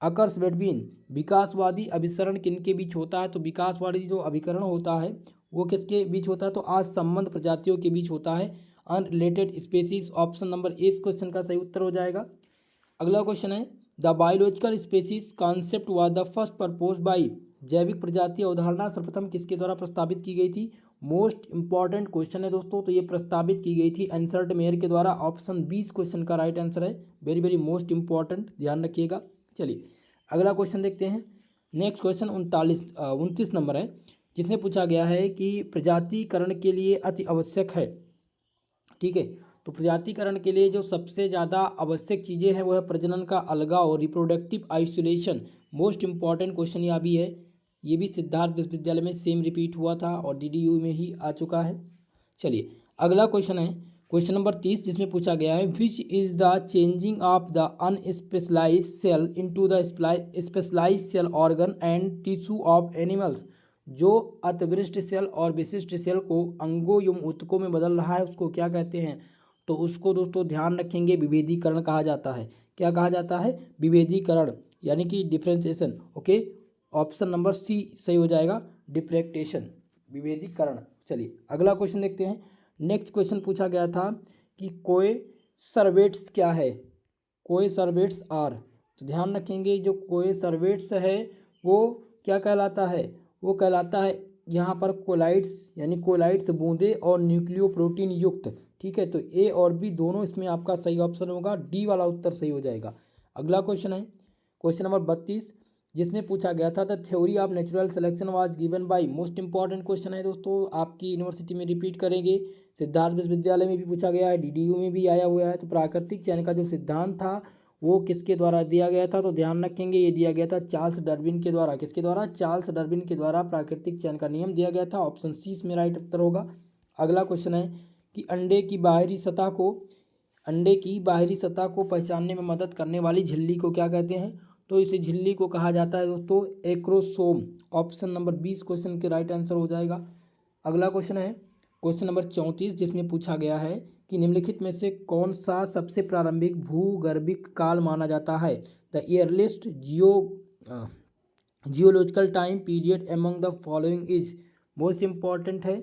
अकर्स बिटवीन, विकासवादी अभिसरण किनके बीच होता है? तो विकासवादी जो अभिकरण होता है वो किसके बीच होता है? तो आज संबंध प्रजातियों के बीच होता है, unrelated species. Option number A इस क्वेश्चन का सही उत्तर हो जाएगा। अगला क्वेश्चन है the biological species concept was the first propose by. जैविक प्रजाति अवधारणा सर्वप्रथम किसके द्वारा प्रस्तावित की गई थी? मोस्ट इंपॉर्टेंट क्वेश्चन है दोस्तों, तो ये प्रस्तावित की गई थी एंसर्ट मेयर के द्वारा। ऑप्शन 20 क्वेश्चन का राइट आंसर है। वेरी वेरी मोस्ट इंपॉर्टेंट, ध्यान रखिएगा। चलिए अगला क्वेश्चन देखते हैं नेक्स्ट क्वेश्चन 29 नंबर है, जिसमें पूछा गया है कि प्रजातिकरण के लिए अति आवश्यक है। ठीक है, तो प्रजातिकरण के लिए जो सबसे ज़्यादा आवश्यक चीज़ें हैं वो है प्रजनन का अलगाव, reproductive isolation. Most important question यह भी है, ये भी सिद्धार्थ विश्वविद्यालय में सेम रिपीट हुआ था और DDU में ही आ चुका है। चलिए अगला क्वेश्चन है क्वेश्चन नंबर 30, जिसमें पूछा गया है which is the changing of the unspecialised cell into the specialised cell organ and tissue of animals. जो अतिविशिष्ट सेल और विशिष्ट सेल को अंगों एवं ऊतकों में बदल रहा है उसको क्या कहते हैं? तो उसको दोस्तों ध्यान रखेंगे, विभेदीकरण कहा जाता है। क्या कहा जाता है? विभेदीकरण, यानी कि differentiation. Okay, option number C सही हो जाएगा, डिफ्रेक्टेशन, विभेदीकरण। चलिए अगला क्वेश्चन देखते हैं। नेक्स्ट क्वेश्चन पूछा गया था कि कोए सर्वेट्स क्या है? कोए सर्वेट्स आर, तो ध्यान रखेंगे जो कोए सर्वेट्स है वो क्या कहलाता है? वो कहलाता है यहाँ पर कोलाइड्स, यानी कोलाइड्स बूंदे और न्यूक्लियो प्रोटीन युक्त। ठीक है, तो ए और बी दोनों इसमें आपका सही ऑप्शन होगा, डी वाला उत्तर सही हो जाएगा। अगला क्वेश्चन है क्वेश्चन नंबर 32, जिसमें पूछा गया था the theory of natural selection was given bye. Most important question है दोस्तों, आपकी यूनिवर्सिटी में रिपीट करेंगे, सिद्धार्थ विश्वविद्यालय में भी पूछा गया है, DDU में भी आया हुआ है। तो प्राकृतिक चयन का जो सिद्धांत था वो किसके द्वारा दिया गया था? तो ध्यान रखेंगे ये दिया गया था चार्ल्स डार्विन के द्वारा। किसके द्वारा? चार्ल्स डार्विन के द्वारा प्राकृतिक चयन का नियम दिया गया था। ऑप्शन सी इसमें राइट उत्तर होगा। अगला क्वेश्चन है कि अंडे की बाहरी सतह को पहचानने में मदद करने वाली झिल्ली को क्या कहते हैं? तो इस झिल्ली को कहा जाता है दोस्तों एक्रोसोम। ऑप्शन नंबर 20 क्वेश्चन के राइट आंसर हो जाएगा। अगला क्वेश्चन है क्वेश्चन नंबर 34, जिसमें पूछा गया है कि निम्नलिखित में से कौन सा सबसे प्रारंभिक भूगर्भिक काल माना जाता है? The earliest geological time period among the following is. Most important है,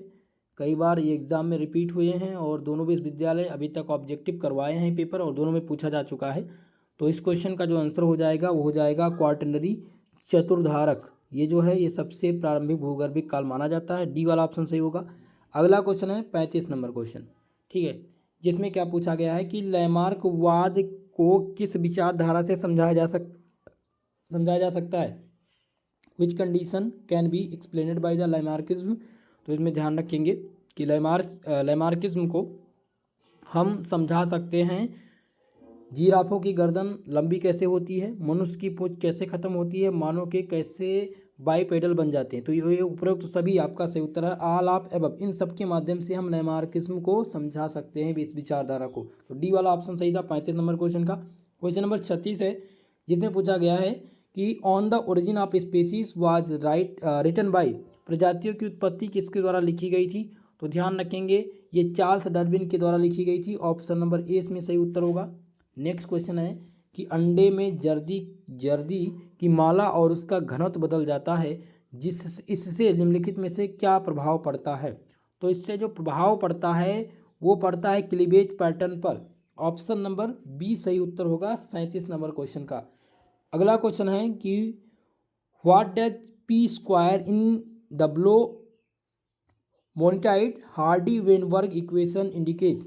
कई बार ये एग्जाम में रिपीट हुए हैं और दोनों विश्वविद्यालय अभी तक ऑब्जेक्टिव करवाए हैं पेपर और दोनों में पूछा जा चुका है। तो इस क्वेश्चन का जो आंसर हो जाएगा वो हो जाएगा क्वार्टनरी चतुर्धारक। ये जो है ये सबसे प्रारंभिक भूगर्भिक काल माना जाता है, डी वाला ऑप्शन सही होगा। अगला क्वेश्चन है 35 नंबर क्वेश्चन। ठीक है, जिसमें क्या पूछा गया है कि लैमार्कवाद को किस विचारधारा से समझाया जा सकता है? Which condition can be explained by the Lamarckism. तो इसमें ध्यान रखेंगे कि लैमार्किज्म को हम समझा सकते हैं जिराफों की गर्दन लंबी कैसे होती है, मनुष्य की पूंछ कैसे खत्म होती है, मानव के कैसे बाईपेडल बन जाते हैं। तो ये उपरोक्त तो सभी आपका सही उत्तर है, ऑल ऑफ एबव। इन सब के माध्यम से हम लैमार्किज्म को समझा सकते हैं इस विचारधारा को। तो डी वाला ऑप्शन सही था 35 नंबर क्वेश्चन का। क्वेश्चन नंबर 36 है, जिसमें पूछा गया है कि on the origin of species was written by. प्रजातियों की उत्पत्ति किसके द्वारा लिखी गई थी? तो ध्यान रखेंगे ये चार्ल्स डार्विन के द्वारा लिखी गई थी। ऑप्शन नंबर ए इसमें सही उत्तर होगा। नेक्स्ट क्वेश्चन है कि अंडे में जर्दी की माला और उसका घनत्व बदल जाता है, इससे निम्नलिखित में से क्या प्रभाव पड़ता है? तो इससे जो प्रभाव पड़ता है वो पड़ता है क्लीवेज पैटर्न पर। ऑप्शन नंबर बी सही उत्तर होगा 37 नंबर क्वेश्चन का। अगला क्वेश्चन है कि what does p square in डब्लो मोनिटाइड हार्डी वेनबर्ग इक्वेशन इंडिकेट।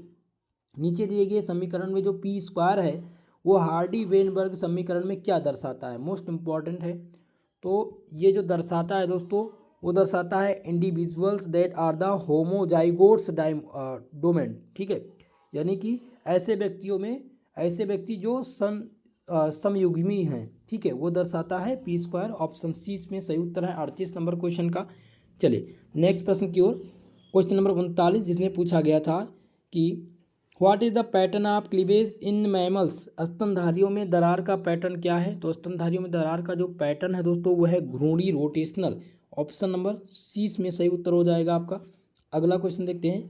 नीचे दिए गए समीकरण में जो पी स्क्वायर है वो हार्डी वेनबर्ग समीकरण में क्या दर्शाता है? मोस्ट इम्पॉर्टेंट है। तो ये जो दर्शाता है दोस्तों वो दर्शाता है individuals that are the homozygotes domain. ठीक है, यानी कि ऐसे व्यक्ति जो समयुग्मी हैं। ठीक है, वो दर्शाता है पी स्क्वायर। ऑप्शन सी इसमें सही उत्तर है 38 नंबर क्वेश्चन का। चलिए नेक्स्ट प्रश्न की ओर, क्वेश्चन नंबर 39, जिसमें पूछा गया था कि what is the pattern of cleavage in mammals. स्तनधारियों में दरार का पैटर्न क्या है? तो स्तनधारियों में दरार का जो पैटर्न है दोस्तों वो है घूर्णी रोटेशनल। ऑप्शन नंबर सी इसमें सही उत्तर हो जाएगा आपका। अगला क्वेश्चन देखते हैं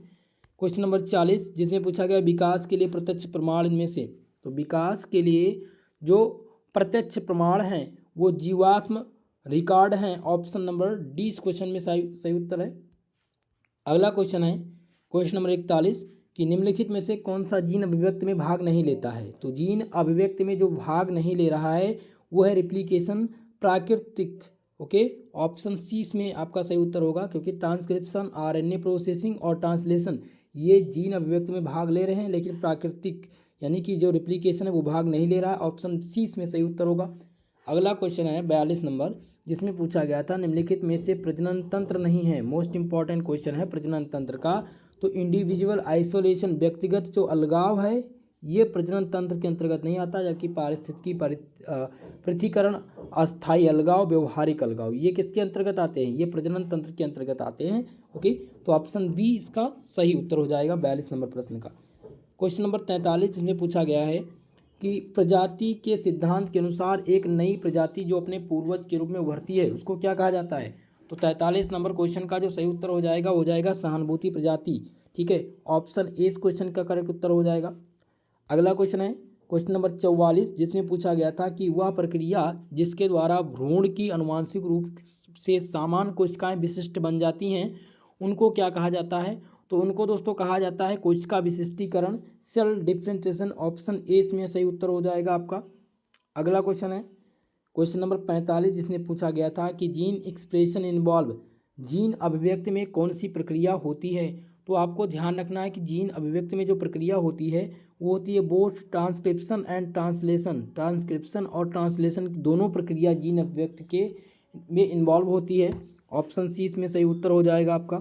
क्वेश्चन नंबर 40, जिसमें पूछा गया विकास के लिए प्रत्यक्ष प्रमाण इनमें से। तो विकास के लिए जो प्रत्यक्ष प्रमाण हैं वो जीवाश्म रिकॉर्ड हैं। ऑप्शन नंबर डी इस क्वेश्चन में सही उत्तर है। अगला क्वेश्चन है क्वेश्चन नंबर 41 कि निम्नलिखित में से कौन सा जीन अभिव्यक्ति में भाग नहीं लेता है? तो जीन अभिव्यक्ति में जो भाग नहीं ले रहा है वो है रिप्लिकेशन प्राकृतिक। ओके, ऑप्शन सी इसमें आपका सही उत्तर होगा, क्योंकि ट्रांसक्रिप्शन, RNA प्रोसेसिंग और ट्रांसलेशन ये जीन अभिव्यक्ति में भाग ले रहे हैं, लेकिन प्राकृतिक यानी कि जो रिप्लिकेशन है वो भाग नहीं ले रहा है। ऑप्शन सी इसमें सही उत्तर होगा। अगला क्वेश्चन है 42 नंबर, जिसमें पूछा गया था निम्नलिखित में से प्रजनन तंत्र नहीं है। मोस्ट इंपॉर्टेंट क्वेश्चन है प्रजनन तंत्र का। तो इंडिविजुअल आइसोलेशन, व्यक्तिगत जो अलगाव है, ये प्रजनन तंत्र के अंतर्गत नहीं आता, जबकि पारिस्थितिकी पृथक्करण, अस्थायी अलगाव, व्यवहारिक अलगाव, ये किसके अंतर्गत आते हैं? ये प्रजनन तंत्र के अंतर्गत आते हैं। ओके, तो ऑप्शन बी इसका सही उत्तर हो जाएगा 42 नंबर प्रश्न का। क्वेश्चन नंबर 43 जिसमें पूछा गया है कि प्रजाति के सिद्धांत के अनुसार एक नई प्रजाति जो अपने पूर्वज के रूप में उभरती है उसको क्या कहा जाता है? तो 43 नंबर क्वेश्चन का जो सही उत्तर हो जाएगा सहानुभूति प्रजाति। ठीक है, ऑप्शन ए इस क्वेश्चन का करेक्ट उत्तर हो जाएगा। अगला क्वेश्चन है क्वेश्चन नंबर 44 जिसमें पूछा गया था कि वह प्रक्रिया जिसके द्वारा भ्रूण की अनुवांशिक रूप से समान कोशिकाएं विशिष्ट बन जाती हैं उनको क्या कहा जाता है? तो उनको दोस्तों कहा जाता है कोशिका विशिष्टीकरण, सेल डिफरेंशिएशन। ऑप्शन ए इसमें सही उत्तर हो जाएगा आपका। अगला क्वेश्चन है क्वेश्चन नंबर 45 जिसमें पूछा गया था कि जीन एक्सप्रेशन इन्वॉल्व, जीन अभिव्यक्ति में कौन सी प्रक्रिया होती है? तो आपको ध्यान रखना है कि जीन अभिव्यक्ति में जो प्रक्रिया होती है वो होती है both transcription and translation. Transcription और ट्रांसलेशन दोनों प्रक्रिया जीन अभिव्यक्ति के में इन्वॉल्व होती है। ऑप्शन सी इसमें सही उत्तर हो जाएगा आपका।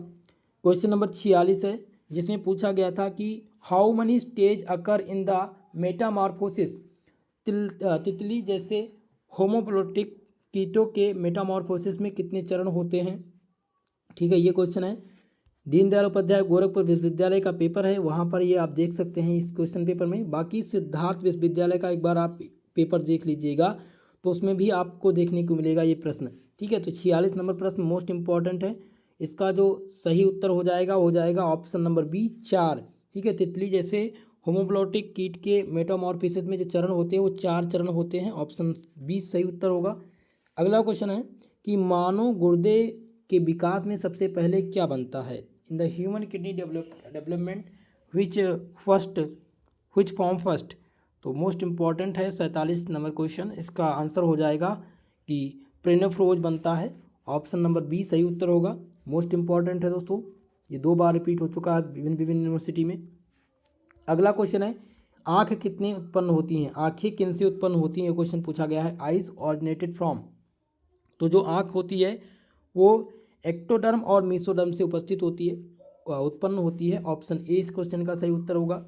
क्वेश्चन नंबर 46 है जिसमें पूछा गया था कि how many stage occur in the Metamorphosis. तितली जैसे होमोप्लोटिक कीटों के मेटामॉर्फोसिस में कितने चरण होते हैं? ठीक है, ये क्वेश्चन है दीनदयाल उपाध्याय गोरखपुर विश्वविद्यालय का पेपर है, वहाँ पर ये आप देख सकते हैं इस क्वेश्चन पेपर में। बाकी सिद्धार्थ विश्वविद्यालय का एक बार आप पेपर देख लीजिएगा तो उसमें भी आपको देखने को मिलेगा ये प्रश्न। ठीक है, तो 46 नंबर प्रश्न मोस्ट इंपॉर्टेंट है। इसका जो सही उत्तर हो जाएगा ऑप्शन नंबर बी 4। ठीक है, तितली जैसे होमोप्लोटिक कीट के मेटामॉर्फोसिस में जो चरण होते हैं वो 4 चरण होते हैं। ऑप्शन बी सही उत्तर होगा। अगला क्वेश्चन है कि मानव गुर्दे के विकास में सबसे पहले क्या बनता है? In the human kidney development which form first. तो मोस्ट इंपॉर्टेंट है 47 नंबर क्वेश्चन। इसका आंसर हो जाएगा कि प्रेनेफ्रोज बनता है। ऑप्शन नंबर बी सही उत्तर होगा। मोस्ट इंपॉर्टेंट है दोस्तों, ये 2 बार रिपीट हो चुका है विभिन्न यूनिवर्सिटी में। अगला क्वेश्चन है आँख कितनी उत्पन्न होती हैं? आँखें किन से उत्पन्न होती हैं? क्वेश्चन पूछा गया है। Eyes originated from. तो जो आँख होती है वो एक्टोडर्म और मीसोडर्म से उत्पन्न होती है। ऑप्शन ए इस क्वेश्चन का सही उत्तर होगा।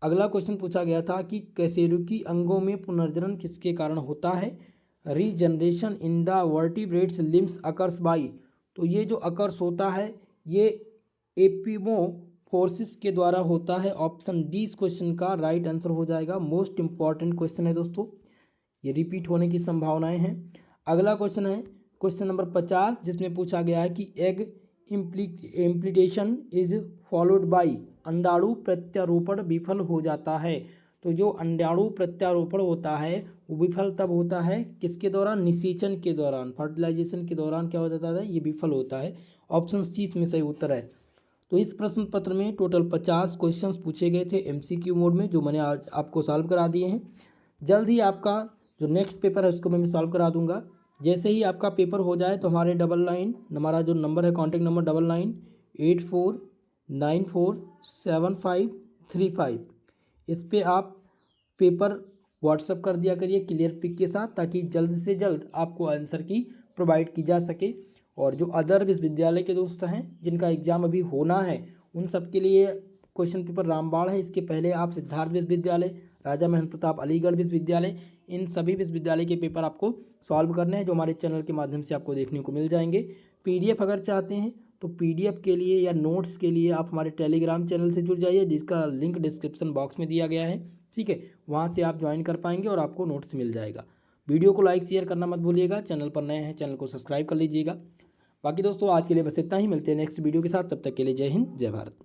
अगला क्वेश्चन पूछा गया था कि कशेरुकी अंगों में पुनर्जनन किसके कारण होता है? Regeneration in the vertebrates limbs occurs by. तो ये जो अकर्स होता है ये एपिमोफोर्सिस के द्वारा होता है। ऑप्शन डी इस क्वेश्चन का राइट आंसर हो जाएगा। मोस्ट इंपॉर्टेंट क्वेश्चन है दोस्तों, ये रिपीट होने की संभावनाएं हैं। अगला क्वेश्चन है क्वेश्चन नंबर 50 जिसमें पूछा गया है कि एग इम्प्लीटेशन इज फॉलोड बाई। अंडाणु प्रत्यारोपण विफल हो जाता है। तो जो अंडाणु प्रत्यारोपण होता है वो विफल तब होता है किसके दौरान? निषेचन के दौरान, फर्टिलाइजेशन के दौरान क्या हो जाता है? ये विफल होता है। ऑप्शन सी इसमें सही उत्तर है। तो इस प्रश्न पत्र में टोटल 50 क्वेश्चंस पूछे गए थे एमसीक्यू मोड में, जो मैंने आज आपको सॉल्व करा दिए हैं। जल्द ही आपका जो नेक्स्ट पेपर है उसको मैं सॉल्व करा दूंगा। जैसे ही आपका पेपर हो जाए तो हमारे हमारा जो नंबर है कॉन्टैक्ट नंबर 9984947535, इस पे आप पेपर व्हाट्सअप कर दिया करिए क्लियर पिक के साथ, ताकि जल्द से जल्द आपको आंसर की प्रोवाइड की जा सके। और जो अदर विश्वविद्यालय के दोस्त हैं जिनका एग्ज़ाम अभी होना है उन सब के लिए क्वेश्चन पेपर रामबाण है। इसके पहले आप सिद्धार्थ विश्वविद्यालय, राजा महेंद्र प्रताप अलीगढ़ विश्वविद्यालय, इन सभी विश्वविद्यालय के पेपर आपको सॉल्व करने हैं जो हमारे चैनल के माध्यम से आपको देखने को मिल जाएंगे। पीडीएफ अगर चाहते हैं तो पीडीएफ के लिए या नोट्स के लिए आप हमारे टेलीग्राम चैनल से जुड़ जाइए, जिसका लिंक डिस्क्रिप्शन बॉक्स में दिया गया है। ठीक है, वहाँ से आप ज्वाइन कर पाएंगे और आपको नोट्स मिल जाएगा। वीडियो को लाइक शेयर करना मत भूलिएगा। चैनल पर नए हैं चैनल को सब्सक्राइब कर लीजिएगा। बाकी दोस्तों आज के लिए बस इतना ही, मिलते हैं नेक्स्ट वीडियो के साथ। तब तक के लिए जय हिंद जय भारत।